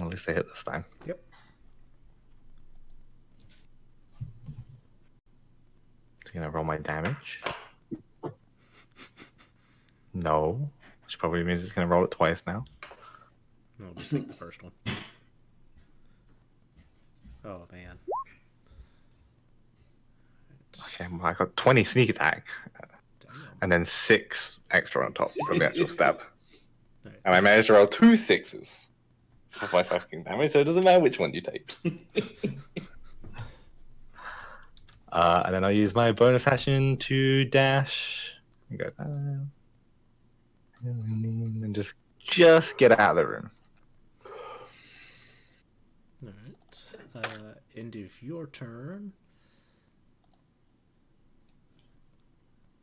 At least I hit this time. Yep. Gonna roll my damage. No, which probably means it's gonna roll it twice now. I'll just take the first one. Oh man. Okay, well, I got 20 sneak attack, Damn. and then 6 extra on top from the actual stab. Alright. And I managed to roll 2 6s for my fucking damage, so it doesn't matter which one you take. And then I'll use my bonus action to dash and go down. And just get out of the room. Alright. End of your turn.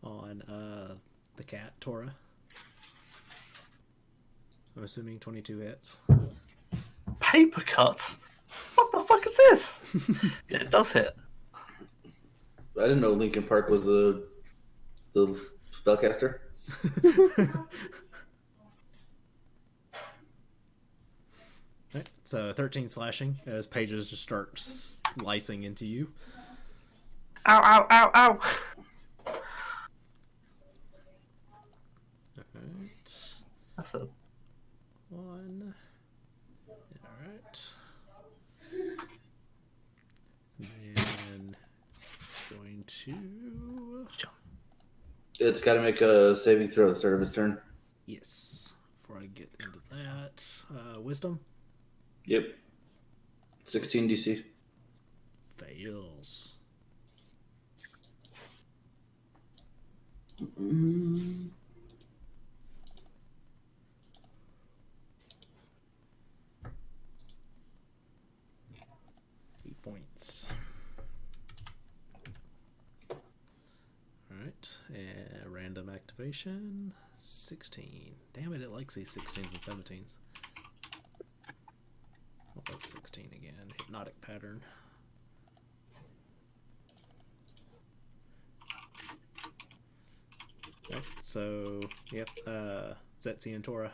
On the cat, Tora. I'm assuming 22 hits. Paper cuts? What the fuck is this? Yeah, it does hit. I didn't know Linkin Park was the spellcaster. Right, so 13 slashing as pages just start slicing into you. Ow, ow, ow, ow! Alright. That's a... 1. Alright. And it's going to jump. It's got to make a saving throw at the start of his turn. Yes. Before I get into that, wisdom. Yep. 16 DC. Fails. Mm. 8 points. Alright, and random activation. 16. Damn it, it likes these 16s and 17s. What was 16 again? Hypnotic pattern. Right, so, yep, Zetzi and Tora.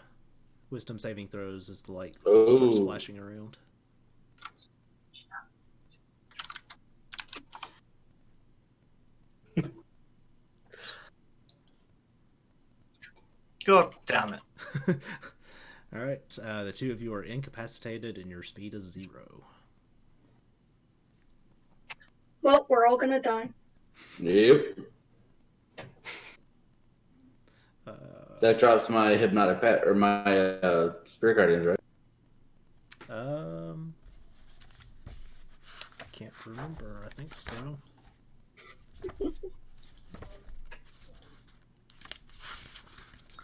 Wisdom saving throws as the light starts Oh. flashing around. God damn it. Alright, the two of you are incapacitated and your speed is 0. Well, we're all gonna die. Yep. That drops my hypnotic pet or my spirit guardians, right? I can't remember. I think so.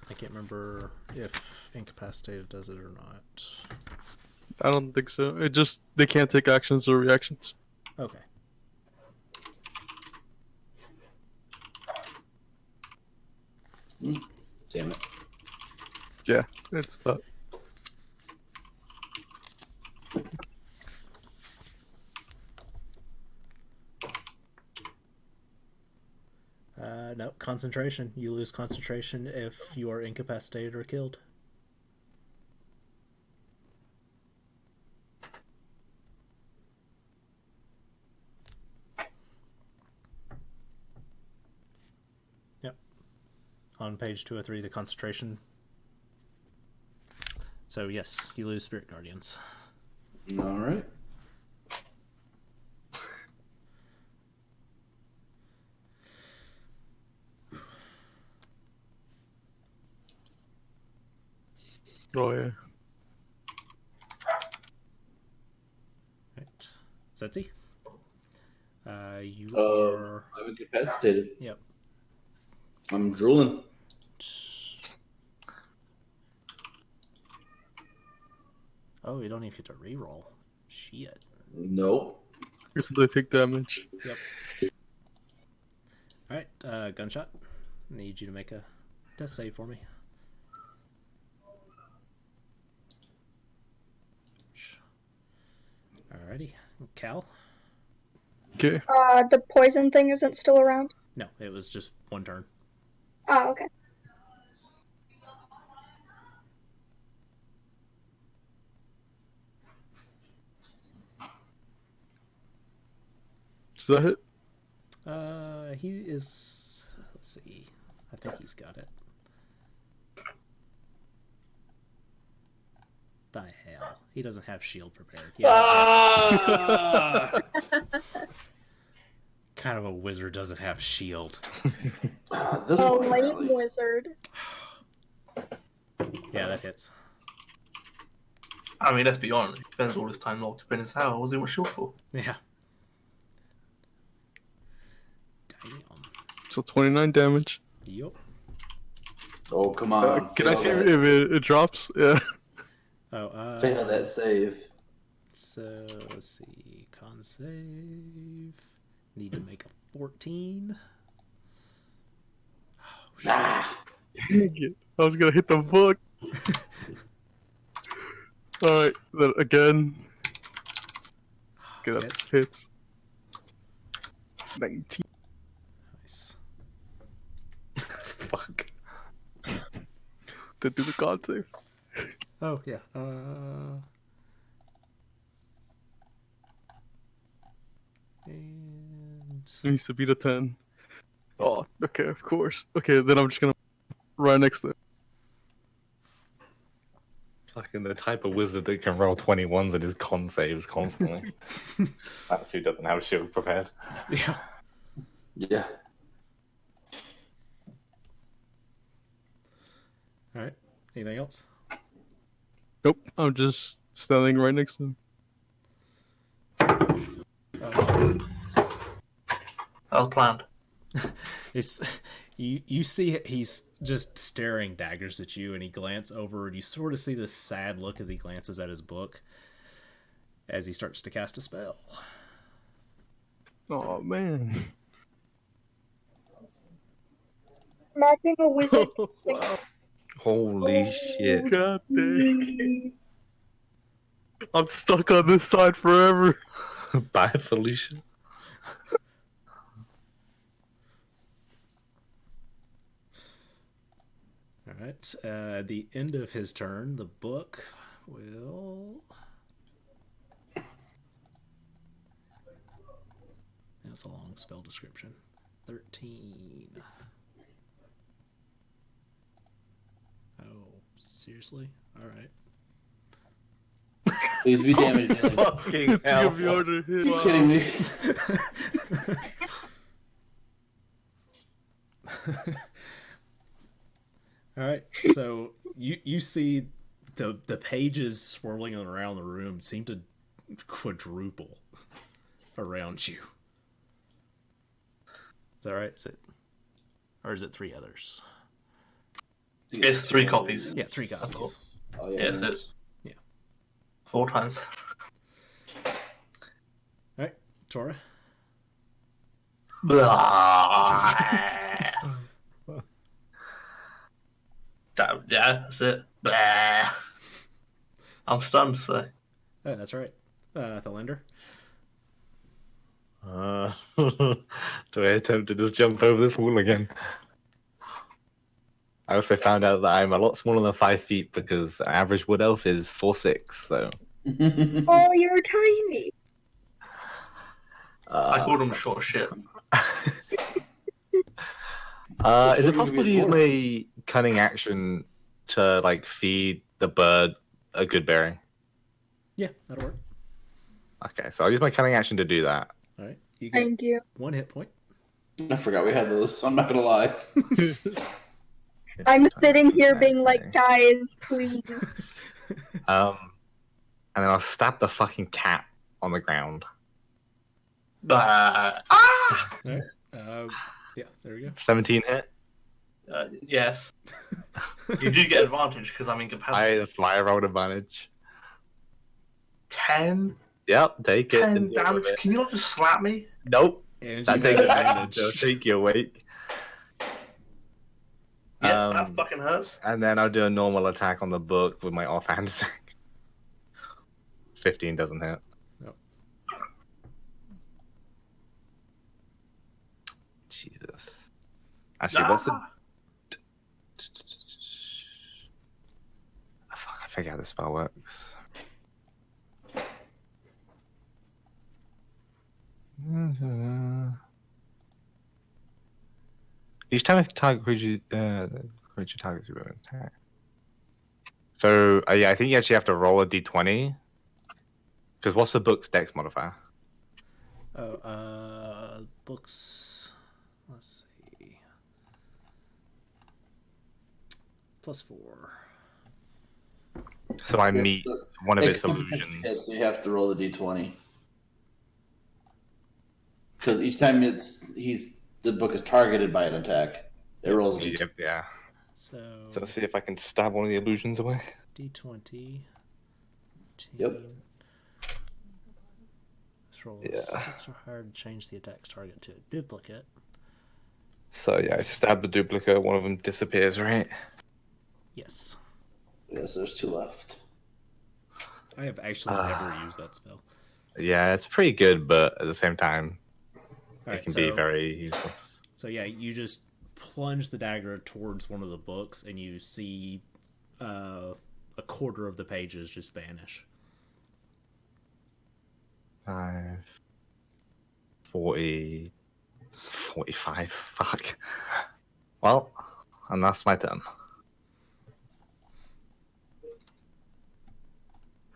I can't remember if incapacitated does it or not. I don't think so. It just they can't take actions or reactions. Okay. Damn it. Yeah, it's that. No, concentration. You lose concentration if you are incapacitated or killed. Yep. On page 203, the concentration. So yes, you lose spirit guardians. All right. Oh yeah. Right. Zetzi? You are... I'm incapacitated. Yep. I'm drooling. Oh, you don't even get to reroll. Shit. Nope. Guess they take damage. Yep. Alright, gunshot. Need you to make a death save for me. Alrighty. Cal? Okay. The poison thing isn't still around? No, it was just one turn. Oh, okay. Does that hit? He is... Let's see. I think he's got it. The hell? He doesn't have shield prepared. Yeah, Ah! kind of a wizard doesn't have shield. This Oh, one, lame really. wizard. Yeah, that hits. I mean, let's be honest. He spends all this time locked up in his house. What's he want shield for? Yeah. Damn. So 29 damage. Yup. Oh, come on. Can I see fail if it drops? Yeah. Oh, Fail that save. So, let's see. Con save. Need to make a 14. Oh, shit. Ah! Dang it. I was gonna hit the book. Alright, then again. Get up, Hits. hits. 19. Nice. Fuck. Then do the god save. Oh, yeah. And... It needs to beat a 10. Oh, okay, of course. Okay, then I'm just gonna right next to it. Fucking the type of wizard that can roll 21s and his con saves constantly. That's who doesn't have shield prepared. Yeah. Yeah. Alright. Anything else? Nope, I'm just standing right next to him. That was planned. It's you see he's just staring daggers at you, and he glances over, and you sort of see this sad look as he glances at his book as he starts to cast a spell. Oh man. Imagine a wizard. Wow. Holy shit. God dang. I'm stuck on this side forever. Bye, Felicia. All right. At the end of his turn, the book will. That's a long spell description. 13. Oh, seriously? All right. Please be damage dealing. Fucking It's hell. gonna be hard to hit. You kidding me? All right. So you see the pages swirling around the room seem to quadruple around you. Is that right? Is it, or is it 3 others? It's 3 copies. Yeah, 3 copies. Oh, yeah. Yes, it's Yeah. 4 times. All right, Tora. Yeah, that's it. Blah. I'm stunned, so. Oh, that's right. Thalander. Do I attempt to just jump over this wall again? I also found out that I'm a lot smaller than 5 feet because average wood elf is 4'6", so... Oh, you're tiny. I called him short shit. Is it possible to use my cunning action to, like, feed the bird a good berry? Yeah, that'll work. Okay, so I'll use my cunning action to do that. All right, you get Thank you. 1 hit point. I forgot we had those. I'm not gonna lie. I'm sitting here being like, guys, please. And then I'll stab the fucking cat on the ground. Ah! All right. Yeah, there we go. 17 hit. Yes. You do get advantage because I'm incapacitated. I fly rolled advantage. 10? Yep, take it. 10 and deal damage? with it. Can you not just slap me? Nope. And That you takes have advantage. It'll take you awake. Yeah, that fucking hurts. And then I'll do a normal attack on the book with my offhand attack. 15 doesn't hit. Nope. Jesus. Actually, what's the... Ah! Fuck, I forget how this spell works. Each time a target creature targets you with an attack. So, yeah, I think you actually have to roll a d20. Because what's the book's dex modifier? Oh, books. Let's see. +4. So I meet one of its Yeah, illusions. so you have to roll the d20. Because each time the book is targeted by an attack, it rolls a d20. Yeah. So So let's see if I can stab one of the illusions away. D20. Yep. Let's roll Yeah. 6 or higher to change the attack's target to a duplicate. So yeah, I stab the duplicate, one of them disappears, right? Yes. Yes, there's 2 left. I have actually never used that spell. Yeah, it's pretty good, but at the same time, All it right, can be very useless. So yeah, you just plunge the dagger towards one of the books, and you see a quarter of the pages just vanish. 5, 40, 45. Fuck. Well, and that's my turn.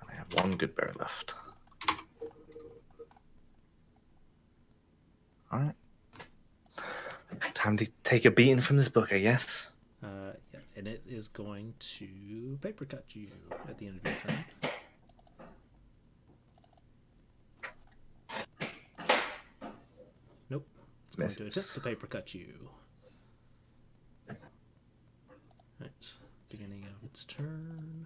I have 1 good berry left. Alright. Time to take a beating from this book, I guess. Yeah, and it is going to paper cut you at the end of your turn. Nope. It's going to attempt to paper cut you. Right. Beginning of its turn.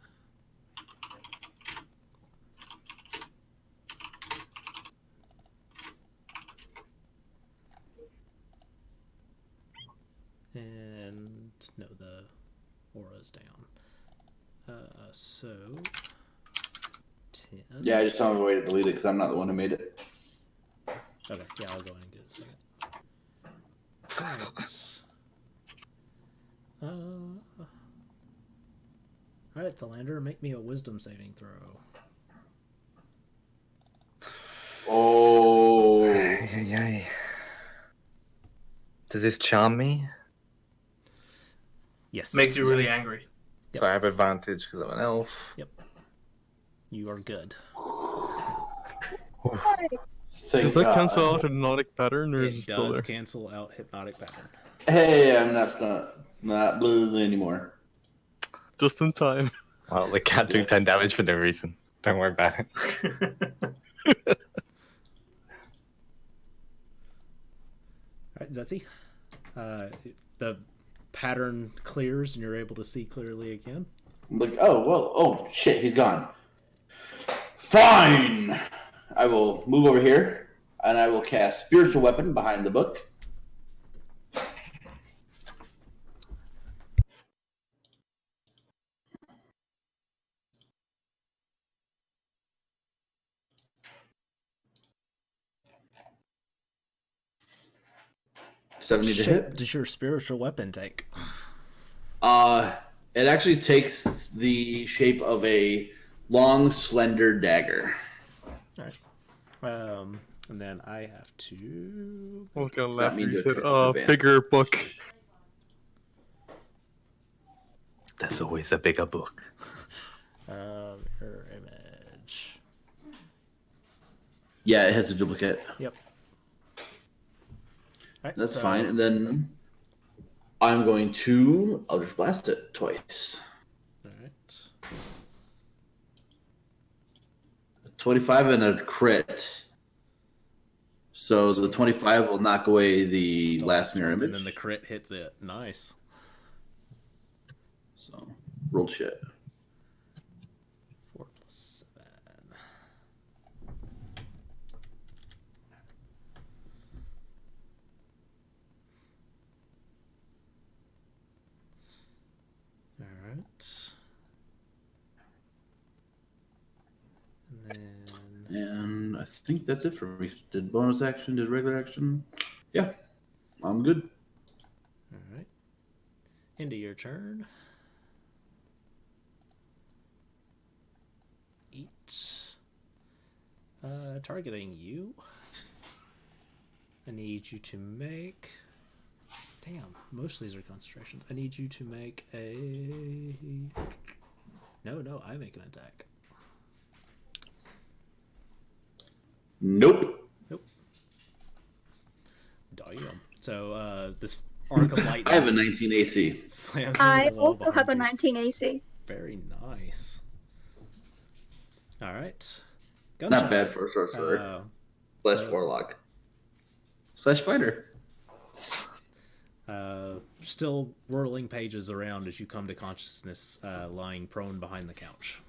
And no, the aura's down. So 10. Yeah, I just found a way to delete it because I'm not the one who made it. Okay, yeah, I'll go ahead and get it a second. Alright, Thalander, make me a wisdom saving throw. Oh. Yay. Does this charm me? Yes. Make you really angry. So I have advantage because I'm an elf. Yep. You are good. Does that cancel out hypnotic pattern, or is it It still does there? cancel out hypnotic pattern. Hey, I'm not blue anymore. Just in time. Well, the cat took 10 damage for no reason. Don't worry about it. Alright, Zetsi. The pattern clears and you're able to see clearly again. I'm like, oh shit, he's gone. Fine. I will move over here and I will cast Spiritual Weapon behind the book. What 70 to shape hit. does your spiritual weapon take? It actually takes the shape of a long, slender dagger. Alright. And then I have to. I was gonna laugh me when you to said, attack with advantage. bigger book. There's always a bigger book. Mirror image. Yeah, it has a duplicate. Yep. Alright, That's so- fine. And then I'm going to Eldritch Blast it twice. Alright. 25 and a crit. So the 25 will knock away the last mirror image. And then the crit hits it. Nice. So rolled shit. 4 plus 7. Alright. And then. And I think that's it for me. Did bonus action, did regular action. Yeah, I'm good. Alright. Into your turn. Eat. Targeting you. I need you to make. Damn, most of these are concentrations. I need you to make a. No, I make an attack. Nope. Nope. Damn. So, this arc of lightning. I have a 19 AC. Slams into I the wall also have a behind you. 19 AC. Very nice. All right. Not bad for a sorcerer. Slash warlock. Slash fighter. Still whirling pages around as you come to consciousness, lying prone behind the couch.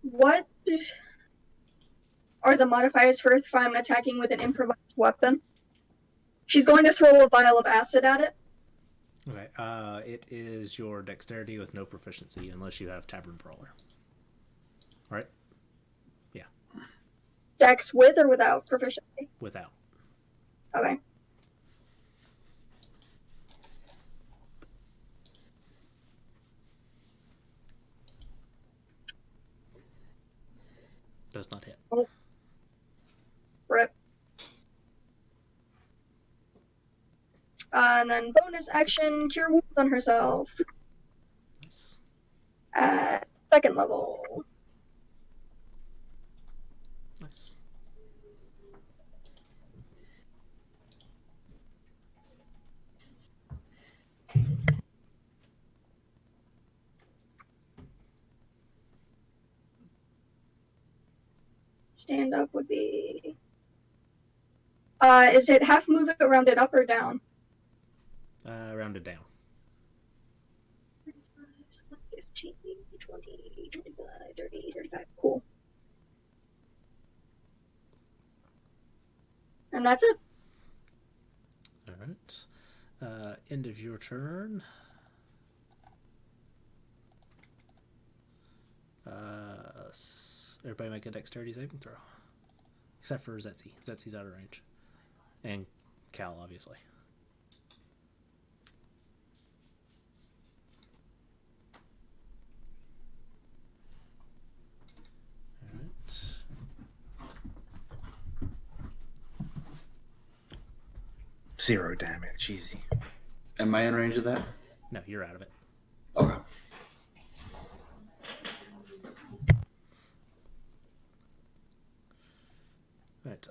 What are the modifiers for if I'm attacking with an improvised weapon? She's going to throw a vial of acid at it. Okay. It is your dexterity with no proficiency unless you have Tavern Brawler. All right. Yeah. Dex with or without proficiency? Without. Okay. Does not hit. Oh. Rip. And then bonus action, cure wounds on herself. Nice. Second level. Nice. Stand up would be. Is it half move it rounded up or down? Rounded down. 15, 20, 25, 30, 35. Cool. And that's it. All right. End of your turn. Everybody make a dexterity saving throw. Except for Zetzi. Zetzi's out of range. And Cal, obviously. All right. Zero damage, easy. Am I in range of that? No, you're out of it. Okay. Right.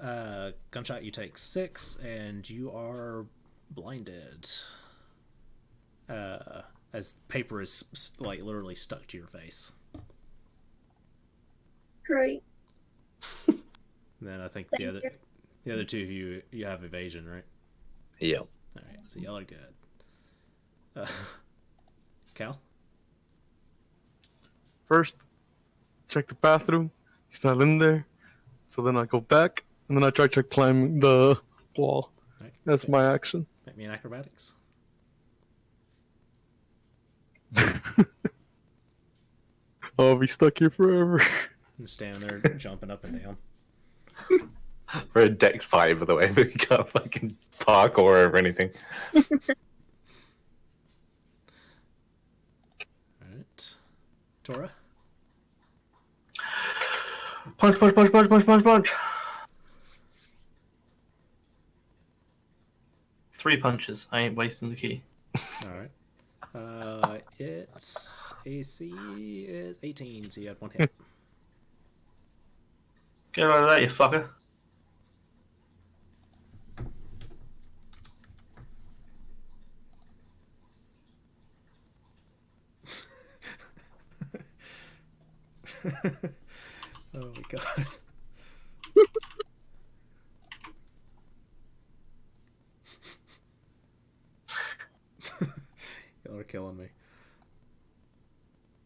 Gunshot, you take 6, and you are blinded. As paper is like literally stuck to your face. Great. And then I think the other two of you have evasion, right? Yep. All right, so y'all are good. Cal. First, check the bathroom. He's not in there. So then I go back, and then I try to climb the wall. Right. That's my action. Make me an acrobatics. I'll be stuck here forever. I'm standing there jumping up and down. We're a dex party, by the way. We can't fucking parkour or anything. Alright. Tora? Punch, punch, punch, punch, punch, punch, punch. 3 punches. I ain't wasting the key. Alright. Its AC is 18, so you had 1 hit. Get out of that, you fucker. Oh my god. Y'all are killing me.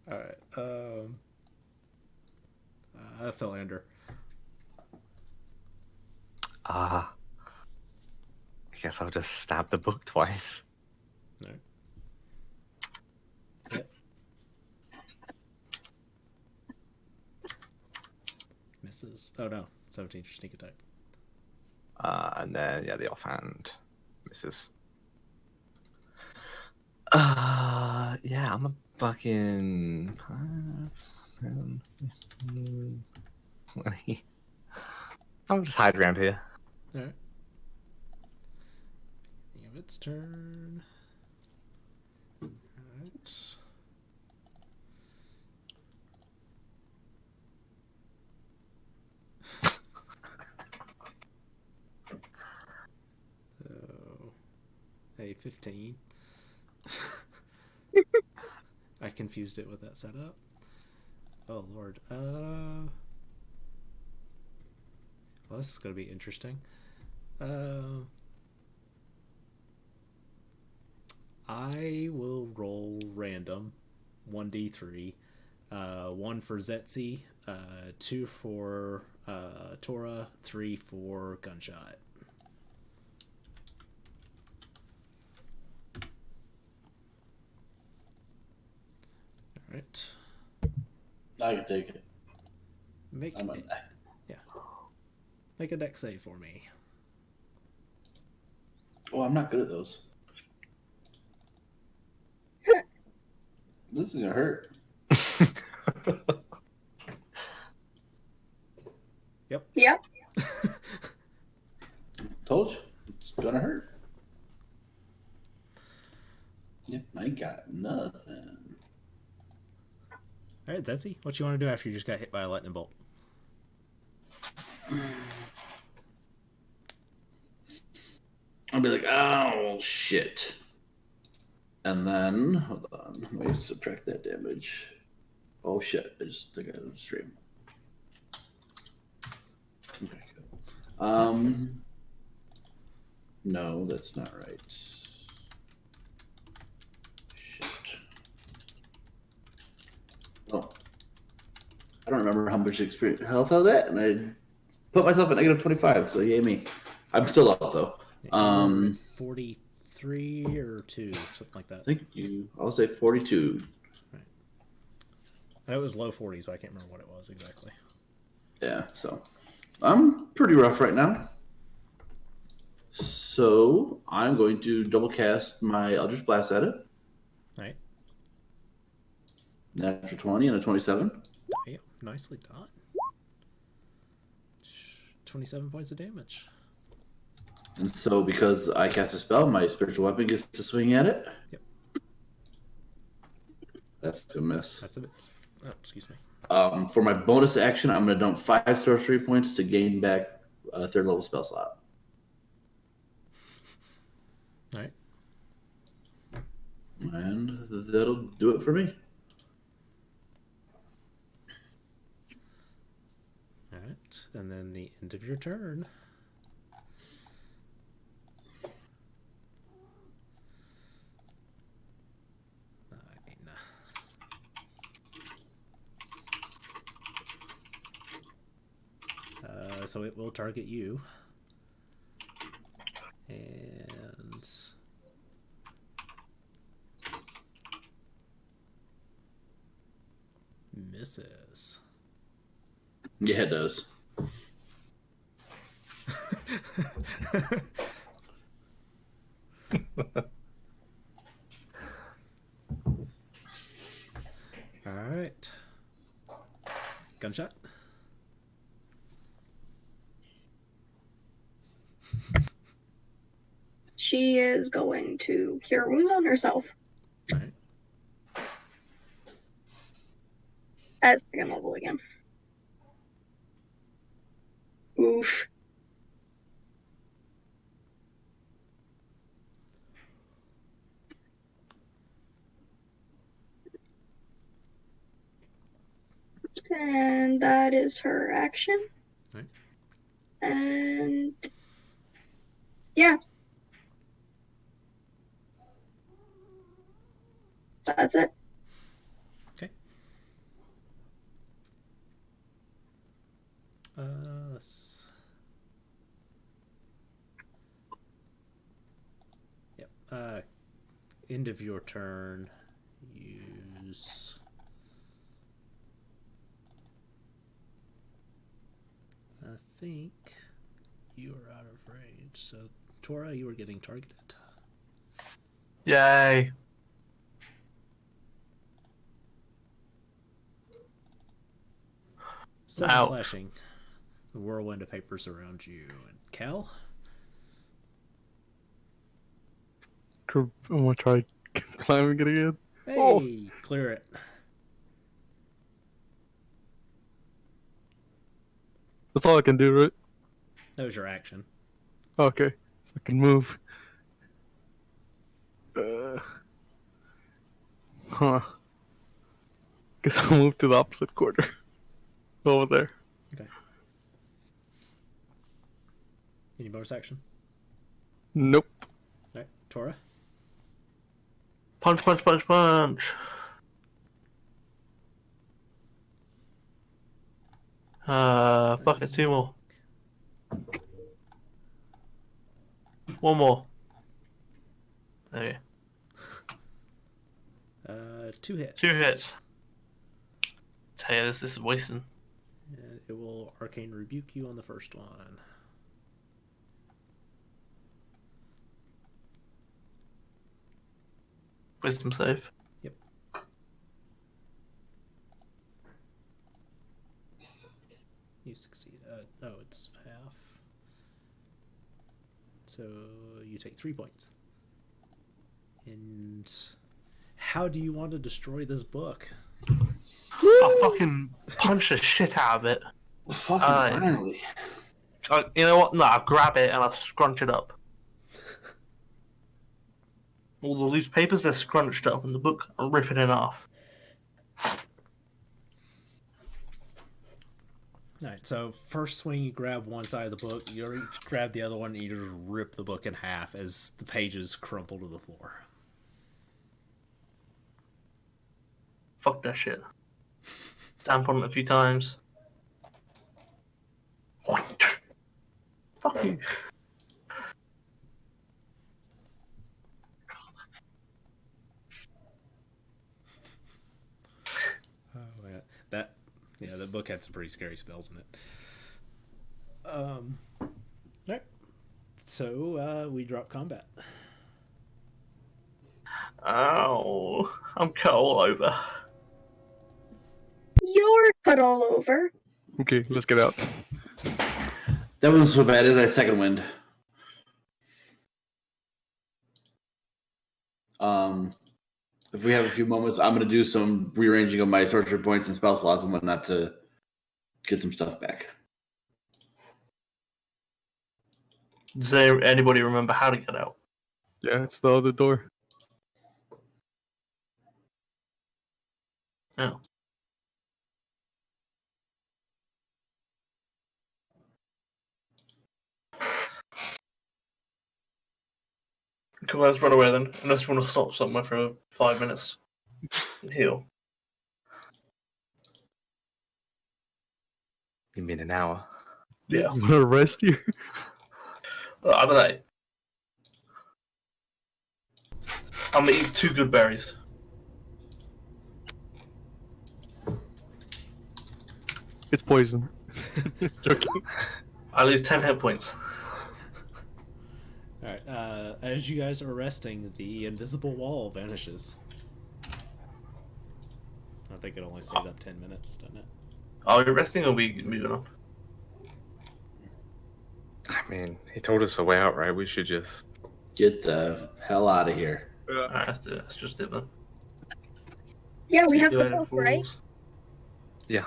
Alright, Philander. I guess I'll just stab the book twice. Alright. Yep. Misses. Oh no, 17 for sneak attack. And then, yeah, the offhand misses. Yeah, I'm a fucking 5, 7, 15, 20. I'll just hide around here. Alright. Of its turn. Alright. So, a 15. I confused it with that setup. Oh lord. Well, this is gonna be interesting. I will roll random 1d3. 1 for Zetzi, 2 for Tora, 3 for Gunshot. Alright. I can take it. Make I'm on it. Yeah. Make a dex save for me. Oh, I'm not good at those. This is gonna hurt. Yep. Yep. Told you. It's gonna hurt. Yep, I got nothing. All right, Zetzi, what you want to do after you just got hit by a lightning bolt? I'll be like, oh shit. And then hold on, let me subtract that damage. Oh shit, I just think I had a stream. Okay, good. No, that's not right. Shit. Oh. I don't remember how much experience health I was at, and I put myself at negative 25, so yay me. I'm still up though. You're at 43 or 2, something like that. Thank you. I'll say 42. Right. It was low 40s, but I can't remember what it was exactly. Yeah, so I'm pretty rough right now. So I'm going to double cast my Eldritch Blast at it. Right. Natural 20 and a 27. Yeah, nicely done. 27 points of damage. And so because I cast a spell, my spiritual weapon gets to swing at it. Yep. That's a miss. That's a miss. Oh, excuse me. For my bonus action, I'm going to dump 5 sorcery points to gain back a 3rd level spell slot. All right. And that'll do it for me. All right. And then the end of your turn. So it will target you. And misses. Yeah, it does. All right. Gunshot. She is going to cure wounds on herself. All right. At 2nd level again. Oof. And that is her action. Right. And yeah. That's it. Okay. Let's... Yep. End of your turn. Use... I think you are out of range. So, Tora, you are getting targeted. Yay. 7 Ow. slashing. The whirlwind of papers around you. And Cal? I'm gonna try climbing it again. Hey, Oh. clear it. That's all I can do, right? That was your action. Okay, so I can move. Guess I'll move to the opposite corner. Over there. Okay. Any bonus action? Nope. Alright, Tora? Punch, punch, punch, punch. Fuck it, 2 more. 1 more. Okay. 2 hits. 2 hits. Tell you, this is wasting. And it will arcane rebuke you on the first one. Wisdom save. Yep. You succeed. No, it's half. So you take 3 points. And how do you want to destroy this book? fucking punch the shit out of it. Fucking finally. You know what? No, I grab it and I scrunch it up. All the loose papers, they're scrunched up in the book. I'm ripping it off. Alright, so first swing you grab one side of the book, you each grab the other one, and you just rip the book in half as the pages crumple to the floor. Fuck that shit. Stamp on it a few times. Fuck you. Oh, yeah. The book had some pretty scary spells in it. Alright. So, we drop combat. Ow. I'm cut all over. You're cut all over. Okay, let's get out. That wasn't so bad as I second wind. If we have a few moments, I'm going to do some rearranging of my sorcery points and spell slots and whatnot to get some stuff back. Does anybody remember how to get out? Yeah, it's the other door. No. Come on, let's run away then. Unless you want to stop somewhere for 5 minutes. And heal. You mean an hour? Yeah. I'm gonna arrest you. I don't know. I'm gonna eat 2 good berries. It's poison. Joking. I lose 10 hit points. Alright, as you guys are resting, the invisible wall vanishes. I think it only stays up 10 minutes, doesn't it? Are we resting or are we moving on? I mean, he told us a way out, right? We should just... Get the hell out of here. Alright, let's do it. Let's just do it then. Yeah, we have Do the it in book, right? fools. Yeah.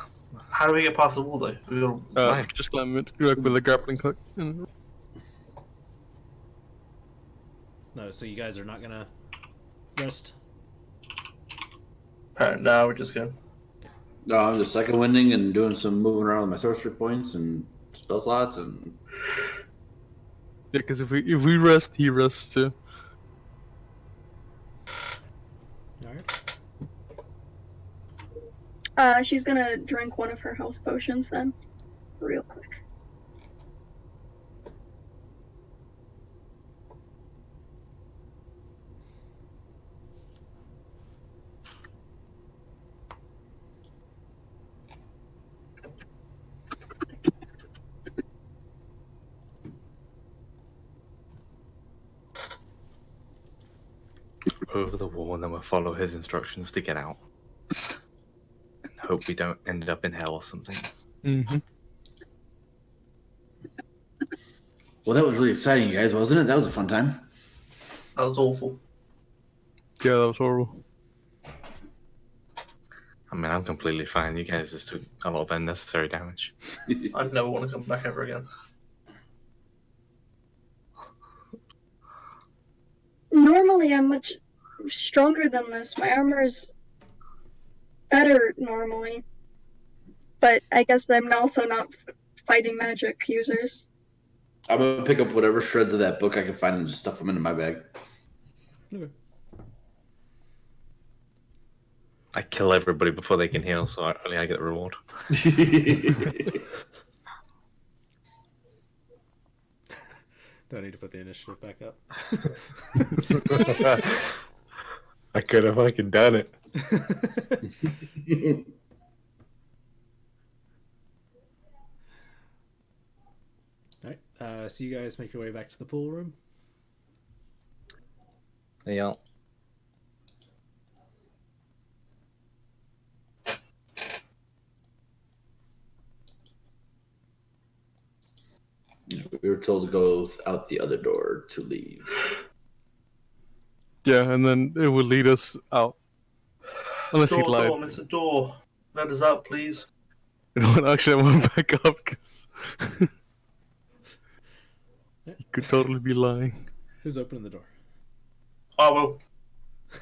How do we get past the wall though? We got Fine. Just climb it. Like with a grappling hook. No, so you guys are not gonna rest? no, we're just going. No, I'm just second winding and doing some moving around with my sorcery points and spell slots and... Yeah, because if we rest, he rests too. Alright. She's gonna drink one of her health potions then, real quick. Over the wall, and then we'll follow his instructions to get out. And hope we don't end up in hell or something. Mm-hmm. Well, that was really exciting, you guys, wasn't it? That was a fun time. That was awful. Yeah, that was horrible. I mean, I'm completely fine. You guys just took a lot of unnecessary damage. I'd never want to come back ever again. Normally, I'm much stronger than this. My armor is better normally. But I guess I'm also not fighting magic users. I'm going to pick up whatever shreds of that book I can find and just stuff them into my bag. Okay. I kill everybody before they can heal, so only I get the reward. Do I need to put the initiative back up? I could have fucking done it. Alright, so you guys make your way back to the pool room. Yeah. We were told to go out the other door to leave. Yeah, and then it will lead us out. Unless he Door, lied. door, Mr. Door. let us out, please. You know what? Actually, I went back up because you could totally be lying. Who's opening the door? I will.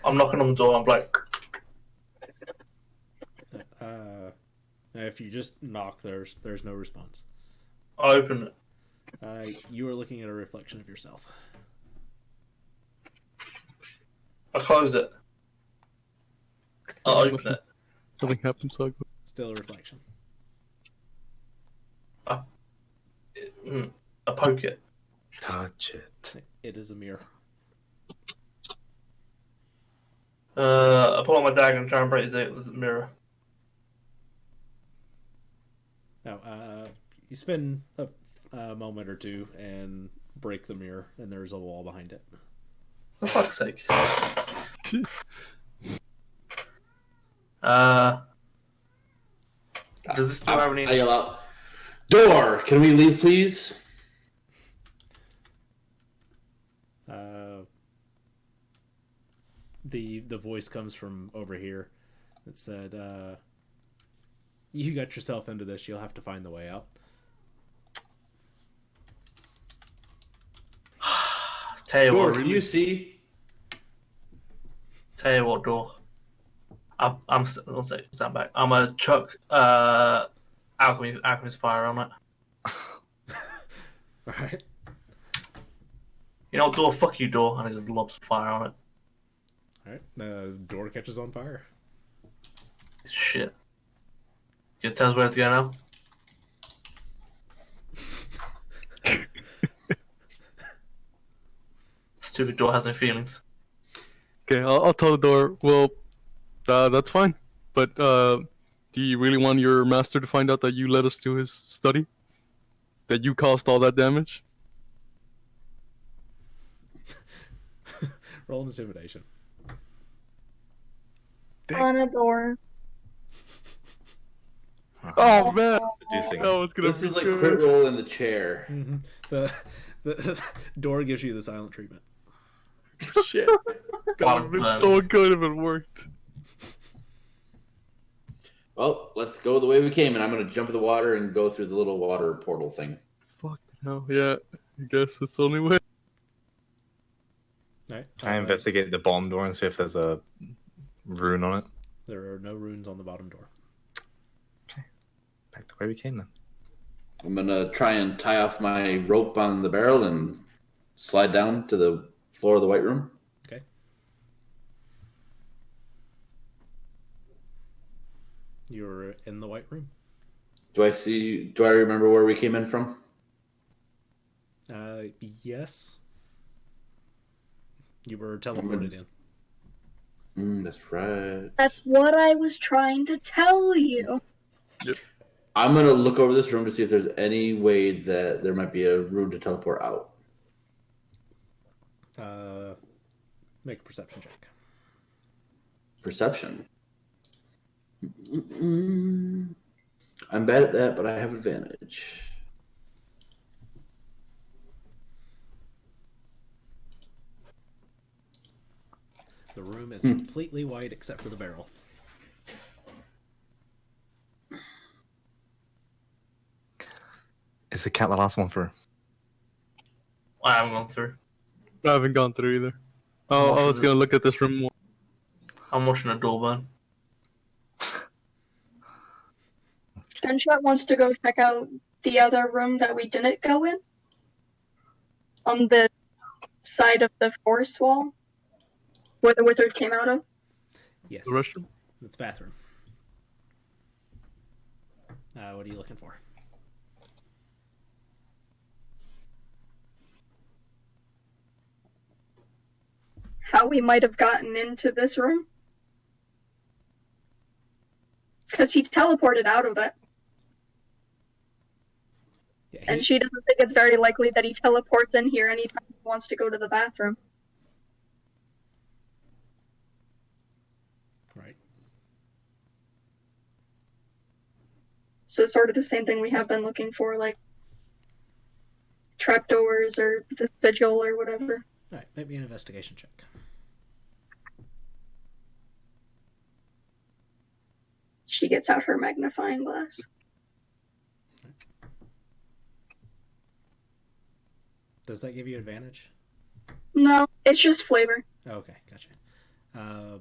I'm knocking on the door. I'm like, If you just knock, there's no response. I open it. You are looking at a reflection of yourself. I close it. I open it. Nothing happened, so I go. Still a reflection. I poke it. Touch it. It is a mirror. I pull out my dagger and try and break the mirror. Now, you spend a moment or two and break the mirror, and there's a wall behind it. For fuck's sake. Does this door have any... I yell out, "Door! Can we leave, please?" The voice comes from over here. It said, "You got yourself into this. You'll have to find the way out." Tell you Door, what, can you see? Tell you what, door. I'll stand back. I'm gonna chuck alchemy's fire on it. All right. You know, door. Fuck you, door. And I just lob some fire on it. All right. The door catches on fire. Shit. You tell us where to go now? Stupid door has no feelings. Okay, I'll tell the door. Well, that's fine. But do you really want your master to find out that you led us to his study? That you caused all that damage? Roll an intimidation. On a door. Oh man, Seducing. that was gonna This be is like good. crit roll in the chair. Mm-hmm. The door gives you the silent treatment. Shit. God, it'd been so good if it worked. Well, let's go the way we came, and I'm gonna jump in the water and go through the little water portal thing. Fuck no. Yeah, I guess it's the only way. All right. Try and investigate the bottom door and see if there's a rune on it. There are no runes on the bottom door. Back the way we came then. I'm gonna try and tie off my rope on the barrel and slide down to the floor of the white room. Okay. You're in the white room. Do I remember where we came in from? Yes. You were teleported in. That's right. That's what I was trying to tell you. I'm gonna look over this room to see if there's any way that there might be a room to teleport out. Make a perception check. Perception. I'm bad at that, but I have advantage. The room is completely white except for the barrel. Is the cat the last one through? I haven't gone through. I haven't gone through either. Oh, I was gonna look at this room more. I'm watching a door burn. Gunshot wants to go check out the other room that we didn't go in. On the side of the forest wall. Where the wizard came out of. Yes. The restroom? It's bathroom. What are you looking for? How we might have gotten into this room. Because he teleported out of it. Yeah, And she doesn't think it's very likely that he teleports in here anytime he wants to go to the bathroom. Right. So it's sort of the same thing we have been looking for, like trapdoors or the sigil or whatever. All right. Make me an investigation check. She gets out her magnifying glass. Does that give you advantage? No, it's just flavor. Oh, okay, gotcha. Oh,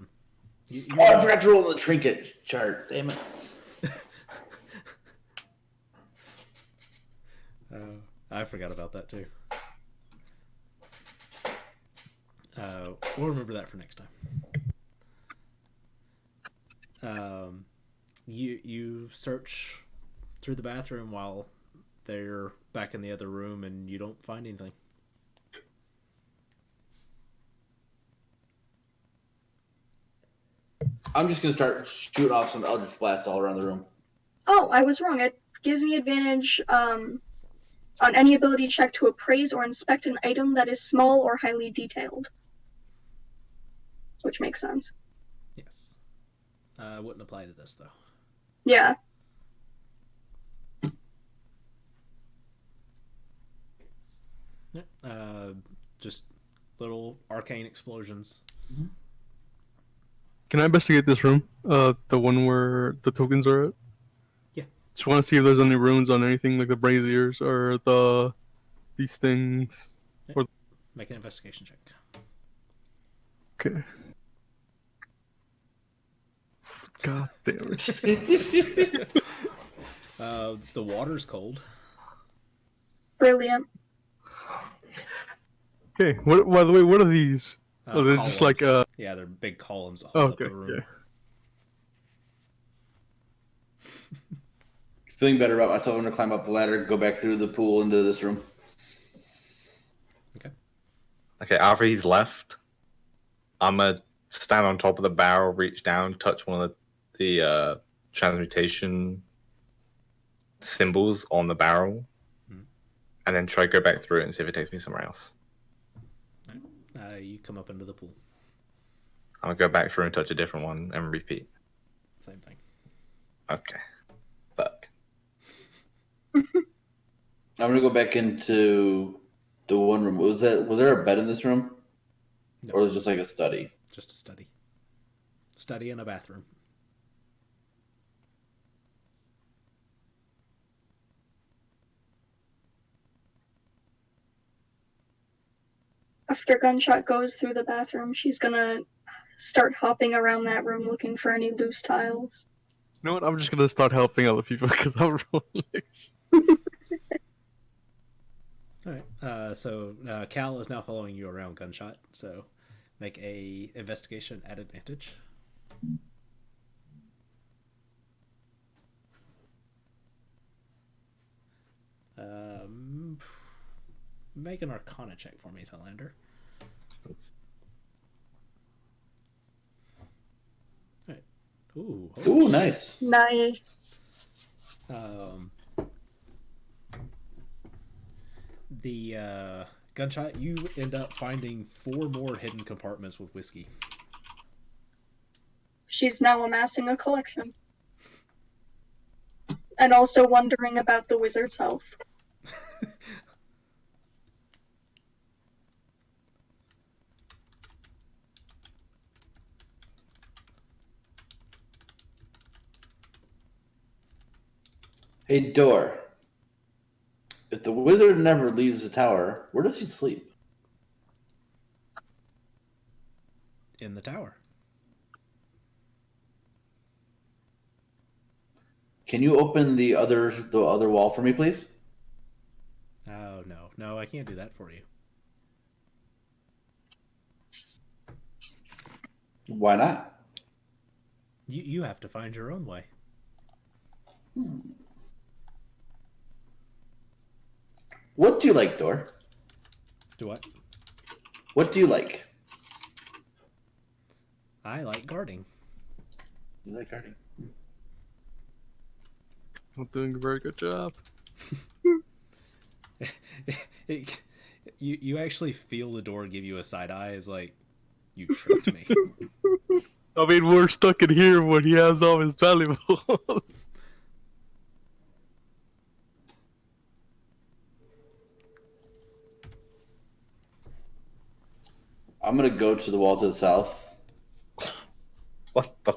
I forgot to roll the trinket chart. Damn it. I forgot about that too. We'll remember that for next time. You search through the bathroom while they're back in the other room, and you don't find anything. I'm just gonna start shooting off some Eldritch Blast all around the room. Oh, I was wrong. It gives me advantage on any ability check to appraise or inspect an item that is small or highly detailed. Which makes sense. Yes. Wouldn't apply to this, though. Yeah. Just little arcane explosions. Can I investigate this room? The one where the tokens are at? Yeah. Just want to see if there's any runes on anything, like the braziers or these things. Yeah. Or... Make an investigation check. Okay. God damn it. The water's cold. Brilliant. Okay, by the way, what are these? Oh, they're Columns. just like Yeah, they're big columns all up okay, the room. yeah. Feeling better about myself. I'm gonna climb up the ladder, go back through the pool into this room. Okay, after he's left, I'm gonna stand on top of the barrel, reach down, touch one of the transmutation symbols on the barrel, and then try to go back through it and see if it takes me somewhere else. You come up into the pool. I'm gonna go back through and touch a different one and repeat. Same thing. Okay. Fuck. I'm gonna go back into the one room. Was there a bed in this room? No. Or was it just like a study? Just a study. Study and a bathroom. After Gunshot goes through the bathroom, she's gonna start hopping around that room looking for any loose tiles. You know what? I'm just gonna start helping other people because I'm rolling. Alright, so Cal is now following you around, Gunshot, so make a investigation at advantage. Make an Arcana check for me, Philander. Alright. Ooh, Ooh, nice. Nice. The Gunshot, you end up finding 4 more hidden compartments with whiskey. She's now amassing a collection. And also wondering about the wizard's health. Hey, Door. If the wizard never leaves the tower, where does he sleep? In the tower. Can you open the other wall for me, please? Oh, no, I can't do that for you. Why not? You have to find your own way. What do you like, Door? Do what? What do you like? I like guarding. You like guarding? I'm doing a very good job. You actually feel the door give you a side eye. It's like, you tricked me. I mean, we're stuck in here when he has all his valuables. I'm gonna go to the wall to the south. What the?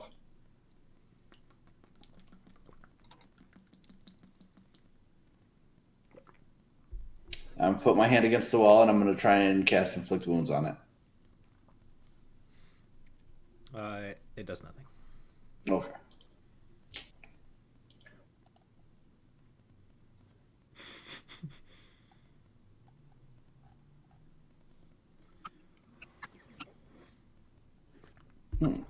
gonna put my hand against the wall and I'm gonna try and cast inflict wounds on it. It does nothing. Okay. Hmm.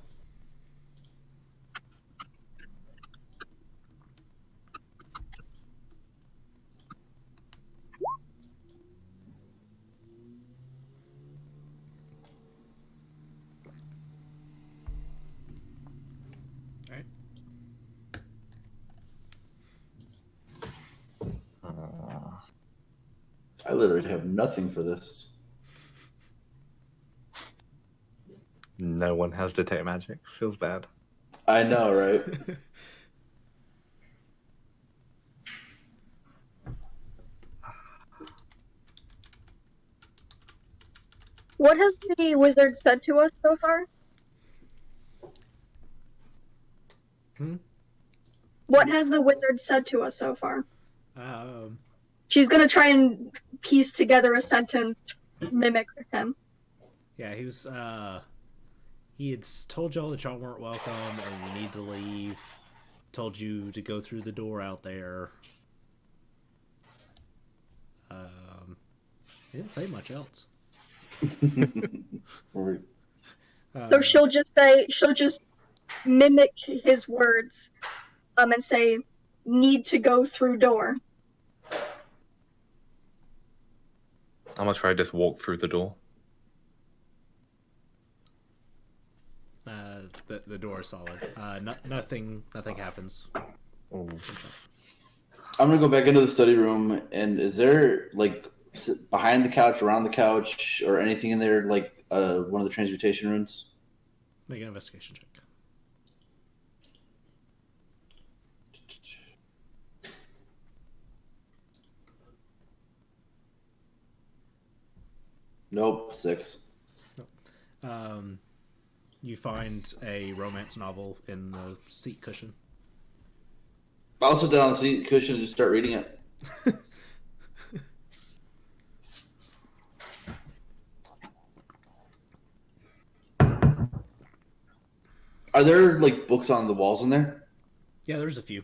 All right. I literally have nothing for this. No one has detect magic. Feels bad. I know, right? What has the wizard said to us so far? Hmm? What has the wizard said to us so far? Um, She's gonna try and piece together a sentence mimic him. yeah, he had told y'all that y'all weren't welcome and you need to leave. Told you to go through the door out there. He didn't say much else. So she'll just mimic his words, and say, "Need to go through door." I'm gonna try to just walk through the door. The door is solid. Nothing happens. Ooh. I'm gonna go back into the study room, and is there like behind the couch, around the couch, or anything in there like one of the transmutation runes? Make an investigation check. Nope, 6. You find a romance novel in the seat cushion. I'll sit down on the seat cushion and just start reading it. Are there like books on the walls in there? Yeah, there's a few.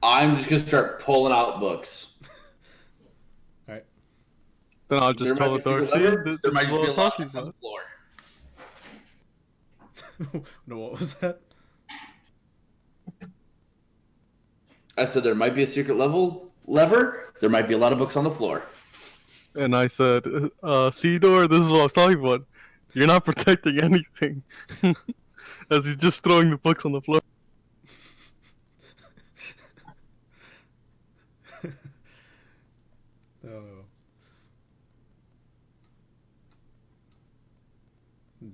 I'm just gonna start pulling out books. All right. Then I'll just tell the door, see, this There is might what just be I'm a lot talking on the about. floor. No, what was that? I said there might be a secret lever. There might be a lot of books on the floor. And I said, see, door, this is what I was talking about. You're not protecting anything. As he's just throwing the books on the floor. Oh.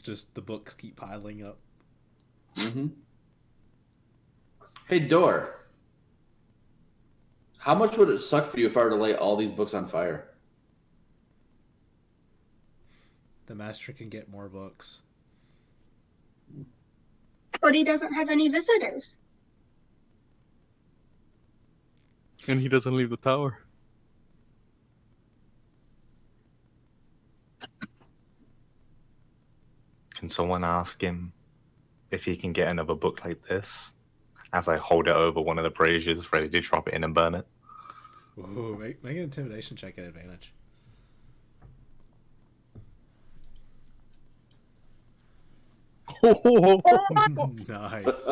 Just the books keep piling up. Mm-hmm. Hey, door. How much would it suck for you if I were to light all these books on fire? The master can get more books. But he doesn't have any visitors. And he doesn't leave the tower. Can someone ask him if he can get another book like this? As I hold it over one of the braziers, ready to drop it in and burn it. Ooh, make an intimidation check at advantage. Nice.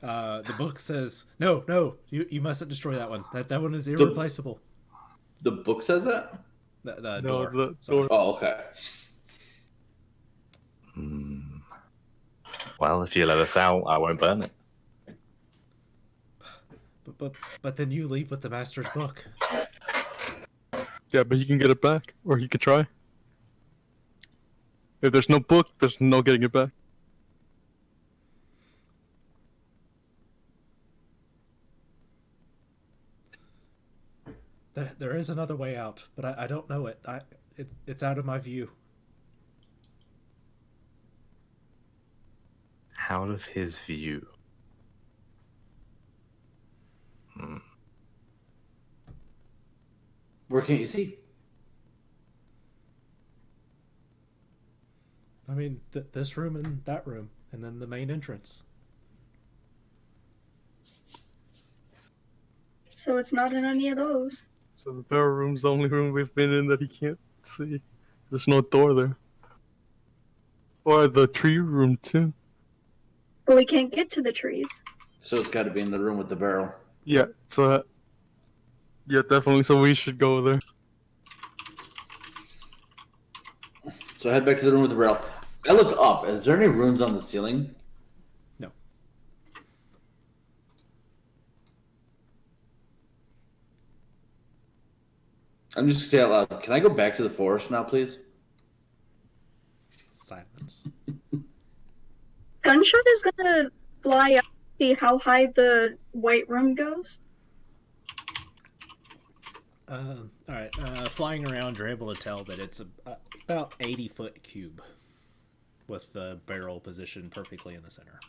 The book says, no, you mustn't destroy that one. That one is irreplaceable. The book says that? The No, door. the Sorry. door. Oh, okay. Well, if you let us out, I won't burn it. But then you leave with the master's book. Yeah, but he can get it back. Or he could try. If there's no book, there's no getting it back. There is another way out, but I don't know it. It's out of my view. Out of his view. Where can't you see? I mean, this room and that room, and then the main entrance. So it's not in any of those. So the barrel room's the only room we've been in that he can't see. There's no door there. Or the tree room too. But we can't get to the trees. So it's got to be in the room with the barrel. Yeah, so yeah, definitely. So we should go there. So I head back to the room with the barrel. I look up. Is there any runes on the ceiling? No. I'm just gonna say out loud. Can I go back to the forest now, please? Silence. Gunshot is gonna fly up, see how high the white room goes. All right. Flying around, you're able to tell that it's about 80-foot cube, with the barrel positioned perfectly in the center.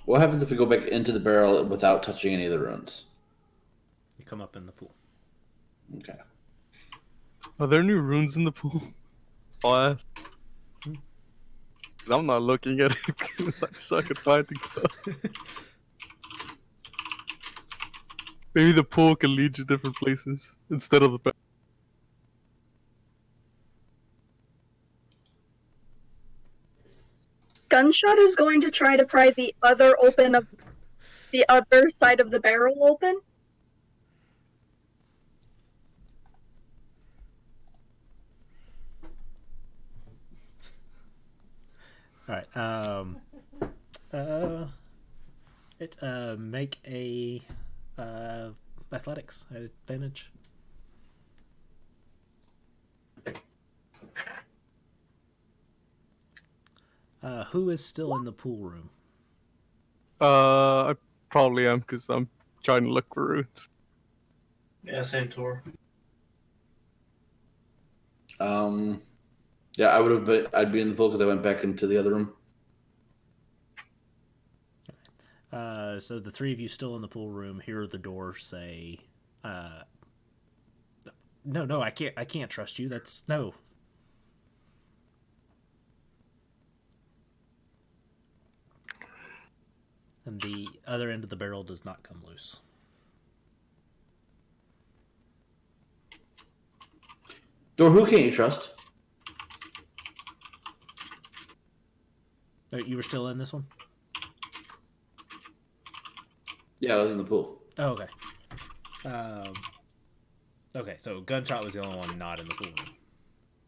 What happens if we go back into the barrel without touching any of the runes? You come up in the pool. Okay. Are there new runes in the pool? I'll ask. 'Cause I'm not looking at it. 'Cause I suck at finding stuff. Maybe the pool can lead you different places instead of the back. Gunshot is going to try to pry the other side of the barrel open. All right. Make a athletics advantage. Who is still in the pool room? I probably am because I'm trying to look for runes. Yeah, same tour. Yeah, I would have been. I'd be in the pool because I went back into the other room. So the three of you still in the pool room hear the door say, "No, I can't trust you. That's no." And the other end of the barrel does not come loose. Door, who can't you trust? Oh, you were still in this one? Yeah, I was in the pool. Oh, okay. Okay, so Gunshot was the only one not in the pool room.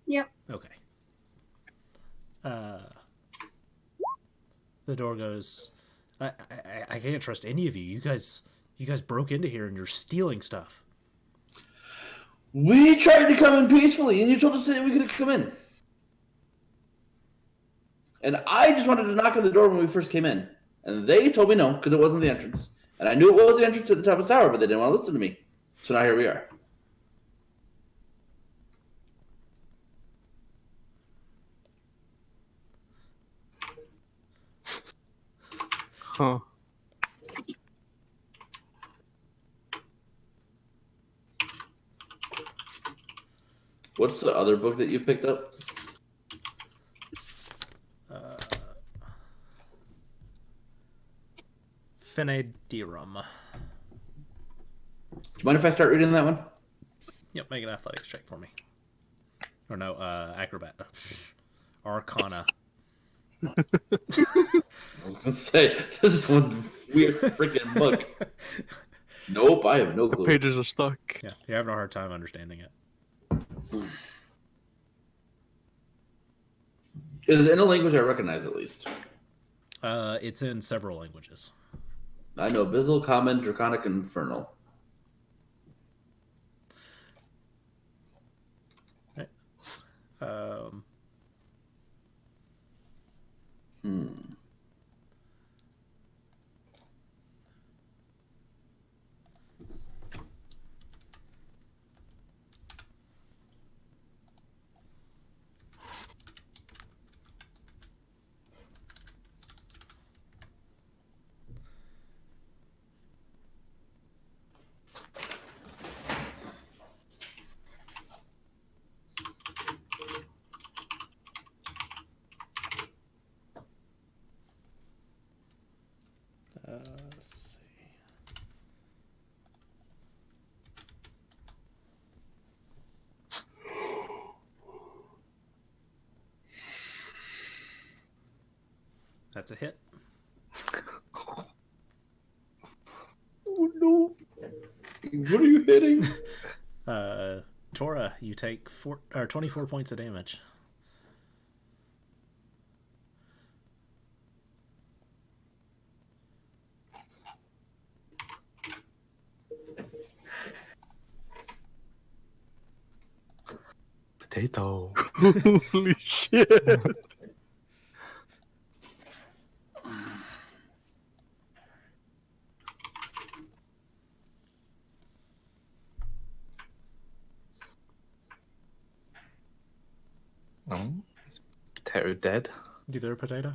Yep. Okay. The door goes. I can't trust any of you. You guys broke into here and you're stealing stuff. We tried to come in peacefully, and you told us that we could come in. And I just wanted to knock on the door when we first came in, and they told me no because it wasn't the entrance. And I knew it was the entrance at the top of the tower, but they didn't want to listen to me. So now here we are. Huh. What's the other book that you picked up? Fenedirum. Do you mind if I start reading that one? Yep, make an athletics check for me. Or no, acrobat. Arcana. I was gonna say this is one weird freaking book. Nope, I have no The clue. pages are stuck. Yeah, you're having a hard time understanding it. Is it in a language I recognize at least? It's in several languages. I know Abyssal, Common, Draconic, and Infernal. Right. Let's see. That's a hit. Oh no! What are you hitting? Tora, you take 24 points of damage. Potato. Holy shit. Oh, is Potato dead? Either a potato.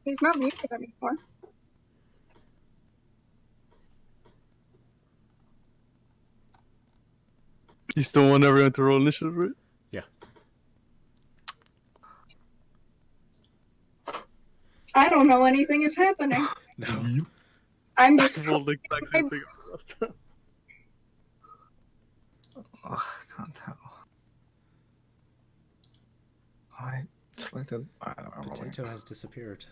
He's not muted anymore. You still want everyone to roll initiative, right? Yeah. I don't know anything is happening. No. I'm just. I rolled the exact same thing last time. Oh, I can't tell. I selected. I don't know. Potato has disappeared.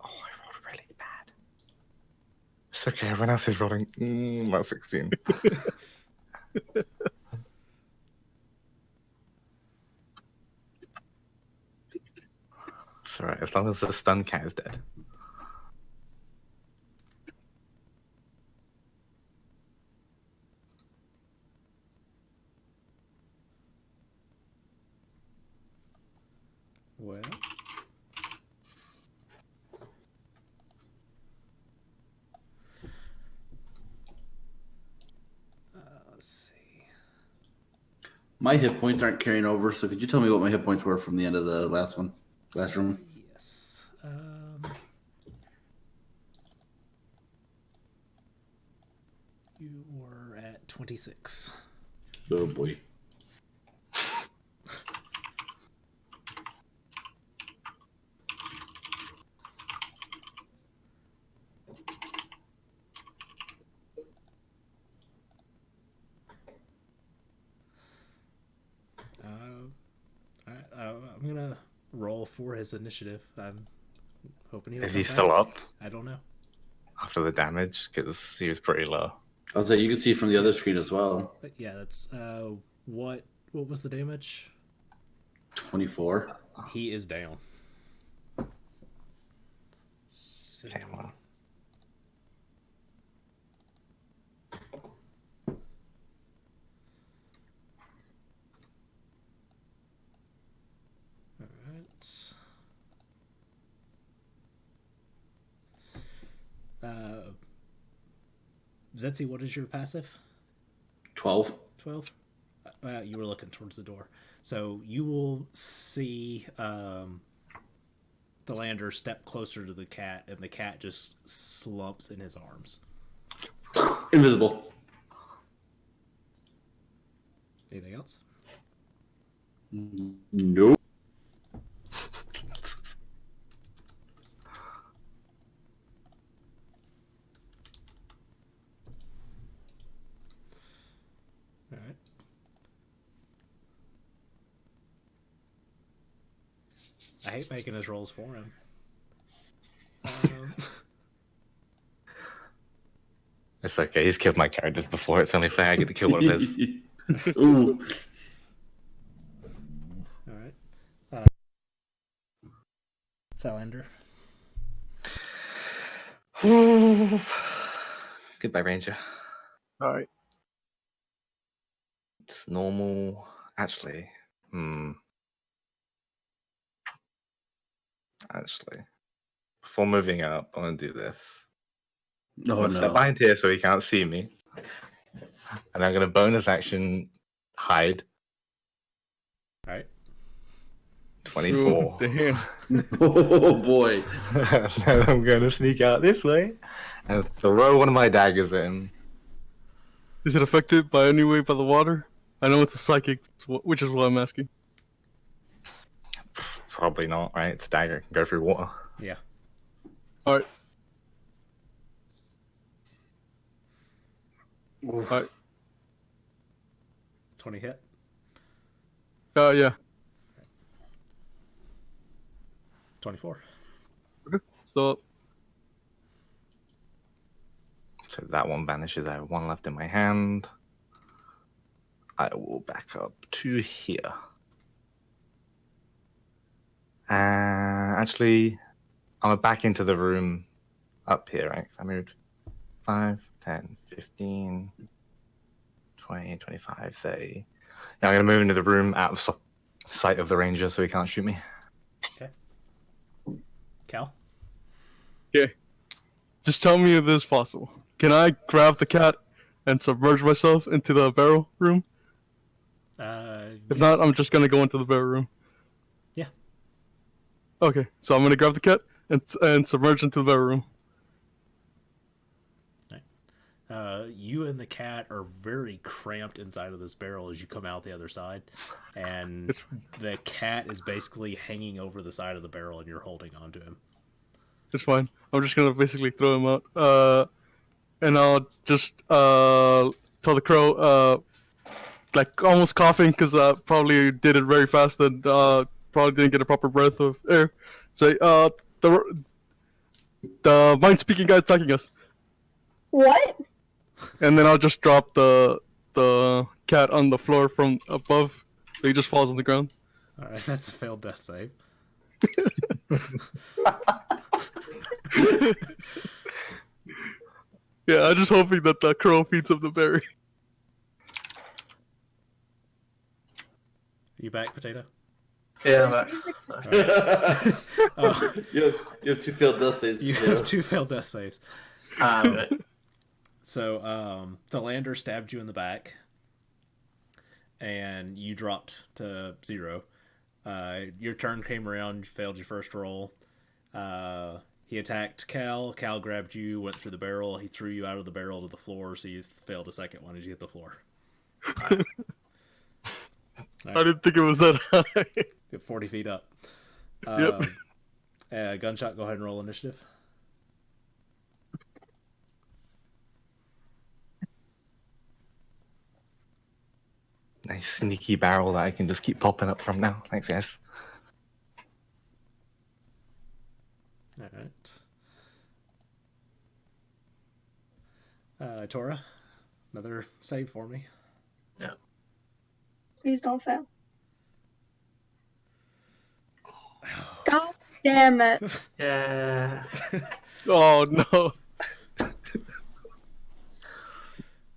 Oh, I rolled really bad. It's okay. Everyone else is rolling. About 16. It's alright, as long as the stun cat is dead. Well. Let's see. My hit points aren't carrying over, so could you tell me what my hit points were from the end of the last room? Yes. You were at 26. Oh boy. I'm gonna roll for his initiative. I'm hoping he'll Is come he back. still up I don't know. after the damage? Because he was pretty low. I was like, you can see from the other screen as well. But yeah, that's what was the damage? 24. He is down. Okay, well. Alright. Zetzi, what is your passive? 12. 12? You were looking towards the door. So you will see the lander step closer to the cat, and the cat just slumps in his arms. Invisible. Anything else? Nope. Alright. I hate making his rolls for him. It's okay, he's killed my characters before. It's only fair I get to kill one of his. Ooh. Alright. Salander. Goodbye, Ranger. Alright. Just normal. Actually, Actually, before moving up, I'm gonna do this. I'm Oh gonna step no. behind here so he can't see me, and I'm gonna bonus action hide. Alright. 24. Damn. Oh boy. Then I'm gonna sneak out this way and throw one of my daggers at him. Is it affected by any way by the water? I know it's a psychic, which is what I'm asking. Probably not, right? It's a dagger. It can go through water. Yeah. All right. All right. 20 hit. Yeah. 24. Okay. So that one vanishes. I have one left in my hand. I will back up to here. Actually, I'm back into the room up here, right? 'Cause I moved 5, 10, 15, 20, 25, 30. Yeah, I'm going to move into the room out of sight of the ranger so he can't shoot me. Okay. Cal? just tell me if this is possible. Can I grab the cat and submerge myself into the barrel room? If not, I'm just gonna go into the barrel room. Yeah. Okay, so I'm gonna grab the cat and submerge into the barrel room. You and the cat are very cramped inside of this barrel as you come out the other side, and the cat is basically hanging over the side of the barrel, and you're holding onto him. It's fine. I'm just gonna basically throw him out, and I'll just tell the crow, like almost coughing because I probably did it very fast and probably didn't get a proper breath of air. Say, the mind-speaking guy's attacking us. What? And then I'll just drop the cat on the floor from above. So he just falls on the ground. All right, that's a failed death save. Yeah, I'm just hoping that the crow feeds him the berry. You back, Potato? Yeah, but Oh, You have 2 failed death saves. you have 2 failed death saves. So, the lander stabbed you in the back, and you dropped to 0. Your turn came around, you failed your first roll. He attacked Cal. Cal grabbed you, went through the barrel. He threw you out of the barrel to the floor, so you failed a second one as you hit the floor. I didn't think it was that high. Get 40 feet up. Yep. Gunshot, go ahead and roll initiative. Nice sneaky barrel that I can just keep popping up from now. Thanks, guys. All right. Tora, another save for me. yeah. Please don't fail. God damn it. Yeah. Oh no. Oh,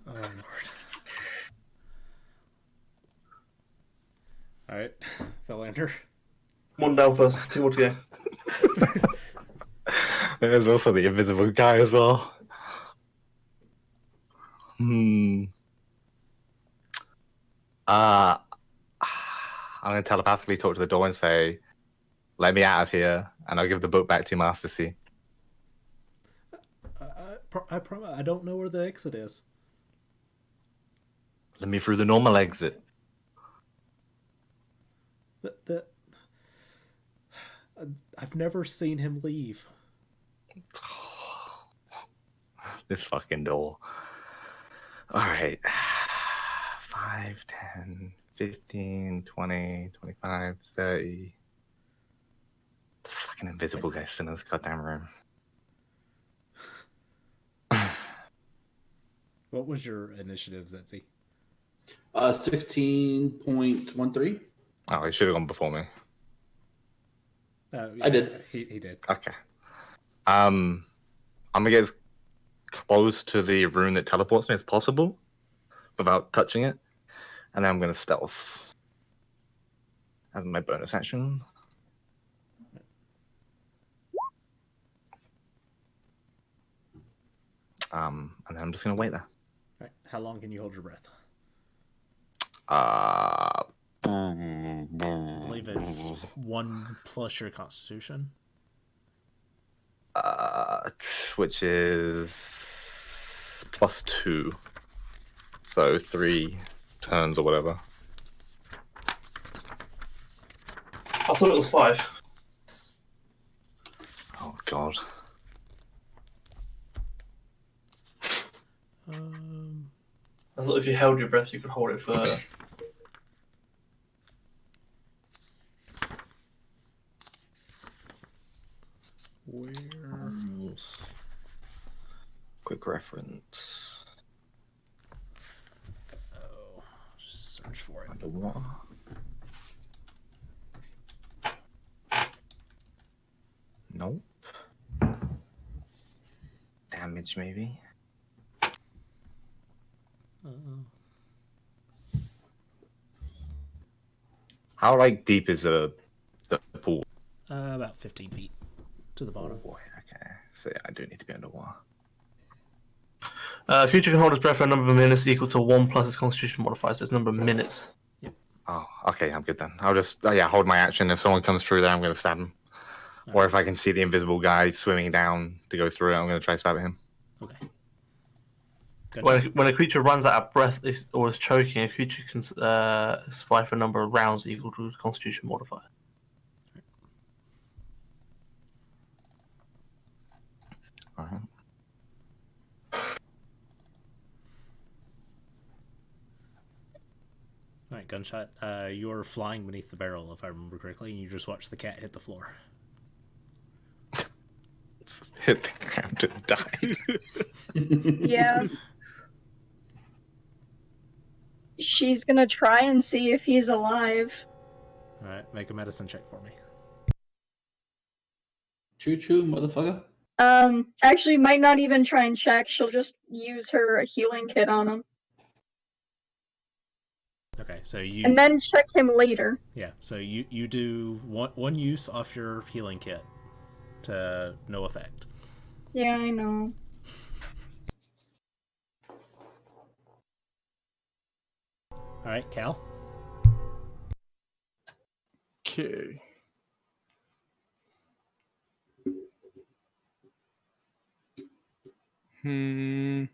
Lord. All right, the lander. One down first, 2 more to go. There's also the invisible guy as well. I'm going to telepathically talk to the door and say, let me out of here, and I'll give the book back to Master C. I promise I don't know where the exit is. Let me through the normal exit. I've never seen him leave. This fucking door. Alright. 5, 10, 15, 20, 25, 30. The fucking invisible guy's in this goddamn room. What was your initiative, Zetzi? 16.13. Oh, he should have gone before me. Yeah, I did. He did. Okay. I'm gonna get as close to the room that teleports me as possible without touching it. And then I'm gonna stealth as my bonus action. And then I'm just gonna wait there. Right. How long can you hold your breath? I I believe it's 1 plus your constitution. which is +2. So 3 turns or whatever. I thought it was 5. Oh god. I thought if you held your breath, you could hold it for. Where? Quick reference. Oh, just search for it. Underwater. Nope. Damage maybe. How like deep is the pool? About 15 feet to the Oh bottom. boy, okay. So yeah, I do need to be underwater. Creature can hold its breath for a number of minutes equal to 1 plus its constitution modifier, so it's number of minutes. Oh, okay, I'm good then. I'll just hold my action. If someone comes through there, I'm gonna stab him. Or if I can see the invisible guy swimming down to go through it, I'm gonna try stabbing him. Okay. Gotcha. When a creature runs out of breath or is choking, a creature can survive for a number of rounds equal to its constitution modifier. Alright. Alright, gunshot. You're flying beneath the barrel, if I remember correctly, and you just watch the cat hit the floor. Hit the ground and died. Yeah. She's gonna try and see if he's alive. Alright, make a medicine check for me. Choo-choo, motherfucker. Actually, might not even try and check. She'll just use her healing kit on him. Okay, so you... And then check him later. Yeah, so you do one use off your healing kit to no effect. Yeah, I know. Alright, Cal? Okay. I'm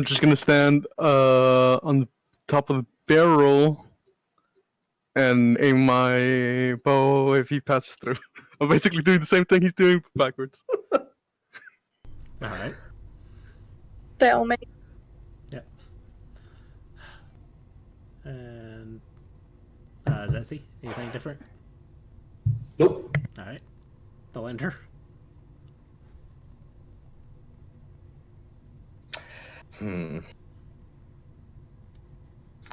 just gonna stand on the top of the barrel and aim my bow if he passes through. I'm basically doing the same thing he's doing backwards. Alright. Stalemate. Yep. And... Zetsy, anything different? Nope. Alright. The lender? Am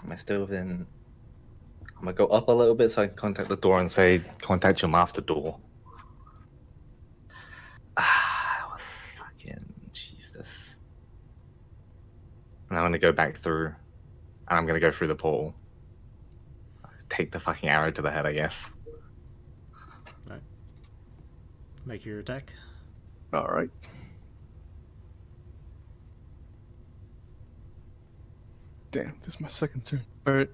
I still within? I'm gonna go up a little bit so I can contact the door and say, contact your master door. Was fucking Jesus. And I'm gonna go back through, and I'm gonna go through the portal. Take the fucking arrow to the head, I guess. Alright. Make your attack. Alright. Damn, this is my second turn. Alright.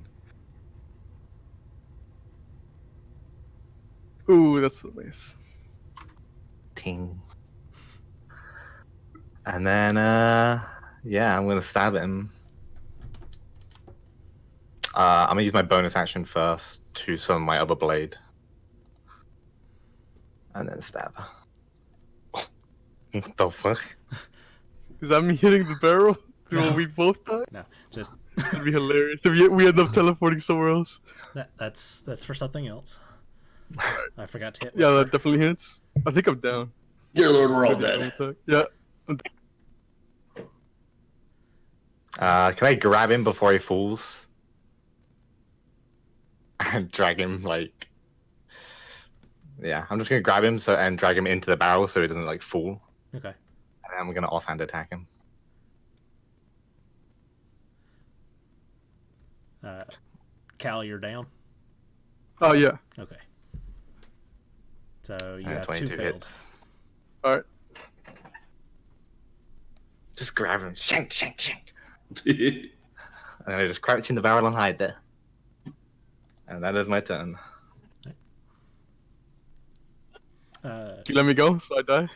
Ooh, that's nice. Ting. And then, yeah, I'm gonna stab him. I'm gonna use my bonus action first to summon my other blade. And then stab. What the fuck? Is that me hitting the barrel? No. Will we both die? No, just... That'd be hilarious if we end up teleporting somewhere else. That's for something else. I forgot to hit Yeah, Whisper. that definitely hits. I think I'm down. Dear Lord, we're all For the dead. attack. Yeah. Can I grab him before he falls? And drag him, like... Yeah, I'm just gonna grab him and drag him into the barrel so he doesn't, like, fall. Okay. And then we're gonna offhand attack him. Cal, you're down? Oh, yeah. Okay. So you have 2 failed. hits. Alright. Just grab him. Shank, shank, shank. And then I just crouch in the barrel and hide there. And that is my turn. Do you let me go so I die?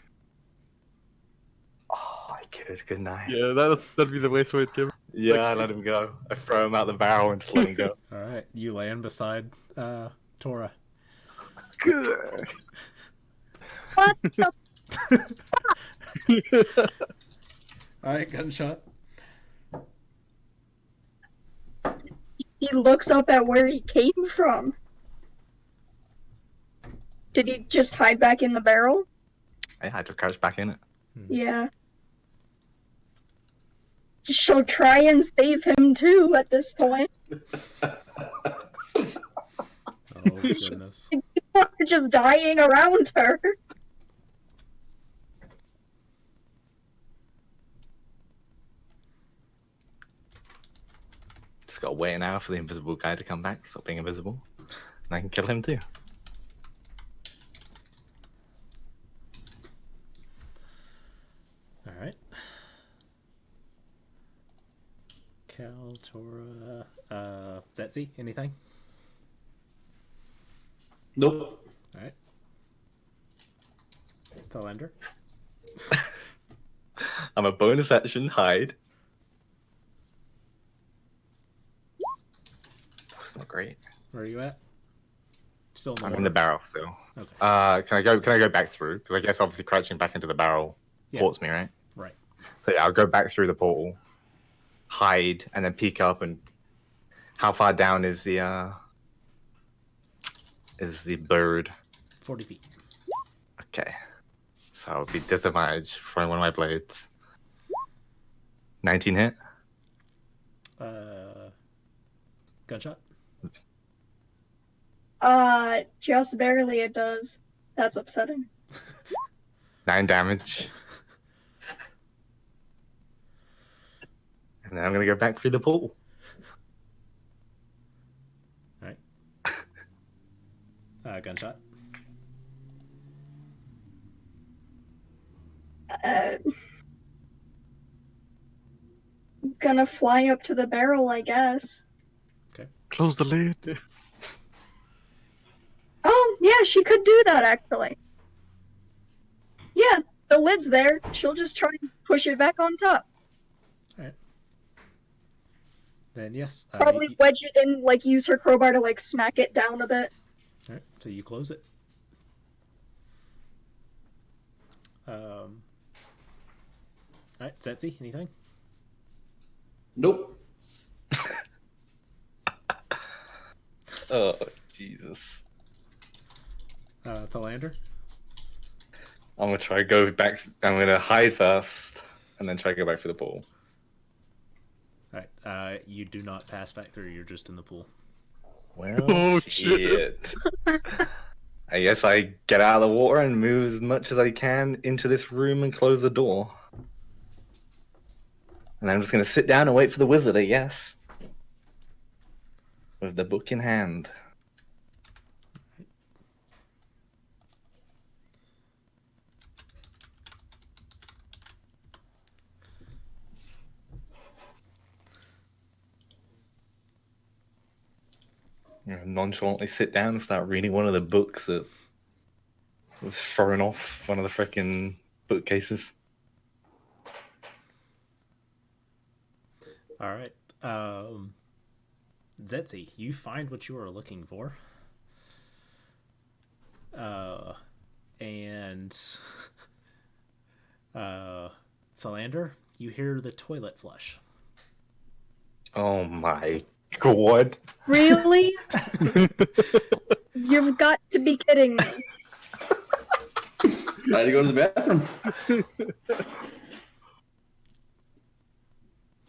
Oh, I could, couldn't I? Yeah, that'd be the way so I'd give. Yeah, I let him go. I throw him out the barrel and just let him go. All right, you land beside Tora. What the All right, gunshot. He looks up at where he came from. Did he just hide back in the barrel? Yeah, I just crouched back in it. Yeah. She'll try and save him too at this point. Oh goodness. People are just dying around her. Just gotta wait now for the invisible guy to come back, stop being invisible, and I can kill him too. All right. Cal, Tora, Zetzi, anything? Nope. All right. Thalander. I'm a bonus action hide. That's not great. Where are you at? Still in the I'm water. in the barrel still. Okay. Can I go back through? Because I guess obviously crouching back into the barrel Yeah. ports me, right? Right. So yeah, I'll go back through the portal, hide, and then peek up. And how far down is the bird? 40 feet. Okay. So I'll be disadvantaged throwing one of my blades. 19 hit. Gunshot. Just barely it does. That's upsetting. 9 damage. And then I'm gonna go back through the portal. All right. Gunshot. Gonna fly up to the barrel, I guess. Close the lid. Oh, yeah, she could do that, actually. Yeah, the lid's there. She'll just try and push it back on top. All right. Then yes. Probably wedge it in, like, use her crowbar to, like, smack it down a bit. All right. So you close it. All right, Zetzi, anything? Nope. Oh, Jesus. Thalander? I'm gonna try to go back. I'm gonna hide first, and then try to go back through the pool. All right. You do not pass back through. You're just in the pool. Well, Oh, shit. I guess I get out of the water and move as much as I can into this room and close the door. And I'm just gonna sit down and wait for the wizard, I guess. With the book in hand. Nonchalantly sit down and start reading one of the books that was thrown off one of the frickin' bookcases. All right. Zetzi, you find what you are looking for. And Thalander, you hear the toilet flush. Oh my god. Really? You've got to be kidding me. I had to go to the bathroom.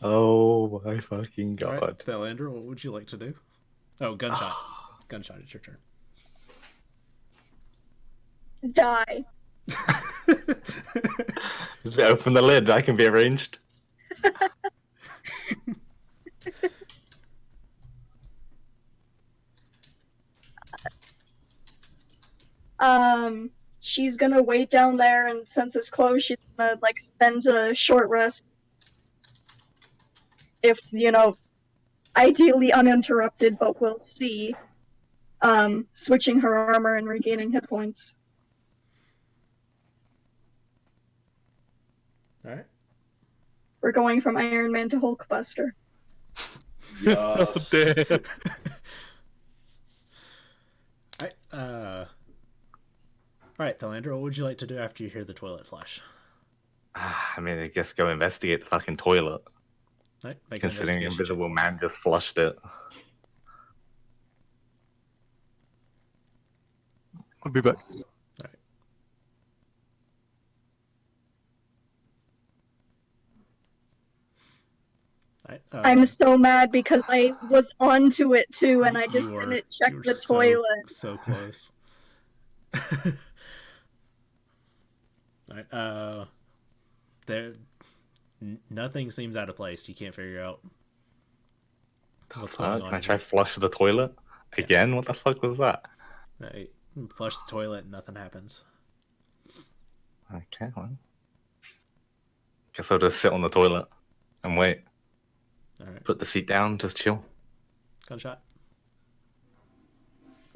Oh my fucking All god. right, Thalander, what would you like to do? Oh, gunshot. Gunshot, it's your turn. Die. Just open the lid, I can be arranged. She's gonna wait down there, and since it's closed, she's gonna, like, spend a short rest. If, ideally uninterrupted, but we'll see. Switching her armor and regaining hit points. All right. We're going from Iron Man to Hulkbuster. Oh, Yes. damn. Alright, Philander, what would you like to do after you hear the toilet flush? I mean, I guess go investigate the fucking toilet. Right, make an Considering investigation Invisible check. Man just flushed it. I'll be back. Alright, I'm so mad because I was onto it too, and I just didn't check you were the toilet. so close. Alright, nothing seems out of place. You can't figure out what's going on. Can I in try here. flush the toilet again? What the fuck was that? Right, flush the toilet and nothing happens. Okay, well. Guess I'll just sit on the toilet and wait. Alright, Put the seat down, just chill. gunshot.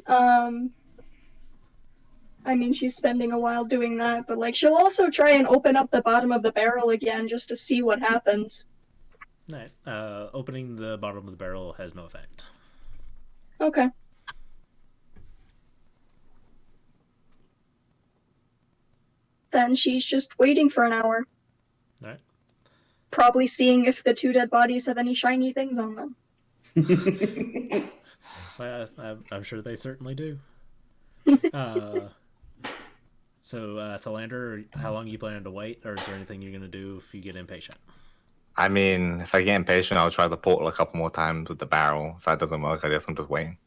I mean, she's spending a while doing that, but like she'll also try and open up the bottom of the barrel again just to see what happens. Alright, opening the bottom of the barrel has no effect. Okay. Then she's just waiting for an hour. Alright. Probably seeing if the two dead bodies have any shiny things on them. Well, I'm sure they certainly do. So, Thalander, how long are you planning to wait, or is there anything you're going to do if you get impatient? I mean, if I get impatient, I'll try the portal a couple more times with the barrel. If that doesn't work, I guess I'm just waiting.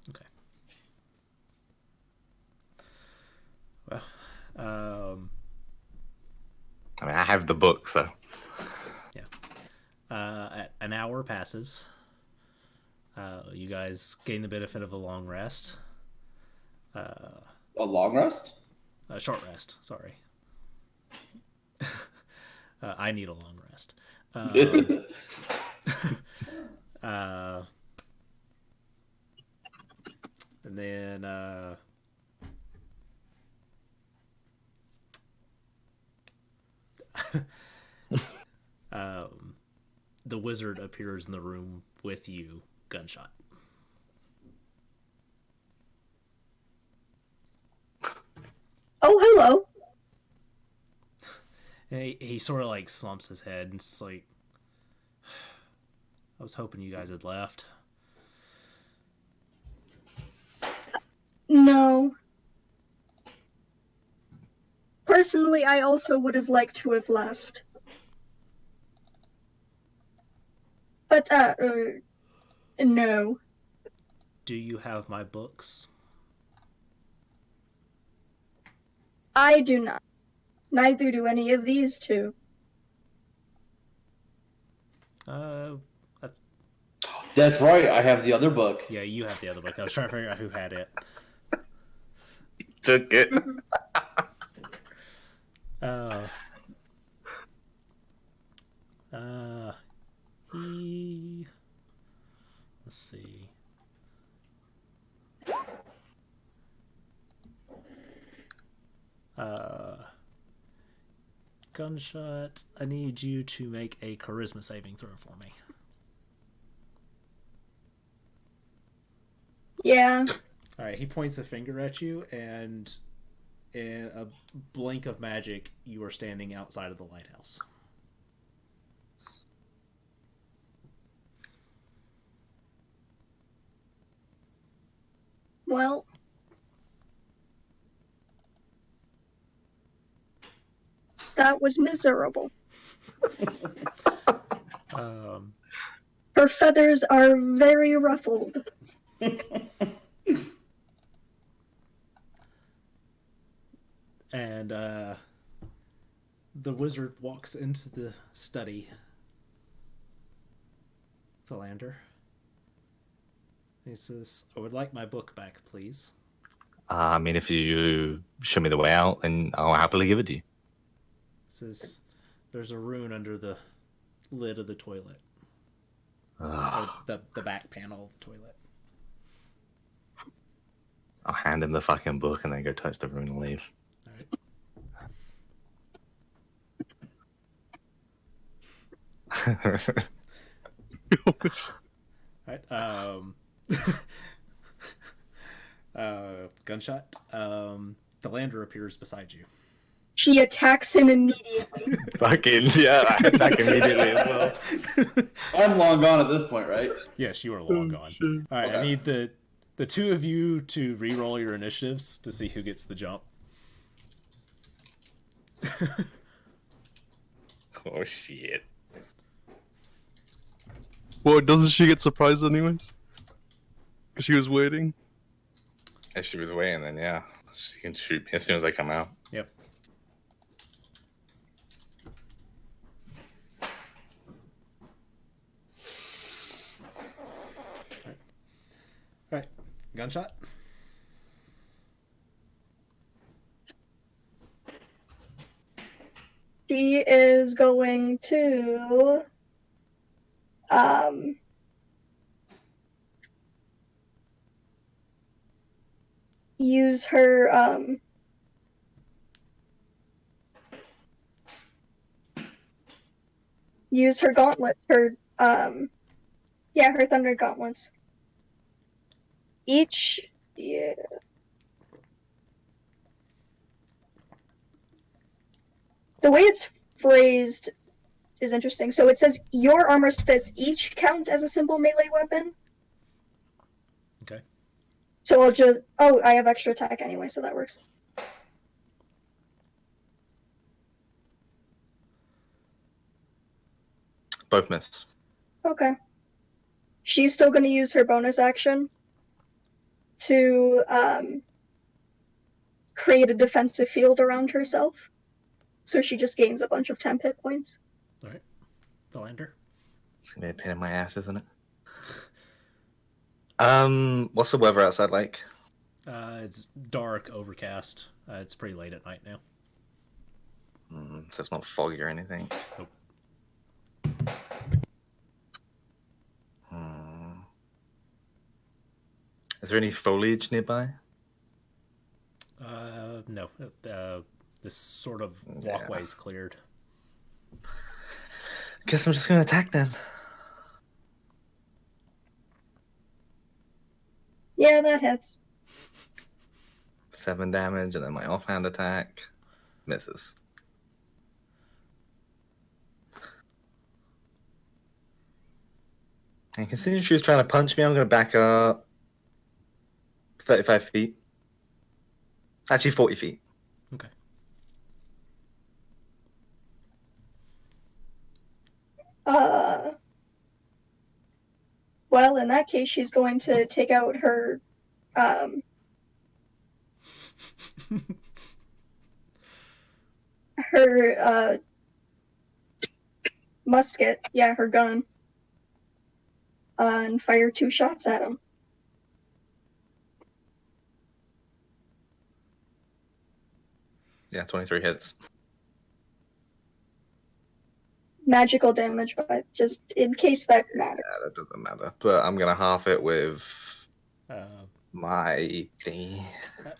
Okay. Well, I mean, I have the book, so. an hour passes. You guys gain the benefit of a long rest. A long rest? A short rest, sorry. I need a long rest. And then the wizard appears in the room with you, gunshot. Oh, hello. And he sort of like slumps his head and it's like, I was hoping you guys had left. No. Personally, I also would have liked to have left. But, no. Do you have my books? I do not. Neither do any of these two. That's right. I have the other book. Yeah, you have the other book. I was trying to figure out who had it. Took it. Let's see. Gunshot, I need you to make a charisma saving throw for me. Yeah. Alright, he points a finger at you, and in a blink of magic, you are standing outside of the lighthouse. Well. That was miserable. Her feathers are very ruffled. And the wizard walks into the study. Philander. He says, I would like my book back, please. I mean, if you show me the way out, then I'll happily give it to you. He says, there's a rune under the lid of the toilet. Or the back panel of the toilet. I'll hand him the fucking book and then go touch the rune and leave. Alright, gunshot. The lander appears beside you. She attacks him immediately. Fucking yeah, I attack immediately as well. I'm long gone at this point, right? Yes, you are long gone. shit. Alright, I Okay. need the two of you to re-roll your initiatives to see who gets the jump. Oh shit. Well, doesn't she get surprised anyways? Because she was waiting. If she was waiting, then yeah, she can shoot me as soon as I come out. Yep. Alright, gunshot. She is going to use her gauntlets, her thunder gauntlets. Each the way it's phrased is interesting. So it says your armor's fists each count as a simple melee weapon. Okay. So I'll just I have extra attack anyway, so that works. Both miss. Okay. She's still going to use her bonus action to create a defensive field around herself. So she just gains a bunch of temp hit points. Alright. The lander. It's gonna be a pain in my ass, isn't it? What's the weather outside like? It's dark, overcast. It's pretty late at night now. So it's not foggy or anything. Nope. Is there any foliage nearby? No. This sort of Yeah. walkway's cleared. Guess I'm just gonna attack then. Yeah, that hits. 7 damage, and then my offhand attack misses. And considering she was trying to punch me, I'm gonna back up 35 feet. Actually, 40 feet. Okay. Well, in that case, she's going to take out her her musket, her gun, and fire 2 shots at him. Yeah, 23 hits. Magical damage, but just in case that matters. Yeah, that doesn't matter. But I'm gonna half it with my thingy.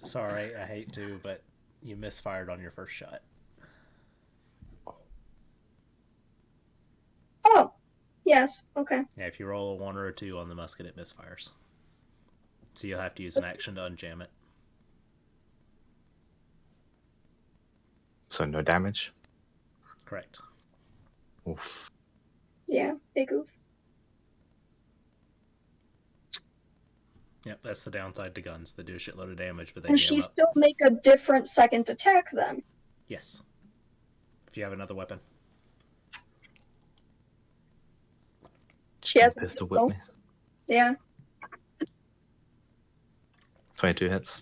Sorry, I hate to, but you misfired on your first shot. Oh, yes, okay. Yeah, if you roll a 1 or a 2 on the musket, it misfires. So you'll have to use an action to unjam it. So no damage. Correct. Oof. Yeah, big oof. Yep, that's the downside to guns. They do a shitload of damage, but they And jam she up. still make a different second attack then. Yes. If you have another weapon. She has a Pistol pistol. whip me. Yeah. 22 hits.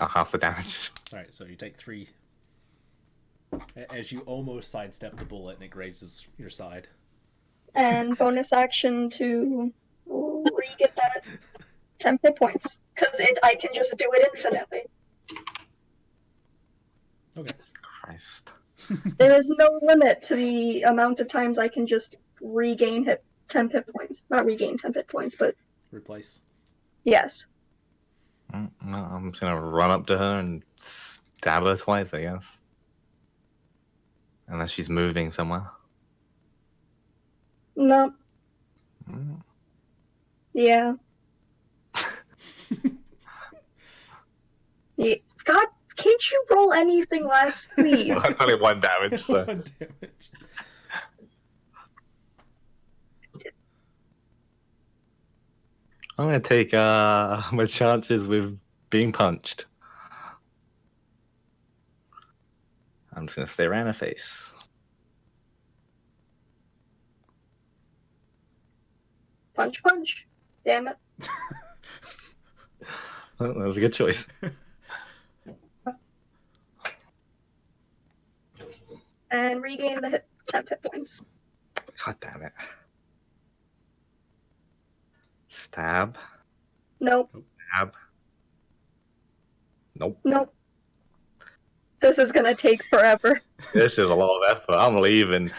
Half the damage. Alright, so you take 3. As you almost sidestep the bullet and it grazes your side. And bonus action to re-get that 10 hit points. Because I can just do it infinitely. Okay. Christ. There is no limit to the amount of times I can just regain 10 hit points. Not regain 10 hit points, but Replace. yes. No, I'm just gonna run up to her and stab her twice, I guess. Unless she's moving somewhere. No. Mm. Yeah. Yeah. God, can't you roll anything less, please? Well, that's only 1 damage, so. 1 damage. I'm gonna take my chances with being punched. I'm just gonna stay around her face. Punch, punch. Damn it. Well, that was a good choice. And regain the temp hit points. God damn it. Stab. Nope. Stab. Nope. Nope. This is gonna take forever. This is a lot of effort. I'm leaving.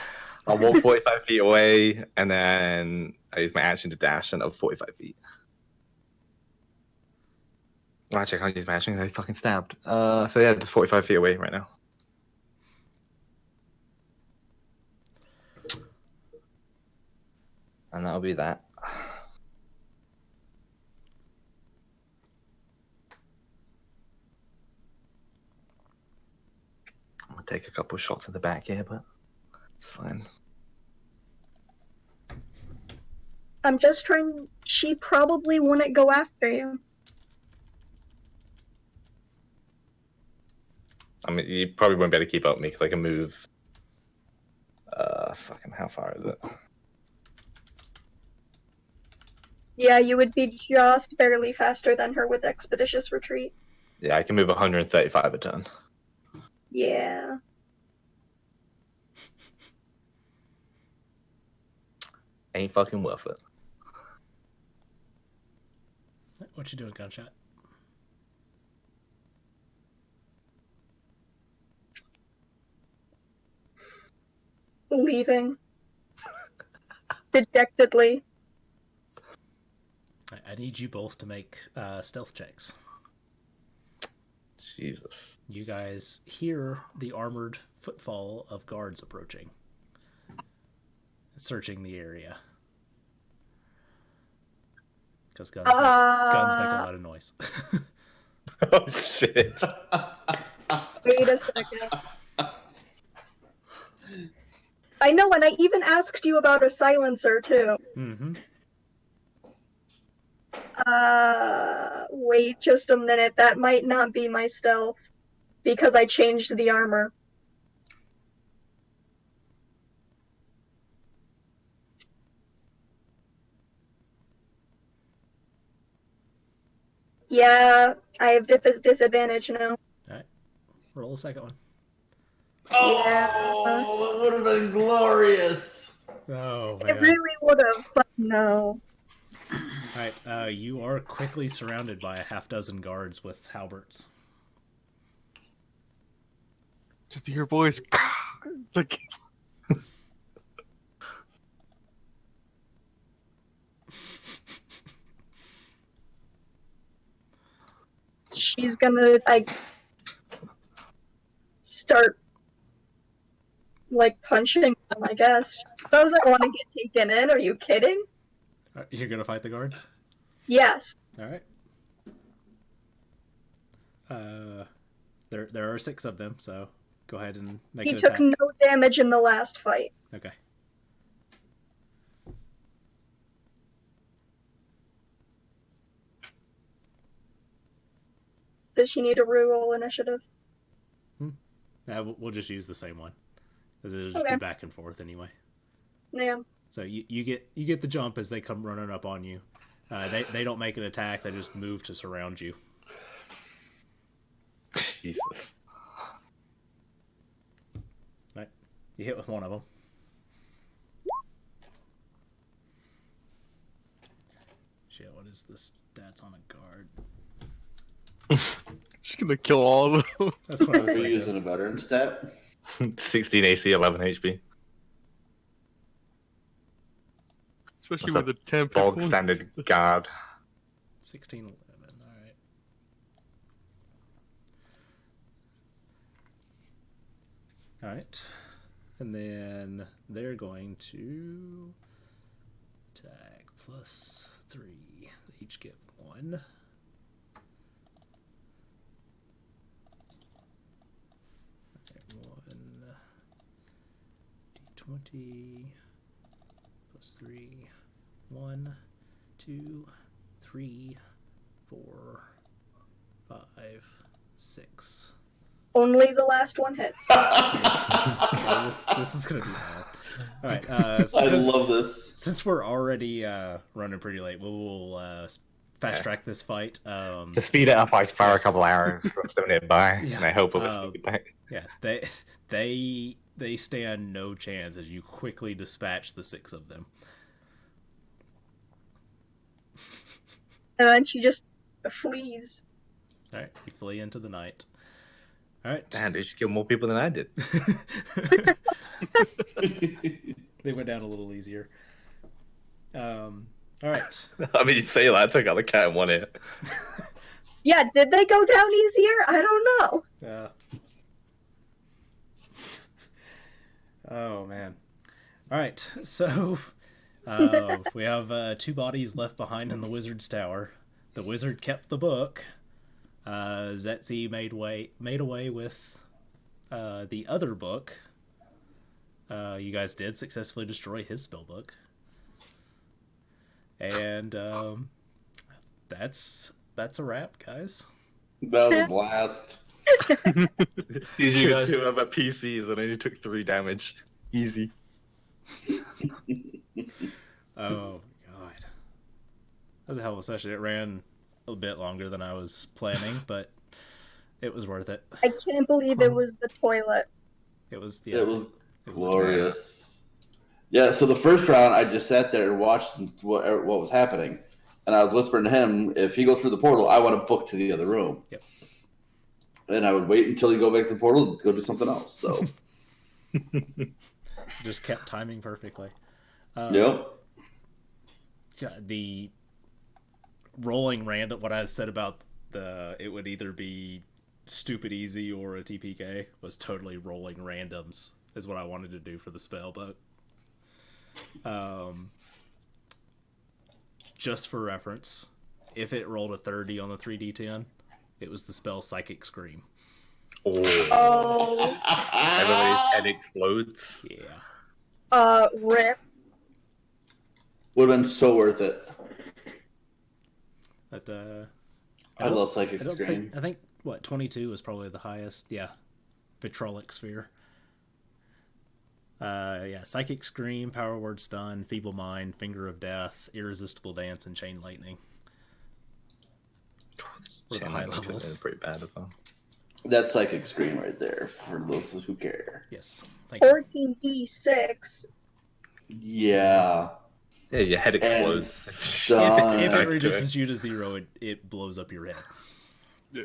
I'll walk 45 feet away, and then I use my action to dash another 45 feet. Well, actually, I can't use my action because I fucking stabbed. So yeah, just 45 feet away right now. And that'll be that. I'm gonna take a couple shots in the back here, but it's fine. I'm just trying. She probably wouldn't go after you. I mean, you probably won't be able to keep up with me because I can move. Fucking, how far is it? Yeah, you would be just barely faster than her with Expeditious Retreat. Yeah, I can move 135 a turn. Yeah. Ain't fucking worth it. What you doing, Gunshot? Leaving. Dejectedly. I need you both to make stealth checks. Jesus. You guys hear the armored footfall of guards approaching, searching the area. Because guns make a lot of noise. Oh shit. Wait a second. I know, and I even asked you about a silencer, too. Mm-hmm. Wait just a minute. That might not be my stealth. Because I changed the armor. Yeah, I have disadvantage now. Alright. Roll a second one. Oh, Yeah. it would have been glorious. Oh, man. It really would have, but no. Alright, you are quickly surrounded by a half-dozen guards with halberds. Just to hear boys. Like. She's gonna, start, punching them, I guess. Doesn't want to get taken in, are you kidding? You're gonna fight the guards? Yes. Alright. There are 6 of them, so go ahead and make He an took attack. no damage in the last fight. Okay. Does she need a reroll initiative? Yeah, we'll just use the same one. Because it'll just Okay. be back and forth anyway. Yeah. So you get the jump as they come running up on you. They don't make an attack, they just move to surround you. Jesus. Right. You hit with one of them. Shit, what is the stats on a guard? She's gonna kill all of them. That's what I was Are you thinking. using a veteran stat? 16 AC, 11 HP. Especially That's with the temp. Bog standard guard. 16, 11, alright. Alright. And then they're going to attack +3. They each get 1. Okay, 1 d20 +3. 1, 2, 3, 4, 5, 6. Only the last one hits. Yeah, this is gonna be bad. All right, I love this. Since we're already running pretty late, we'll fast track this fight. To speed it up, I fire a couple arrows from still nearby, and I hope it will sneak it back. Yeah, they stand no chance as you quickly dispatch the 6 of them. And then she just flees. All right, you flee into the night. All right. Damn, dude, you killed more people than I did. They went down a little easier. All right. I mean, you say that, I took out the cat in 1 hit. Yeah, did they go down easier? I don't know. Oh, man. All right, so we have 2 bodies left behind in the wizard's tower. The wizard kept the book. Zetzi made away with the other book. You guys did successfully destroy his spellbook. And that's a wrap, guys. That was a blast. You guys do have a PCs and only took 3 damage. Easy. Oh, God. That was a hell of a session. It ran a bit longer than I was planning, but it was worth it. I can't believe it was the toilet. It was glorious. Yeah, so the first round, I just sat there and watched what was happening. And I was whispering to him, if he goes through the portal, I want to book to the other room. Yep. And I would wait until he go back to the portal and go do something else. So just kept timing perfectly. Yep. Yeah, the rolling random, what I said about it would either be stupid easy or a TPK was totally rolling randoms is what I wanted to do for the spell, but just for reference, if it rolled a 30 on the 3d10, it was the spell Psychic Scream. Oh. Everybody's head explodes. Yeah. Rip. Would have been so worth it. But I love Psychic Scream. I think what 22 was probably the highest. Yeah, Vitrolic Sphere. Yeah, Psychic Scream, Power Word Stun, Feeble Mind, Finger of Death, Irresistible Dance, and Chain Lightning. Chain the high Lightning levels. is pretty bad as well. That's Psychic Scream right there for those who care. Yes. Thank you. 14d6. Yeah. Yeah, your head explodes. If it reduces you to 0, it blows up your head. Yeah.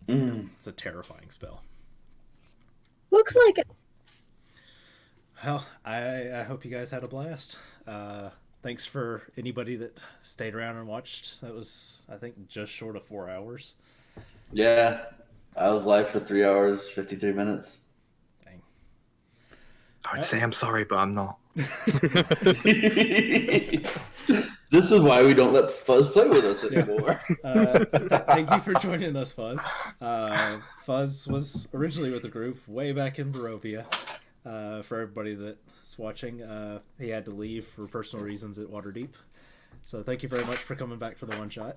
It's a terrifying spell. Looks like it. Well, I hope you guys had a blast. Thanks for anybody that stayed around and watched. That was, I think, just short of 4 hours. Yeah. I was live for 3 hours, 53 minutes. Dang. I'd say I'm sorry, but I'm not. This is why we don't let Fuzz play with us anymore. Thank you for joining us, Fuzz. Fuzz was originally with the group way back in Barovia. For everybody that's watching, he had to leave for personal reasons at Waterdeep. So thank you very much for coming back for the one shot.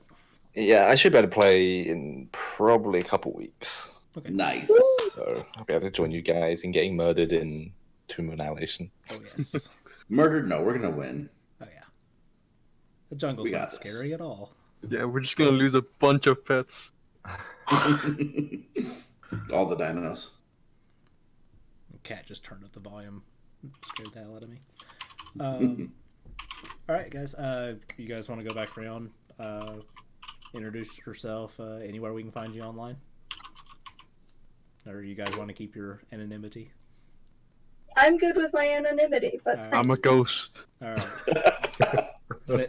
Yeah, I should be able to play in probably a couple weeks. Okay. Nice. So I'll be able to join you guys in getting murdered in Tomb of Annihilation. Oh, yes. Murdered? No, we're going to win. Oh, yeah. The jungle's not scary at all. Yeah, we're just gonna lose a bunch of pets. All the dinos. Cat just turned up the volume. Scared the hell out of me. All right, guys. You guys want to go back around, introduce yourself, anywhere we can find you online? Or you guys want to keep your anonymity? I'm good with my anonymity, but Alright. I'm a ghost. All right.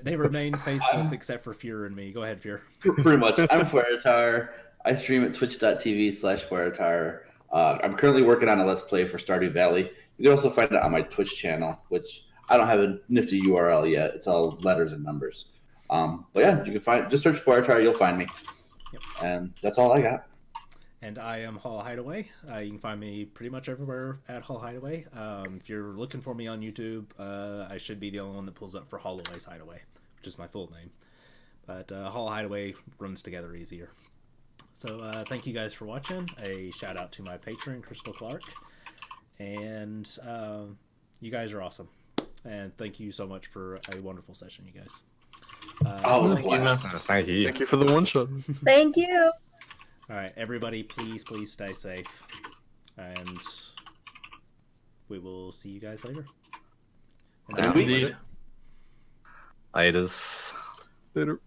They remain faceless except for Fuhr and me. Go ahead, Fuhr. Pretty much. I'm Fuertar. I stream at twitch.tv/Flaretire. I'm currently working on a Let's Play for Stardew Valley. You can also find it on my Twitch channel, which I don't have a nifty URL yet. It's all letters and numbers. But yeah, you can just search Flaretire, you'll find me. Yep. And that's all I got. And I am Hall Hideaway. You can find me pretty much everywhere at Hall Hideaway. If you're looking for me on YouTube, I should be the only one that pulls up for Holloway's Hideaway, which is my full name. But Hall Hideaway runs together easier. So thank you guys for watching. A shout out to my patron, Crystal Clark. And you guys are awesome. And thank you so much for a wonderful session, you guys. Oh, it was a Thank you, man. blast. Thank you. Thank you for the one shot. Thank you. All right, everybody, please stay safe. And we will see you guys later. And Indeed. Laters. Later.